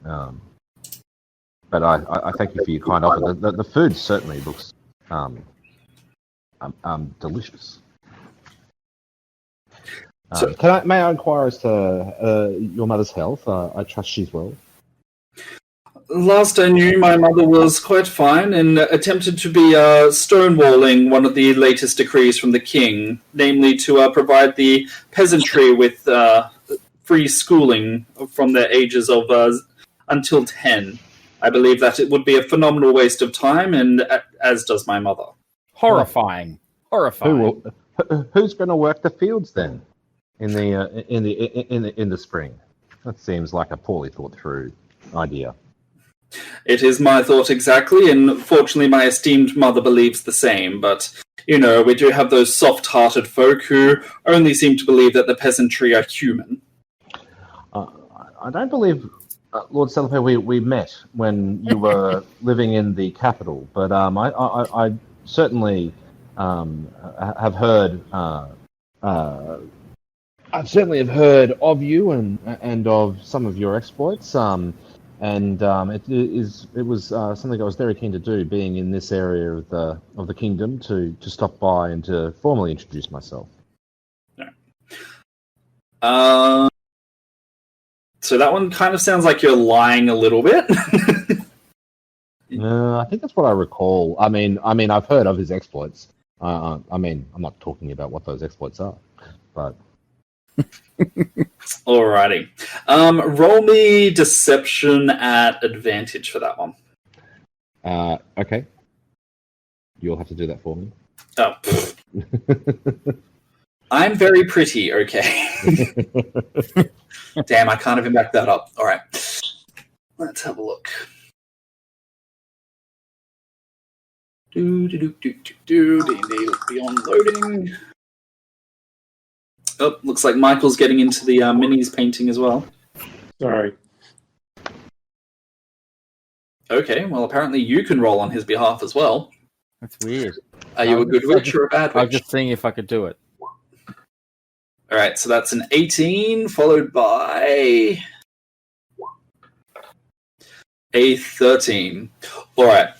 S5: But I thank you for your kind offer. The food certainly looks delicious. May I inquire as to your mother's health? I trust she's well.
S2: Last I knew, my mother was quite fine and attempted to be stonewalling one of the latest decrees from the king, namely to provide the peasantry with free schooling from their ages of until 10. I believe that it would be a phenomenal waste of time, and as does my mother.
S3: Horrifying.
S5: Who's going to work the fields then in the spring? That seems like a poorly thought through idea.
S2: It is my thought exactly, and fortunately my esteemed mother believes the same, but, we do have those soft-hearted folk who only seem to believe that the peasantry are human.
S5: I don't believe, Lord Salape, we met when you were living in the capital, but I certainly have heard... I certainly have heard of you and of some of your exploits. And it was something I was very keen to do, being in this area of the kingdom, to stop by and to formally introduce myself.
S2: So that one kind of sounds like you're lying a little bit.
S5: I think that's what I recall. I mean, I've heard of his exploits. I'm not talking about what those exploits are, but.
S2: Alrighty. Roll me deception at advantage for that one.
S5: Okay. You'll have to do that for me.
S2: Oh. I'm very pretty, okay. Damn, I can't even back that up. Alright. Let's have a look. D&D beyond loading. Oh, looks like Michael's getting into the minis painting as well.
S4: Sorry.
S2: Okay, well, apparently you can roll on his behalf as well.
S3: That's weird.
S2: Are you a good witch or a bad witch?
S3: I'm just seeing if I could do it.
S2: All right, so that's an 18, followed by a 13. All right,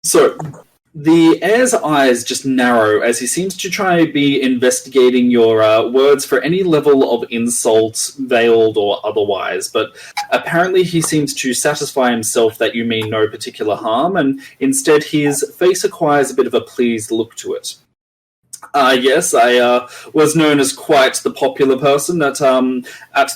S2: so The heir's eyes just narrow as he seems to try to be investigating your words for any level of insult, veiled or otherwise, but apparently he seems to satisfy himself that you mean no particular harm, and instead his face acquires a bit of a pleased look to it. Yes, I was known as quite the popular person at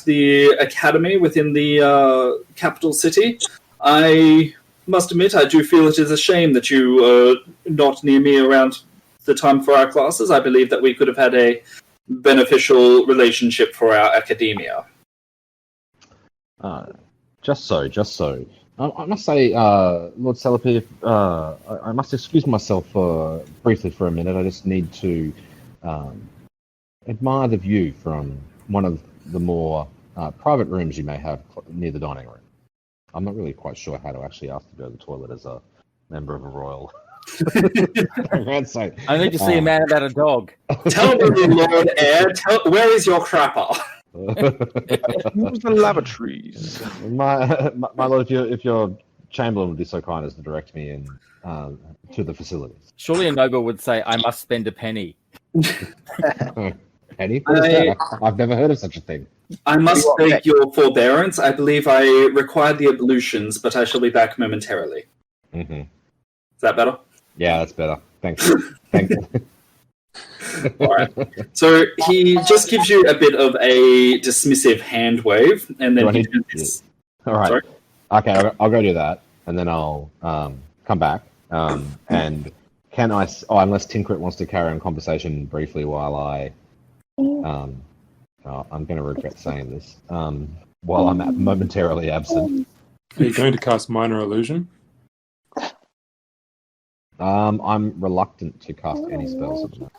S2: the academy within the capital city. I must admit, I do feel it is a shame that you are not near me around the time for our classes. I believe that we could have had a beneficial relationship for our academia.
S5: Just so. I must say, Lord Salapi, I must excuse myself briefly for a minute. I just need to admire the view from one of the more private rooms you may have near the dining room. I'm not really quite sure how to actually ask to go to the toilet as a member of a royal.
S3: I need to see a man about a dog.
S2: Tell me, Lord Heir, where is your crapper?
S8: Use the lavatories.
S5: My lord, if your chamberlain would be so kind as to direct me in to the facilities.
S3: Surely a noble would say, I must spend a penny.
S5: Penny? What is that? I've never heard of such a thing.
S2: I must beg your forbearance. I believe I required the ablutions, but I shall be back momentarily.
S5: Mm-hmm.
S2: Is that better?
S5: Yeah, that's better. Thanks. Thank you.
S2: All right. So he just gives you a bit of a dismissive hand wave, and then
S5: All right.
S2: Sorry?
S5: Okay, I'll go do that, and then I'll come back. And can I? Unless Tinkrit wants to carry on conversation briefly while I. I'm going to regret saying this. While I'm momentarily absent.
S4: Are you going to cast Minor Illusion?
S5: I'm reluctant to cast any spells at the moment.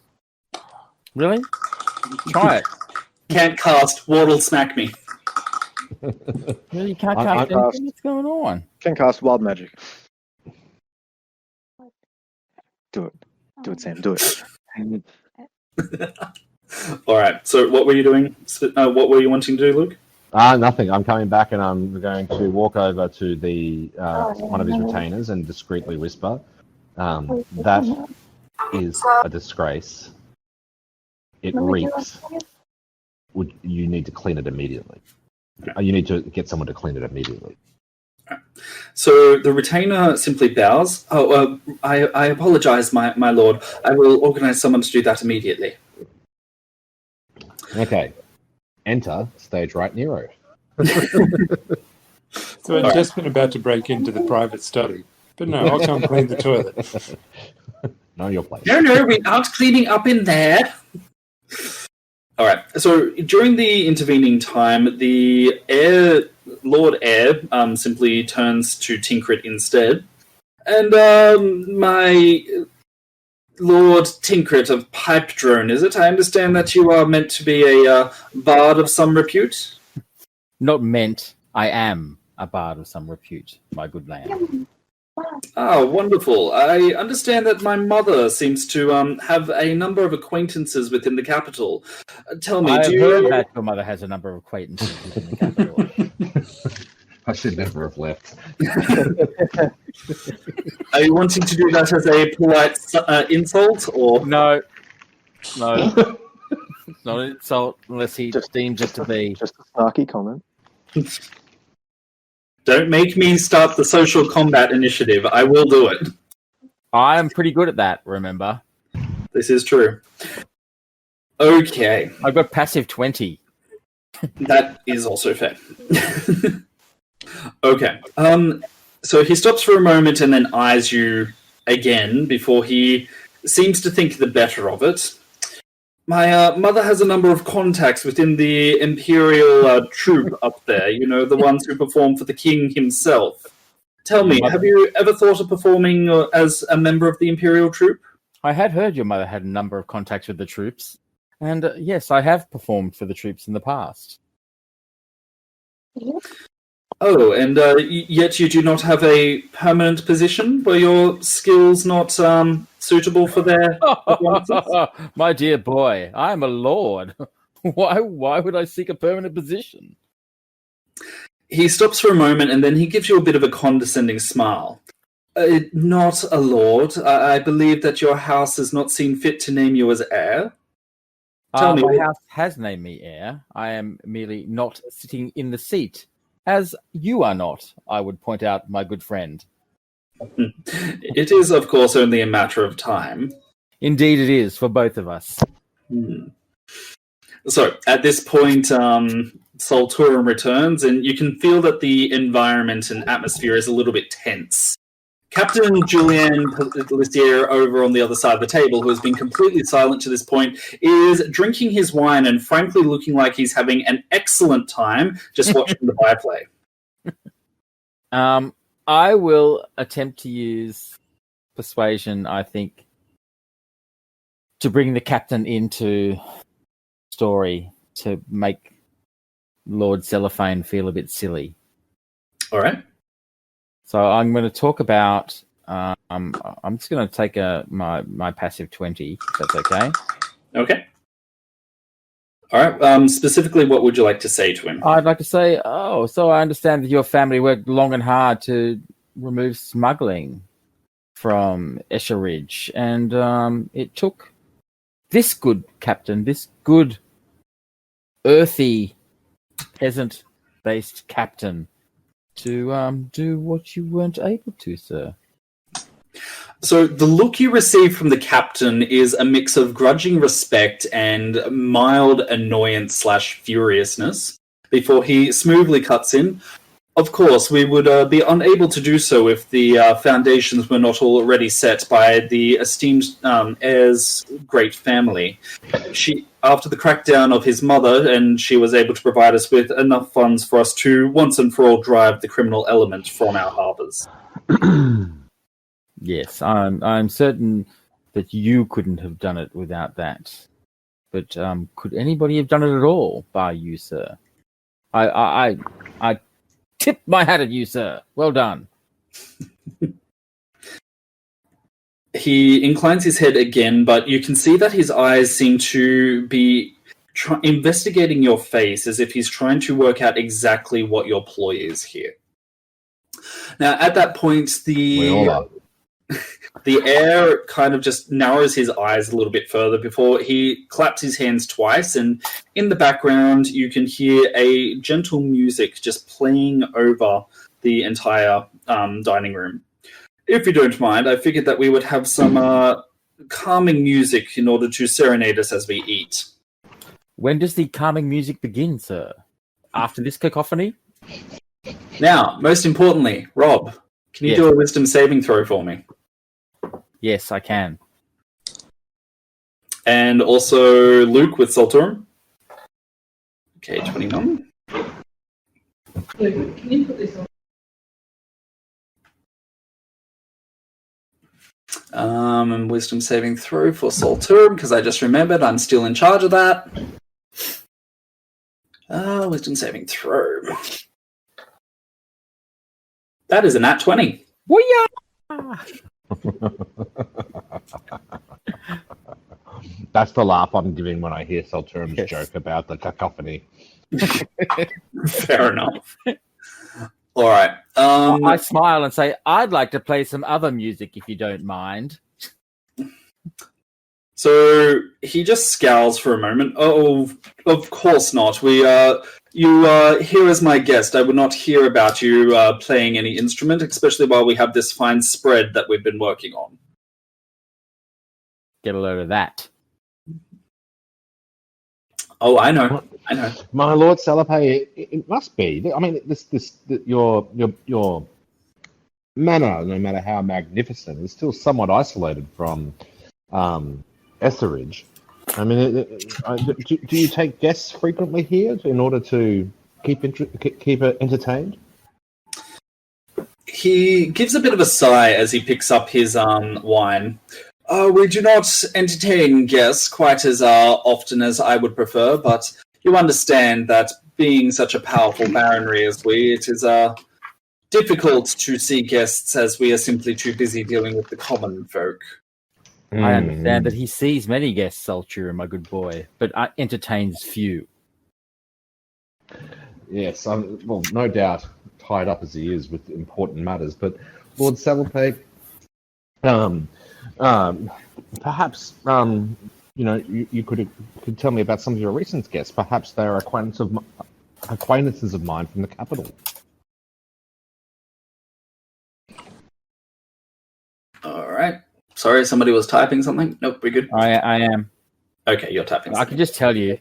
S3: Really? Try it.
S2: Can't cast. Ward'll smack me.
S3: Really, you can't cast anything? What's going on?
S8: Can cast wild magic. Do it. Do it, Sam. Do it.
S2: All right. So what were you doing? What were you wanting to do, Luke?
S5: Nothing. I'm coming back and I'm going to walk over to the one of his retainers and discreetly whisper, that is a disgrace. It reeks. You need to clean it immediately. You need to get someone to clean it immediately.
S2: So the retainer simply bows. I apologize, my lord. I will organize someone to do that immediately.
S5: Okay. Enter stage right Nero.
S4: So I've just been about to break into the private study. But no, I'll come clean the toilet.
S5: Know your place.
S2: No, we aren't cleaning up in there. All right. So during the intervening time, the Lord Heir simply turns to Tinkrit instead, and my Lord Tinkrit of Pipe Drone, is it? I understand that you are meant to be a bard of some repute.
S3: Not meant. I am a bard of some repute, my good man.
S2: Ah, wonderful. I understand that my mother seems to have a number of acquaintances within the capital. Tell me,
S3: I've heard that your mother has a number of acquaintances within the capital.
S5: I should never have left.
S2: Are you wanting to do that as a polite insult, or
S3: No. It's not an insult unless he deems it to be.
S7: Just a snarky comment.
S2: Don't make me start the social combat initiative. I will do it.
S3: I'm pretty good at that, remember?
S2: This is true. Okay.
S3: I've got passive 20.
S2: That is also fair. Okay. So he stops for a moment and then eyes you again before he seems to think the better of it. My mother has a number of contacts within the Imperial troop up there, you know, the ones who perform for the king himself. Tell me, have you ever thought of performing as a member of the Imperial troop?
S3: I had heard your mother had a number of contacts with the troops. And yes, I have performed for the troops in the past.
S2: Oh, and yet you do not have a permanent position? Were your skills not suitable for their performances?
S3: My dear boy, I am a lord. Why would I seek a permanent position?
S2: He stops for a moment and then he gives you a bit of a condescending smile. Not a lord. I believe that your house has not seen fit to name you as heir. Tell me.
S3: My house has named me heir. I am merely not sitting in the seat, as you are not, I would point out, my good friend.
S2: It is, of course, only a matter of time.
S3: Indeed it is, for both of us.
S2: So, at this point, Solturum returns, and you can feel that the environment and atmosphere is a little bit tense. Captain Julian Lissier, over on the other side of the table, who has been completely silent to this point, is drinking his wine and frankly looking like he's having an excellent time just watching the byplay.
S3: I will attempt to use persuasion, I think, to bring the captain into story to make Lord Cellophane feel a bit silly.
S2: All right.
S3: So I'm going to talk about. I'm just going to take my passive 20. If that's okay.
S2: Okay. All right. Specifically, what would you like to say to him?
S3: I'd like to say, so I understand that your family worked long and hard to remove smuggling from Escher Ridge, and it took this good captain, this good earthy peasant-based captain, to do what you weren't able to, sir.
S2: So the look you receive from the captain is a mix of grudging respect and mild annoyance / furiousness before he smoothly cuts in. Of course, we would be unable to do so if the foundations were not already set by the esteemed heir's great family. After the crackdown of his mother, and she was able to provide us with enough funds for us to once and for all drive the criminal element from our harbours.
S3: Yes, I'm certain that you couldn't have done it without that. But could anybody have done it at all, bar you, sir? I tip my hat at you, sir. Well done.
S2: He inclines his head again, but you can see that his eyes seem to be investigating your face as if he's trying to work out exactly what your ploy is here. Now, at that point,
S9: We all are.
S2: the heir kind of just narrows his eyes a little bit further before he claps his hands twice, and in the background you can hear a gentle music just playing over the entire dining room. If you don't mind, I figured that we would have some calming music in order to serenade us as we eat.
S3: When does the calming music begin, sir? After this cacophony?
S2: Now, most importantly, Rob, can you do a wisdom saving throw for me?
S3: Yes, I can.
S2: And also Luke with Solturum. Okay, 29.
S10: Can you put this on?
S2: And wisdom saving throw for Solturum, because I just remembered I'm still in charge of that. Wisdom saving throw. That is a nat 20.
S9: That's the laugh I'm giving when I hear Solturum's joke about the cacophony.
S2: Fair enough. All right.
S3: I smile and say, I'd like to play some other music if you don't mind.
S2: So he just scowls for a moment. Oh, of course not. You here as my guest. I would not hear about you playing any instrument, especially while we have this fine spread that we've been working on.
S3: Get a load of that.
S2: Oh, I know.
S9: My Lord Salapay, it must be. I mean, your manor, no matter how magnificent, is still somewhat isolated from Esseridge. I mean, do you take guests frequently here in order to keep it entertained?
S2: He gives a bit of a sigh as he picks up his wine. We do not entertain guests quite as often as I would prefer, but you understand that being such a powerful baronry as we, it is difficult to see guests as we are simply too busy dealing with the common folk.
S3: I understand that he sees many guests, Solturum, my good boy, but entertains few.
S9: Yes, well, no doubt tied up as he is with important matters. But Lord Salapay,
S5: Perhaps you could tell me about some of your recent guests. Perhaps they are acquaintances of mine from the capital.
S2: All right. Sorry, somebody was typing something. Nope, we're good.
S3: I am.
S2: Okay, you're typing.
S3: I can just tell you.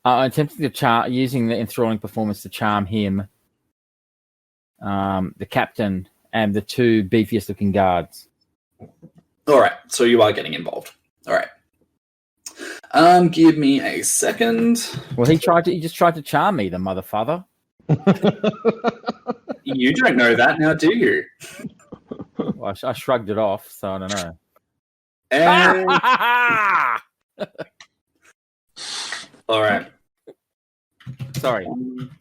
S3: I'm attempting to using the enthralling performance to charm him, the captain, and the two beefiest looking guards.
S2: All right, so you are getting involved. All right. Give me a second.
S3: Well, he just tried to charm me, the motherfather.
S2: You don't know that now, do you?
S3: Well, I shrugged it off, so I don't know.
S2: And... All right.
S3: Sorry,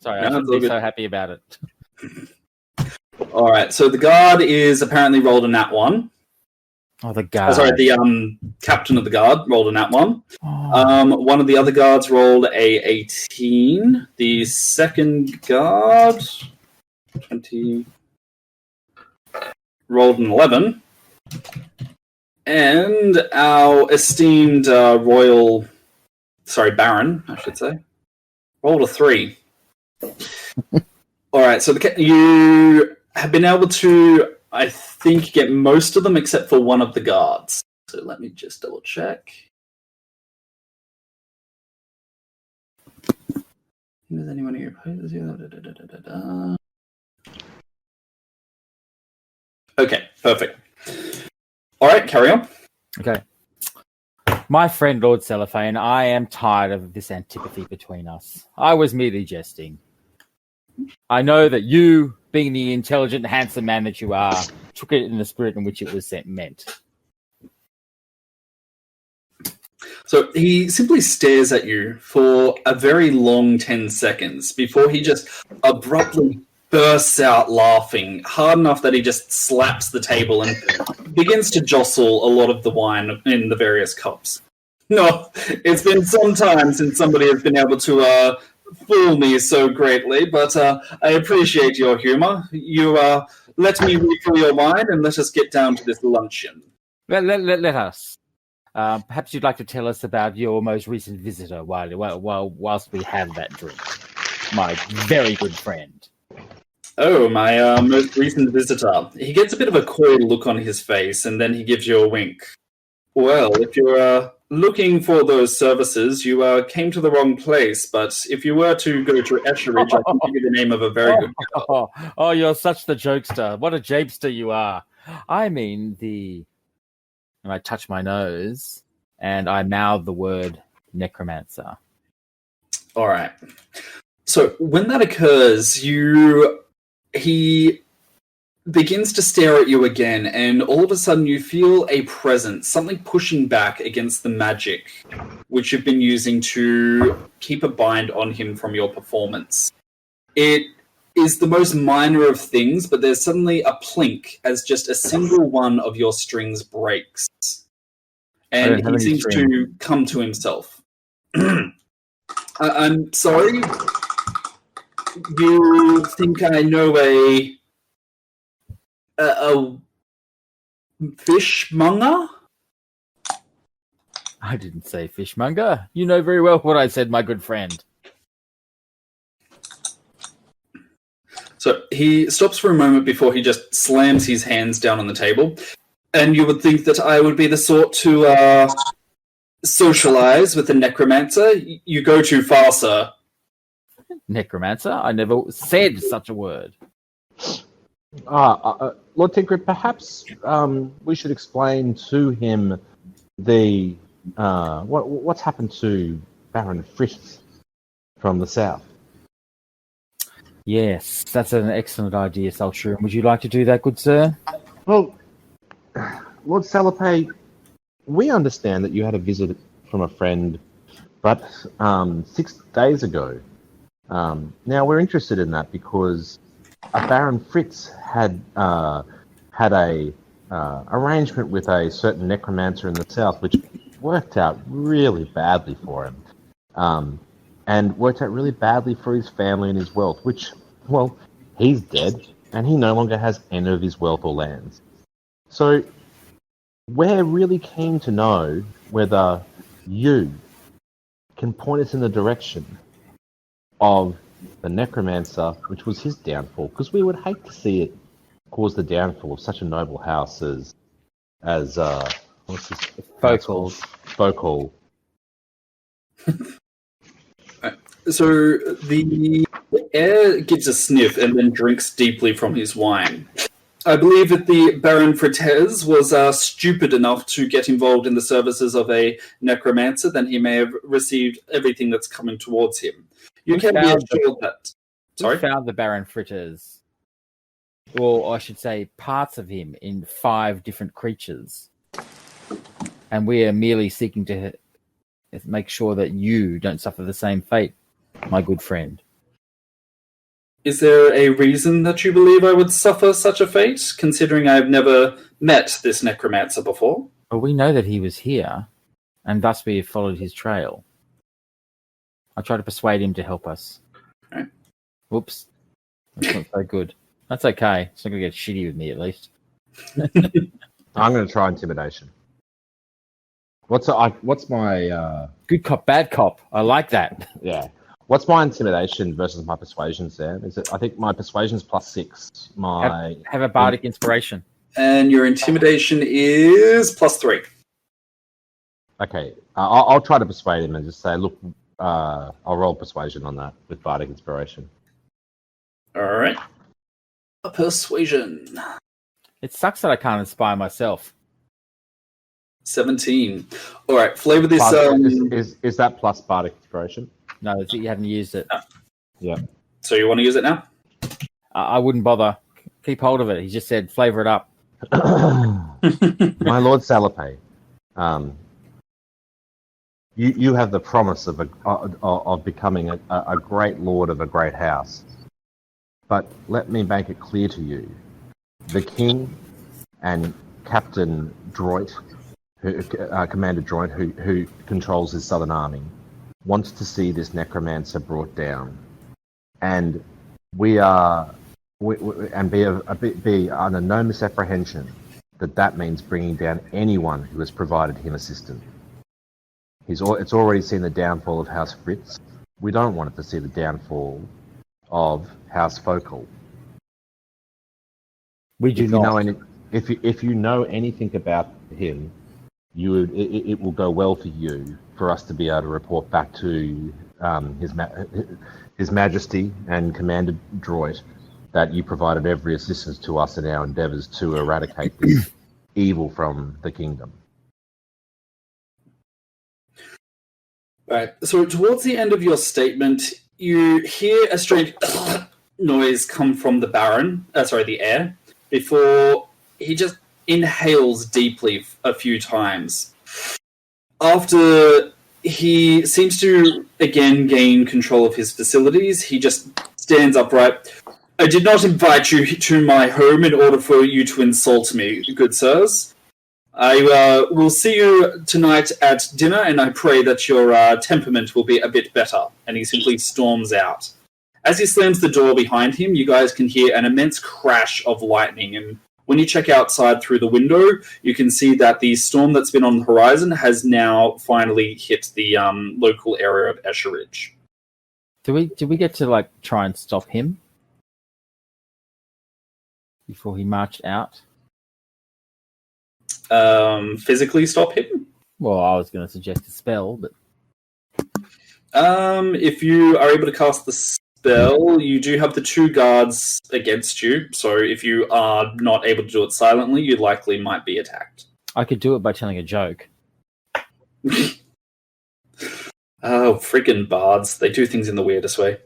S3: I shouldn't be so happy about it.
S2: All right, so the guard is apparently rolled a nat 1.
S3: Oh, the guard.
S2: Sorry, the captain of the guard rolled a nat 1.
S3: Oh.
S2: One of the other guards rolled a 18. The second guard, 20, rolled an 11. And our esteemed baron, I should say, rolled a 3. All right, so you have been able to, I think, get most of them except for one of the guards. So let me just double check. Does anyone here oppose you? Okay, perfect. All right, carry on.
S3: Okay. My friend Lord Cellophane, I am tired of this antipathy between us. I was merely jesting. I know that you, being the intelligent, handsome man that you are, took it in the spirit in which it was meant.
S2: So he simply stares at you for a very long 10 seconds before he just abruptly bursts out laughing, hard enough that he just slaps the table and begins to jostle a lot of the wine in the various cups. No, it's been some time since somebody has been able to fool me so greatly, but I appreciate your humor. You let me refill your wine and let us get down to this luncheon.
S3: Let us. Perhaps you'd like to tell us about your most recent visitor whilst we have that drink. My very good friend.
S2: Oh, my most recent visitor. He gets a bit of a coy look on his face, and then he gives you a wink. Well, if you're looking for those services, you came to the wrong place, but if you were to go to Esheridge, I can give you the name of a very good girl.
S3: Oh, you're such the jokester. What a japester you are. I mean and I touch my nose, and I mouth the word necromancer.
S2: All right. So when that occurs, he begins to stare at you again, and all of a sudden you feel a presence, something pushing back against the magic, which you've been using to keep a bind on him from your performance. It is the most minor of things, but there's suddenly a plink as just a single one of your strings breaks. And he seems to come to himself. I'm sorry? You think I know a fishmonger?
S3: I didn't say fishmonger. You know very well what I said, my good friend.
S2: So he stops for a moment before he just slams his hands down on the table. And you would think that I would be the sort to socialize with a necromancer. You go too far, sir.
S3: Necromancer? I never said such a word.
S5: Lord Tinkrit, perhaps we should explain to him the what's happened to Baron Fritz from the south.
S3: Yes, that's an excellent idea, Saltram. Would you like to do that, good sir?
S5: Well, Lord Salopay, we understand that you had a visit from a friend, but 6 days ago. Now we're interested in that because Baron Fritz had a arrangement with a certain necromancer in the south, which worked out really badly for him, and worked out really badly for his family and his wealth. Which, well, he's dead, and he no longer has any of his wealth or lands.
S9: So we're really keen to know whether you can point us in the direction of the necromancer, which was his downfall, because we would hate to see it cause the downfall of such a noble house as what's this? Focal.
S2: So the heir gives a sniff and then drinks deeply from his wine. I believe that the Baron Fritez was stupid enough to get involved in the services of a necromancer, then he may have received everything that's coming towards him. You can be assured that... Sorry?
S3: We found the Baron Fritters, or I should say parts of him, in 5 different creatures. And we are merely seeking to make sure that you don't suffer the same fate, my good friend.
S2: Is there a reason that you believe I would suffer such a fate, considering I've never met this necromancer before?
S3: Well, we know that he was here, and thus we have followed his trail. I tried to persuade him to help us.
S2: Right.
S3: Whoops. That's not so good. That's okay. It's not going to get shitty with me, at least.
S9: I'm going to try intimidation. What's my...
S3: Good cop, bad cop. I like that.
S9: Yeah. What's my intimidation versus my persuasion, Sam? I think my persuasion's +6.
S3: Have a bardic inspiration.
S2: And your intimidation is +3.
S9: Okay. I'll try to persuade him and just say, look, I'll roll persuasion on that with bardic inspiration.
S2: All right. A persuasion.
S3: It sucks that I can't inspire myself.
S2: 17. All right. Flavor this.
S9: Is that plus bardic inspiration?
S3: No, you haven't used it.
S2: No.
S9: Yeah.
S2: So you want to use it now?
S3: I wouldn't bother. Keep hold of it. He just said flavor it up.
S9: My Lord Salape, you have the promise of becoming a great lord of a great house. But let me make it clear to you, the king and Captain Droit, Commander Droit, who controls his southern army, wants to see this necromancer brought down, and be under no misapprehension that means bringing down anyone who has provided him assistance. It's already seen the downfall of House Fritz. We don't want it to see the downfall of House Focal.
S3: We do not.
S9: If you know anything about him, it will go well for you for us to be able to report back to His Majesty and Commander Droit that you provided every assistance to us in our endeavours to eradicate this evil from the kingdom.
S2: Right. So towards the end of your statement, you hear a strange noise come from the the heir, before he just inhales deeply a few times. After he seems to again gain control of his facilities, he just stands upright. I did not invite you to my home in order for you to insult me, good sirs. I will see you tonight at dinner, and I pray that your temperament will be a bit better. And he simply storms out. As he slams the door behind him, you guys can hear an immense crash of lightning, and when you check outside through the window, you can see that the storm that's been on the horizon has now finally hit the local area of Escher Ridge.
S3: Do we get to try and stop him before he marched out?
S2: Physically stop him?
S3: Well, I was going to suggest a spell, but
S2: if you are able to cast the spell, you do have the 2 guards against you, so if you are not able to do it silently, you likely might be attacked.
S3: I could do it by telling a joke.
S2: Oh, freaking bards. They do things in the weirdest way.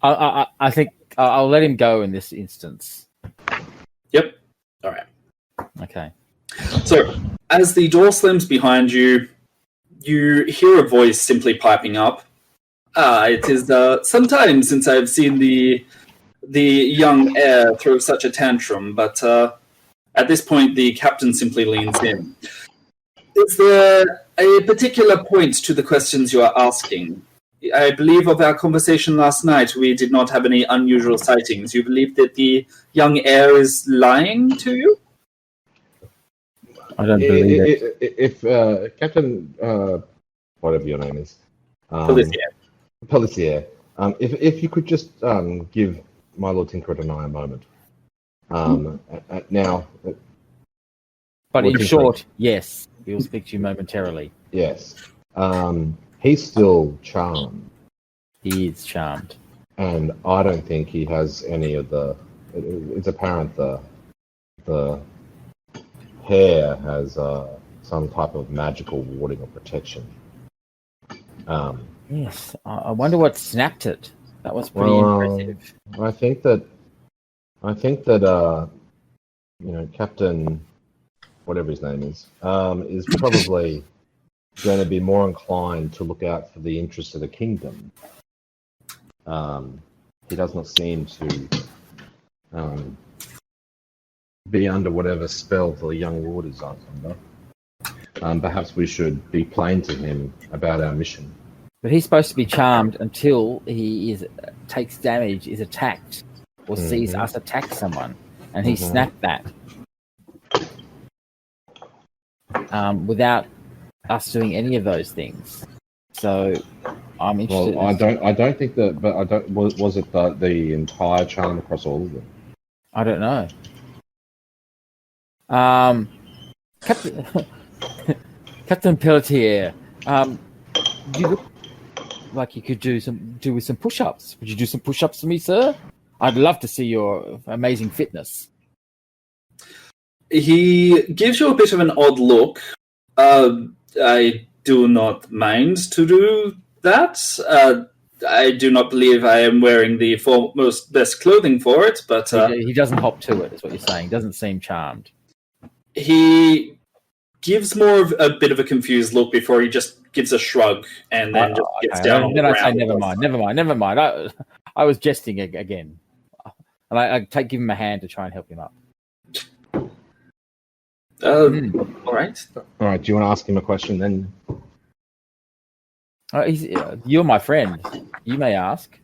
S3: I think I'll let him go in this instance.
S2: Yep. All right.
S3: Okay.
S2: So, as the door slams behind you, you hear a voice simply piping up. It is some time since I've seen the young heir throw such a tantrum, but at this point the captain simply leans in. Is there a particular point to the questions you are asking? I believe of our conversation last night, we did not have any unusual sightings. You believe that the young heir is lying to you?
S3: I don't believe it.
S9: If Captain, whatever your name is, Pellissier, if you could just give my Lord Tinkered and I a moment. Now,
S3: But
S9: Lord
S3: in
S9: Tinkered,
S3: short, yes, we will speak to you momentarily.
S9: yes, he's still charmed,
S3: He is charmed.
S9: and I don't think he has any of the. It's apparent the hair has some type of magical warding or protection.
S3: Yes, I wonder what snapped it. That was pretty impressive.
S9: I think that Captain, whatever his name is probably going to be more inclined to look out for the interests of the kingdom. He does not seem to be under whatever spell the young lord is under. Perhaps we should be plain to him about our mission.
S3: But he's supposed to be charmed until he takes damage, is attacked, or sees us attack someone, and he snapped that without us doing any of those things. So I'm interested.
S9: Well, I don't think that, but I don't. Was it the entire charm across all of them?
S3: I don't know. Captain Pelletier, you look like you could do with some push-ups. Would you do some push-ups for me, sir? I'd love to see your amazing fitness.
S2: He gives you a bit of an odd look. I do not mind to do that. I do not believe I am wearing the most best clothing for it, but
S3: he doesn't hop to it, is what you're saying. Doesn't seem charmed.
S2: He gives more of a bit of a confused look before he just gives a shrug and then just gets down on the
S3: then I
S2: ground.
S3: say, never mind. I was jesting again. And I give him a hand to try and help him up.
S2: All right.
S9: All right. Do you want to ask him a question then?
S3: You're my friend. You may ask.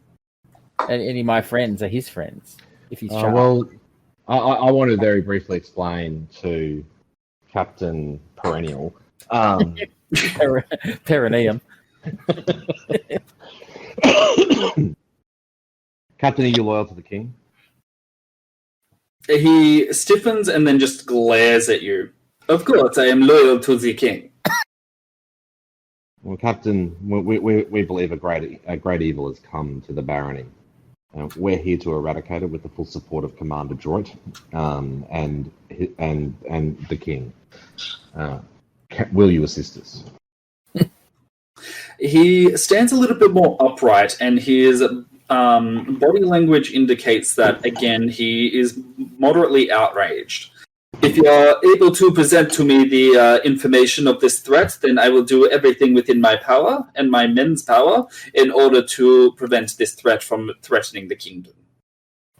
S3: And any of my friends are his friends. If he's charmed.
S9: Well, I want to very briefly explain to Captain Perennial.
S3: Perineum.
S9: Captain, are you loyal to the king?
S2: He stiffens and then just glares at you. Of course, I am loyal to the king.
S9: Well, Captain, we believe a great evil has come to the barony. We're here to eradicate it with the full support of Commander Droit and the king. Will you assist us?
S2: He stands a little bit more upright, and his body language indicates that, again, he is moderately outraged. If you are able to present to me the information of this threat, then I will do everything within my power and my men's power in order to prevent this threat from threatening the kingdom.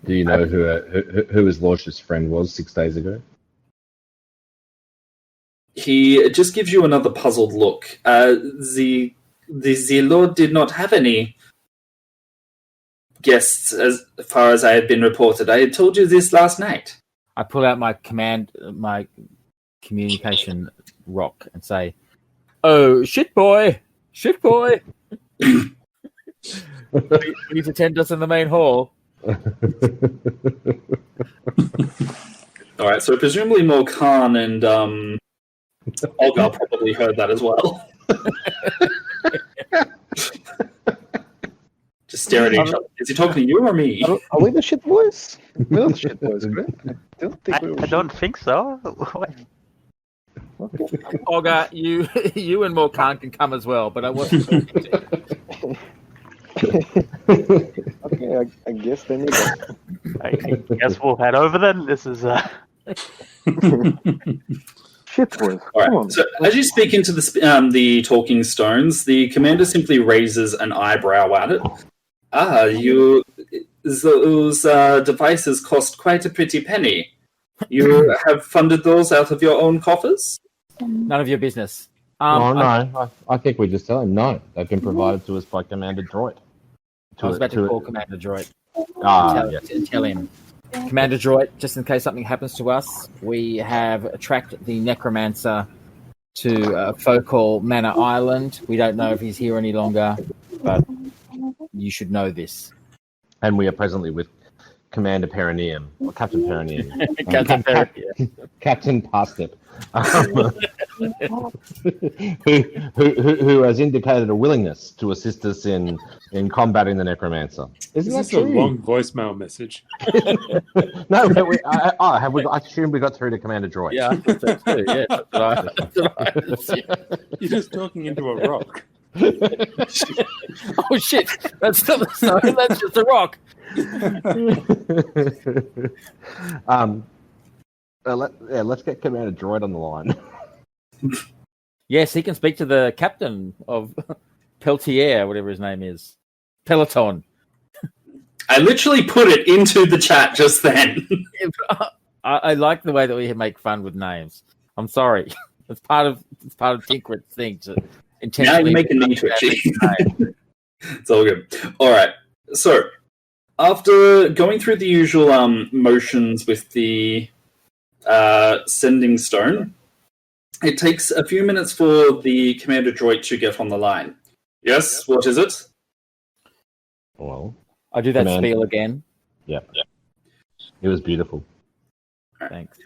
S9: Do you know who his lordship's friend was 6 days ago?
S2: He just gives you another puzzled look. The Lord did not have any guests as far as I had been reported. I had told you this last night.
S3: I pull out my communication rock and say, "Oh, shit boy! Please attend us in the main hall."
S2: All right, so presumably Morkan and Olga probably heard that as well. Just staring at each other. Is he talking to you or me?
S8: Are we the shit boys? We're not the shit boys, correct? I
S6: don't think so.
S8: Okay.
S3: Olga, you and Morkan can come as well, but I wasn't talking to you.
S8: Okay, I guess then you go.
S6: I guess we'll head over then. This is
S8: shit boys.
S2: All right. So as you speak into the talking stones, the commander simply raises an eyebrow at it. Those devices cost quite a pretty penny. You have funded those out of your own coffers?
S3: None of your business.
S9: I think we just tell him no. They've been provided to us by Commander Droid.
S3: I was about to call Commander Droid.
S9: Yes.
S3: Tell him. Commander Droid, just in case something happens to us, we have tracked the necromancer to Focal Manor Island. We don't know if he's here any longer, but you should know this.
S9: And we are presently with Commander Perineum, or Captain Perineum. Captain Parstep. who has indicated a willingness to assist us in combating the necromancer. Isn't that
S4: a
S9: true?
S4: long voicemail message?
S9: No, but I assume we got through to Commander Droid.
S3: Yeah, I think so too. Yeah, that's right.
S4: You're just talking into a rock.
S3: Oh shit! That's not the stone. That's just a rock.
S9: Let's get Commander Droid on the line.
S3: Yes, he can speak to the captain of Peltier, whatever his name is. Peloton.
S2: I literally put it into the chat just then.
S3: I like the way that we make fun with names. I'm sorry. It's part of Tinkrit's thing to intentionally.
S2: Now you're making me twitchy. It's all good. All right. So, after going through the usual motions with the sending stone, it takes a few minutes for the Commander Droid to get on the line. Yes, what is it?
S9: Well,
S3: I do that spiel again.
S9: Yeah. It was beautiful.
S3: Thanks.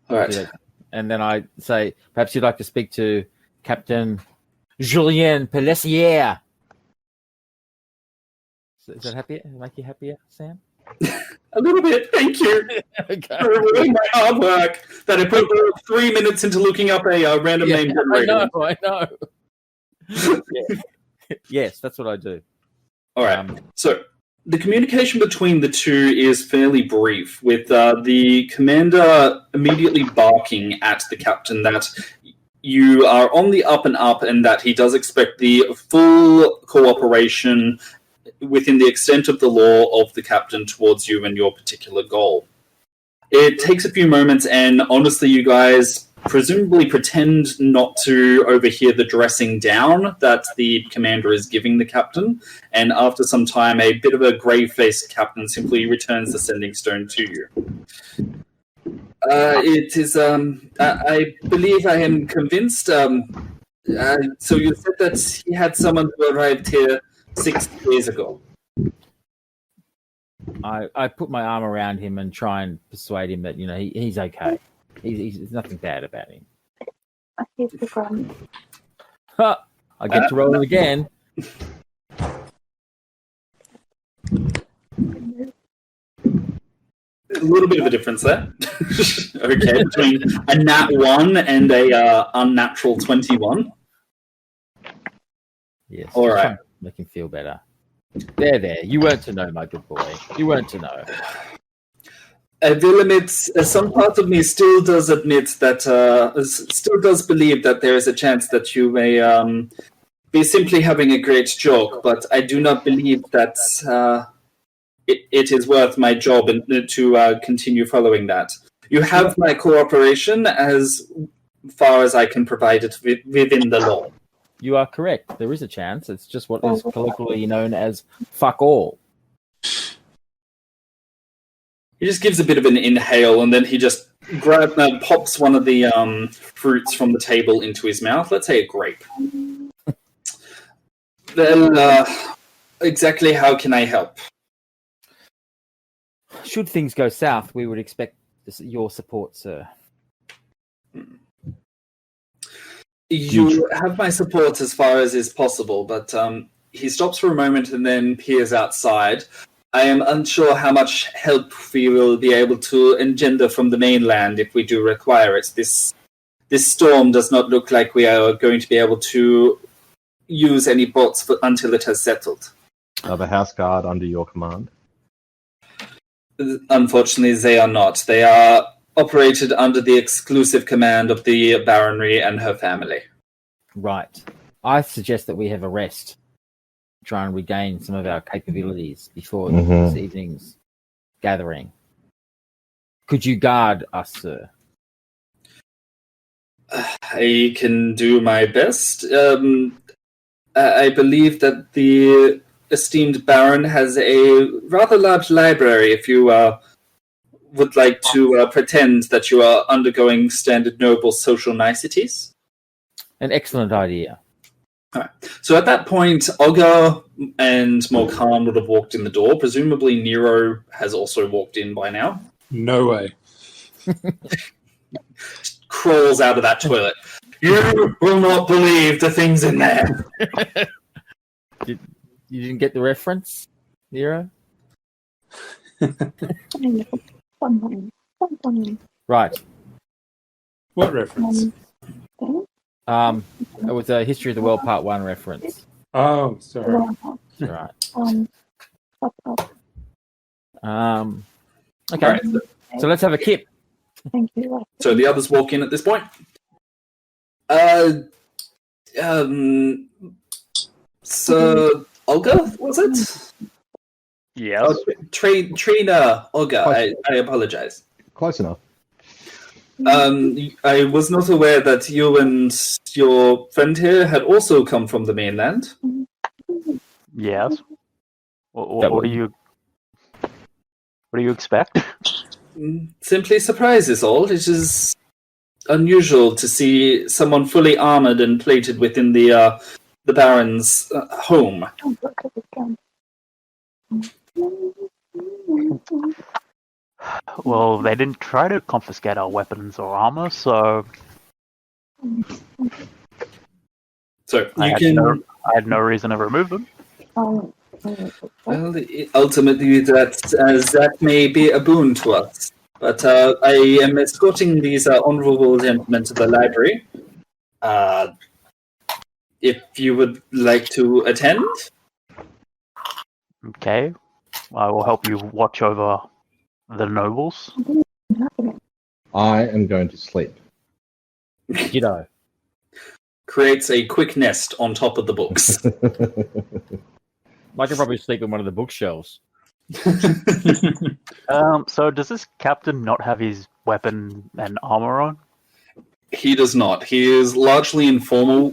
S2: All right.
S3: And then I say, perhaps you'd like to speak to Captain Julien Pellissier. Is that happier? Make you happier, Sam?
S2: A little bit, thank you.
S3: Okay.
S2: For doing my hard work that I put 3 minutes into looking up a random name generator.
S3: I know. Yeah. Yes, that's what I do.
S2: All right. So the communication between the two is fairly brief, with the commander immediately barking at the captain that you are on the up and up and that he does expect the full cooperation within the extent of the law of the captain towards you and your particular goal. It takes a few moments, and honestly, you guys presumably pretend not to overhear the dressing down that the commander is giving the captain, and after some time, a bit of a grave-faced captain simply returns the sending stone to you. It is, I believe I am convinced, so you said that he had someone who arrived here 6 days ago.
S3: I put my arm around him and try and persuade him that he's okay. There's nothing bad about him.
S10: He's the ground.
S3: I get to roll it again.
S2: A little bit of a difference there. Okay, between a nat 1 and a unnatural 21.
S3: Yes.
S2: All right.
S3: Make him feel better. There. You weren't to know, my good boy. You weren't to know.
S2: I will admit, some part of me still does admit that, still does believe that there is a chance that you may be simply having a great joke, but I do not believe that it is worth my job to continue following that. You have my cooperation as far as I can provide it within the law.
S3: You are correct. There is a chance. It's just what is colloquially known as fuck all.
S2: He just gives a bit of an inhale, and then he just pops one of the fruits from the table into his mouth. Let's say a grape. Then, exactly how can I help?
S3: Should things go south, we would expect your support, sir.
S2: You have my support as far as is possible, but he stops for a moment and then peers outside. I am unsure how much help we will be able to engender from the mainland if we do require it. This storm does not look like we are going to be able to use any boats until it has settled.
S9: Are the House Guard under your command?
S2: Unfortunately, they are not. They are operated under the exclusive command of the Baronry and her family.
S3: Right. I suggest that we have a rest. Try and regain some of our capabilities before this evening's gathering. Could you guard us, sir?
S2: I can do my best. I believe that the esteemed Baron has a rather large library if you would like to pretend that you are undergoing standard noble social niceties.
S3: An excellent idea.
S2: All right. So at that point, Olga and Morkan would have walked in the door. Presumably Nero has also walked in by now.
S4: No way.
S2: Crawls out of that toilet. You will not believe the things in there.
S3: You didn't get the reference, Nero? Right.
S4: What reference?
S3: It was a History of the World Part 1 reference.
S4: Oh, sorry.
S3: Right. Okay.
S2: All right.
S3: So let's have a kip.
S10: Thank you.
S2: So the others walk in at this point. So Olga, was it?
S6: Yes.
S2: Oh, Trina Olga. I apologize.
S5: Close enough.
S2: I was not aware that you and your friend here had also come from the mainland.
S6: Yes. What do you expect?
S2: Simply surprise is all. It is unusual to see someone fully armored and plated within the Baron's home.
S6: Well, they didn't try to confiscate our weapons or armor, so
S2: So you can.
S6: I had no reason to remove them.
S2: Well, ultimately, that may be a boon to us. But I am escorting these honorable gentlemen to the library. If you would like to attend.
S6: Okay. I will help you watch over the nobles.
S5: I am going to sleep.
S3: G'day.
S2: Creates a quick nest on top of the books.
S3: I could probably sleep in one of the bookshelves.
S6: So does this captain not have his weapon and armor on?
S2: He does not. He is largely in formal,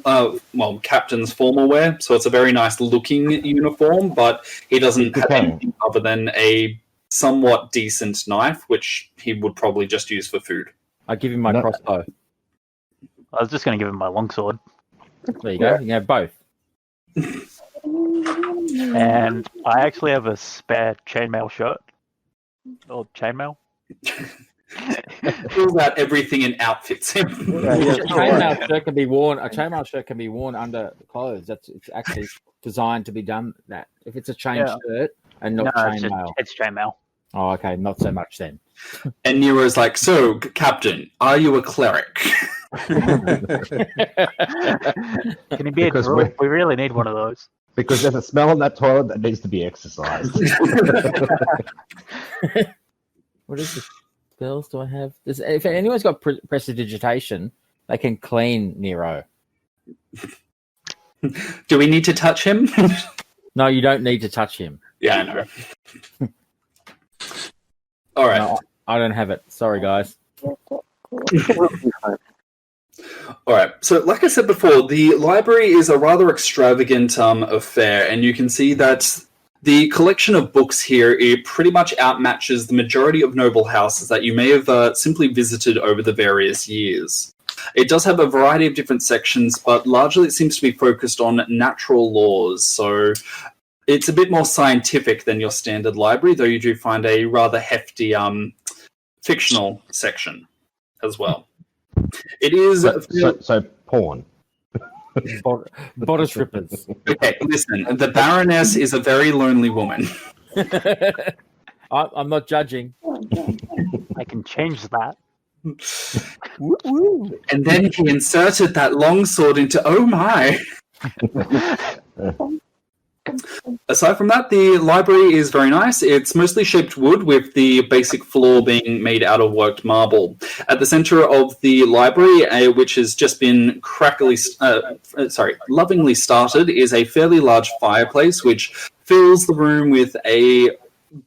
S2: captain's formal wear, so it's a very nice looking uniform, but he doesn't have anything other than a somewhat decent knife, which he would probably just use for food.
S3: I give him my crossbow.
S6: I was just going to give him my longsword.
S3: There you go. You can have both.
S6: And I actually have a spare chainmail shirt. Or chainmail.
S2: Pulls out everything and outfits him.
S3: A chainmail shirt can be worn. A chainmail shirt can be worn under clothes. It's actually designed to be done that. If it's a chain shirt and not chainmail,
S6: it's chainmail.
S3: Oh, okay, not so much then.
S2: And Nero's like, "So, Captain, are you a cleric?"
S6: Can he be a druid? We really need one of those.
S5: Because there's a smell in that toilet that needs to be exercised.
S3: What is the spells do I have? If anyone's got prestidigitation, they can clean Nero.
S2: Do we need to touch him?
S3: No, you don't need to touch him.
S2: Yeah, I know. All right.
S3: No, I don't have it. Sorry, guys.
S2: All right. So, like I said before, the library is a rather extravagant affair, and you can see that the collection of books here it pretty much outmatches the majority of noble houses that you may have simply visited over the various years. It does have a variety of different sections, but largely it seems to be focused on natural laws. So it's a bit more scientific than your standard library, though you do find a rather hefty fictional section as well. It is...
S5: So porn.
S3: Bodice rippers.
S2: Okay, listen. The Baroness is a very lonely woman.
S3: I'm not judging.
S6: I can change that.
S2: And then he inserted that longsword into... Oh my! Aside from that, the library is very nice. It's mostly shaped wood, with the basic floor being made out of worked marble. At the center of the library, which has just been lovingly started, is a fairly large fireplace, which fills the room with a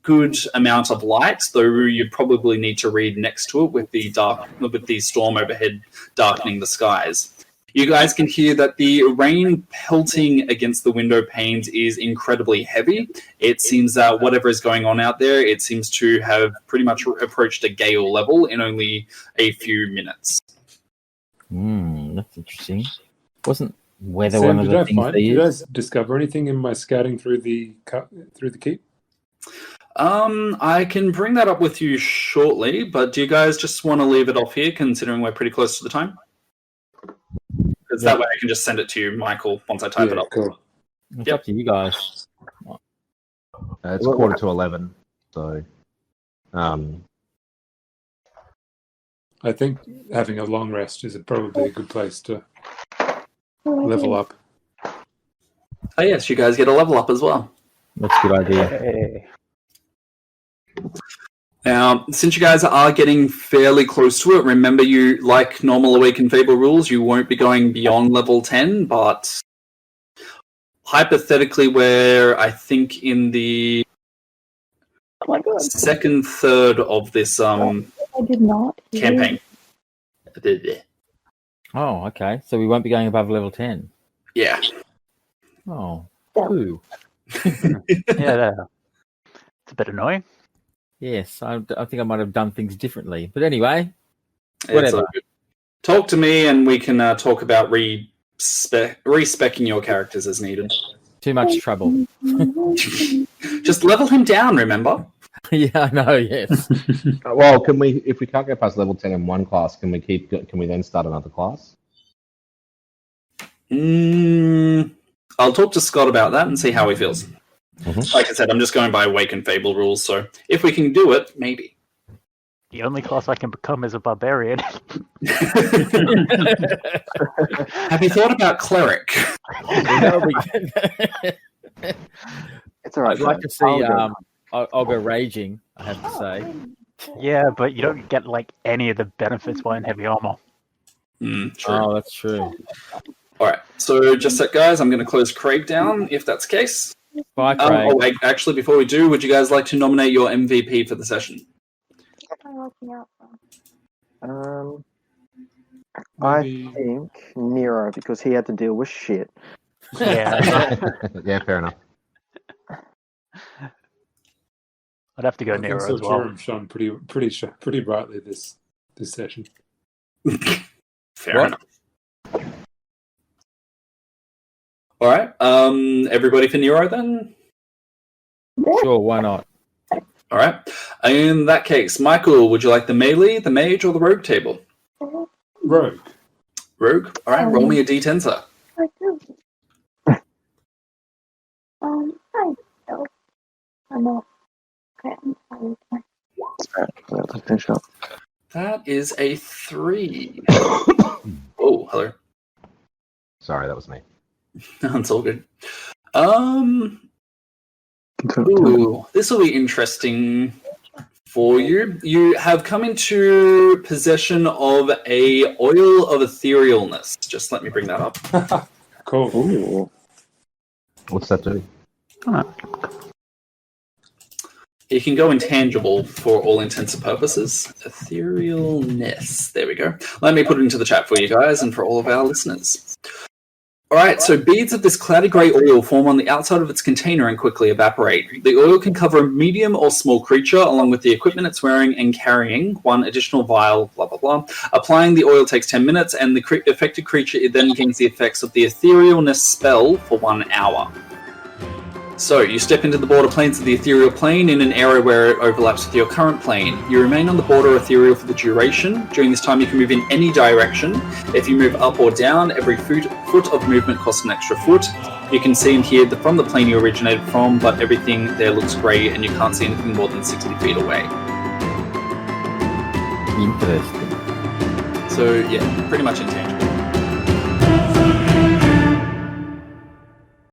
S2: good amount of light, though you'd probably need to read next to it with the storm overhead darkening the skies. You guys can hear that the rain pelting against the window panes is incredibly heavy. It seems that whatever is going on out there, it seems to have pretty much approached a gale level in only a few minutes.
S3: That's interesting. Wasn't weather
S4: Sam,
S3: one of the things they
S4: did I
S3: used?
S4: discover anything in my scouting through the keep?
S2: I can bring that up with you shortly, but do you guys just want to leave it off here, considering we're pretty close to the time? Because that way I can just send it to you, Michael, once I type it up.
S4: Cool.
S3: It's up to you guys.
S9: It's 11:15, so
S4: I think having a long rest is probably a good place to level up.
S2: Oh yes, you guys get a level up as well.
S3: That's a good idea.
S6: Hey.
S2: Now, since you guys are getting fairly close to it, remember you, like normal Awakened Fable rules, you won't be going beyond level 10, but hypothetically where I think in the second third of this
S10: I did not.
S2: campaign.
S3: Oh, okay. So we won't be going above level 10.
S2: Yeah.
S3: Oh,
S10: Yeah.
S3: ooh.
S6: Yeah, it's a bit annoying.
S3: Yes, I think I might have done things differently. But anyway,
S2: It's
S3: whatever.
S2: all good. Talk to me and we can talk about respecking your characters as needed.
S3: Too much trouble.
S2: Just level him down, remember?
S3: Yeah, I know, yes.
S5: Well, can we? If we can't get past level 10 in one class, can we then start another class?
S2: I'll talk to Scott about that and see how he feels.
S5: Mhm.
S2: Like I said, I'm just going by Awakened Fable rules, so if we can do it, maybe.
S6: The only class I can become is a barbarian.
S2: Have you thought about Cleric?
S7: It's all right.
S3: I'd like to see
S7: I'll go.
S3: I'll go raging, I have to say.
S6: Yeah, but you don't get like any of the benefits while in heavy armor.
S2: True.
S3: Oh, that's true.
S2: Alright, so just that, guys, I'm going to close Craig down, if that's the case.
S3: Bye, Craig.
S2: Wait, actually, before we do, would you guys like to nominate your MVP for the session?
S7: I
S4: Maybe-
S7: think Nero, because he had to deal with shit.
S6: Yeah,
S9: Yeah, fair enough.
S6: I'd have to go
S4: I think
S6: Nero as well.
S4: Ciruimon shone pretty brightly this session.
S2: Fair
S3: What?
S2: enough. Alright, everybody for Nero then?
S3: Sure, why not?
S2: Alright. In that case, Michael, would you like the melee, the mage, or the rogue table?
S4: Rogue.
S2: Rogue? Alright, roll me a d10, sir.
S10: I do. I don't. I'm not. Okay, I'm sorry.
S7: Let's finish up.
S2: That is a 3. Oh, hello.
S9: Sorry, that was me.
S2: That's all good. Ooh, this will be interesting for you. You have come into possession of a oil of etherealness. Just let me bring that up.
S4: Cool.
S7: Ooh.
S9: What's that do?
S2: It can go intangible for all intents and purposes. Etherealness. There we go. Let me put it into the chat for you guys and for all of our listeners. Alright, so beads of this cloudy grey oil form on the outside of its container and quickly evaporate. The oil can cover a medium or small creature along with the equipment it's wearing and carrying, one additional vial, blah blah blah. Applying the oil takes 10 minutes and the affected creature then gains the effects of the etherealness spell for 1 hour. So, you step into the border planes of the ethereal plane in an area where it overlaps with your current plane. You remain on the border ethereal for the duration. During this time, you can move in any direction. If you move up or down, every foot of movement costs an extra foot. You can see and hear from the plane you originated from, but everything there looks grey and you can't see anything more than 60 feet away.
S3: Interesting.
S2: So, yeah, pretty much intangible.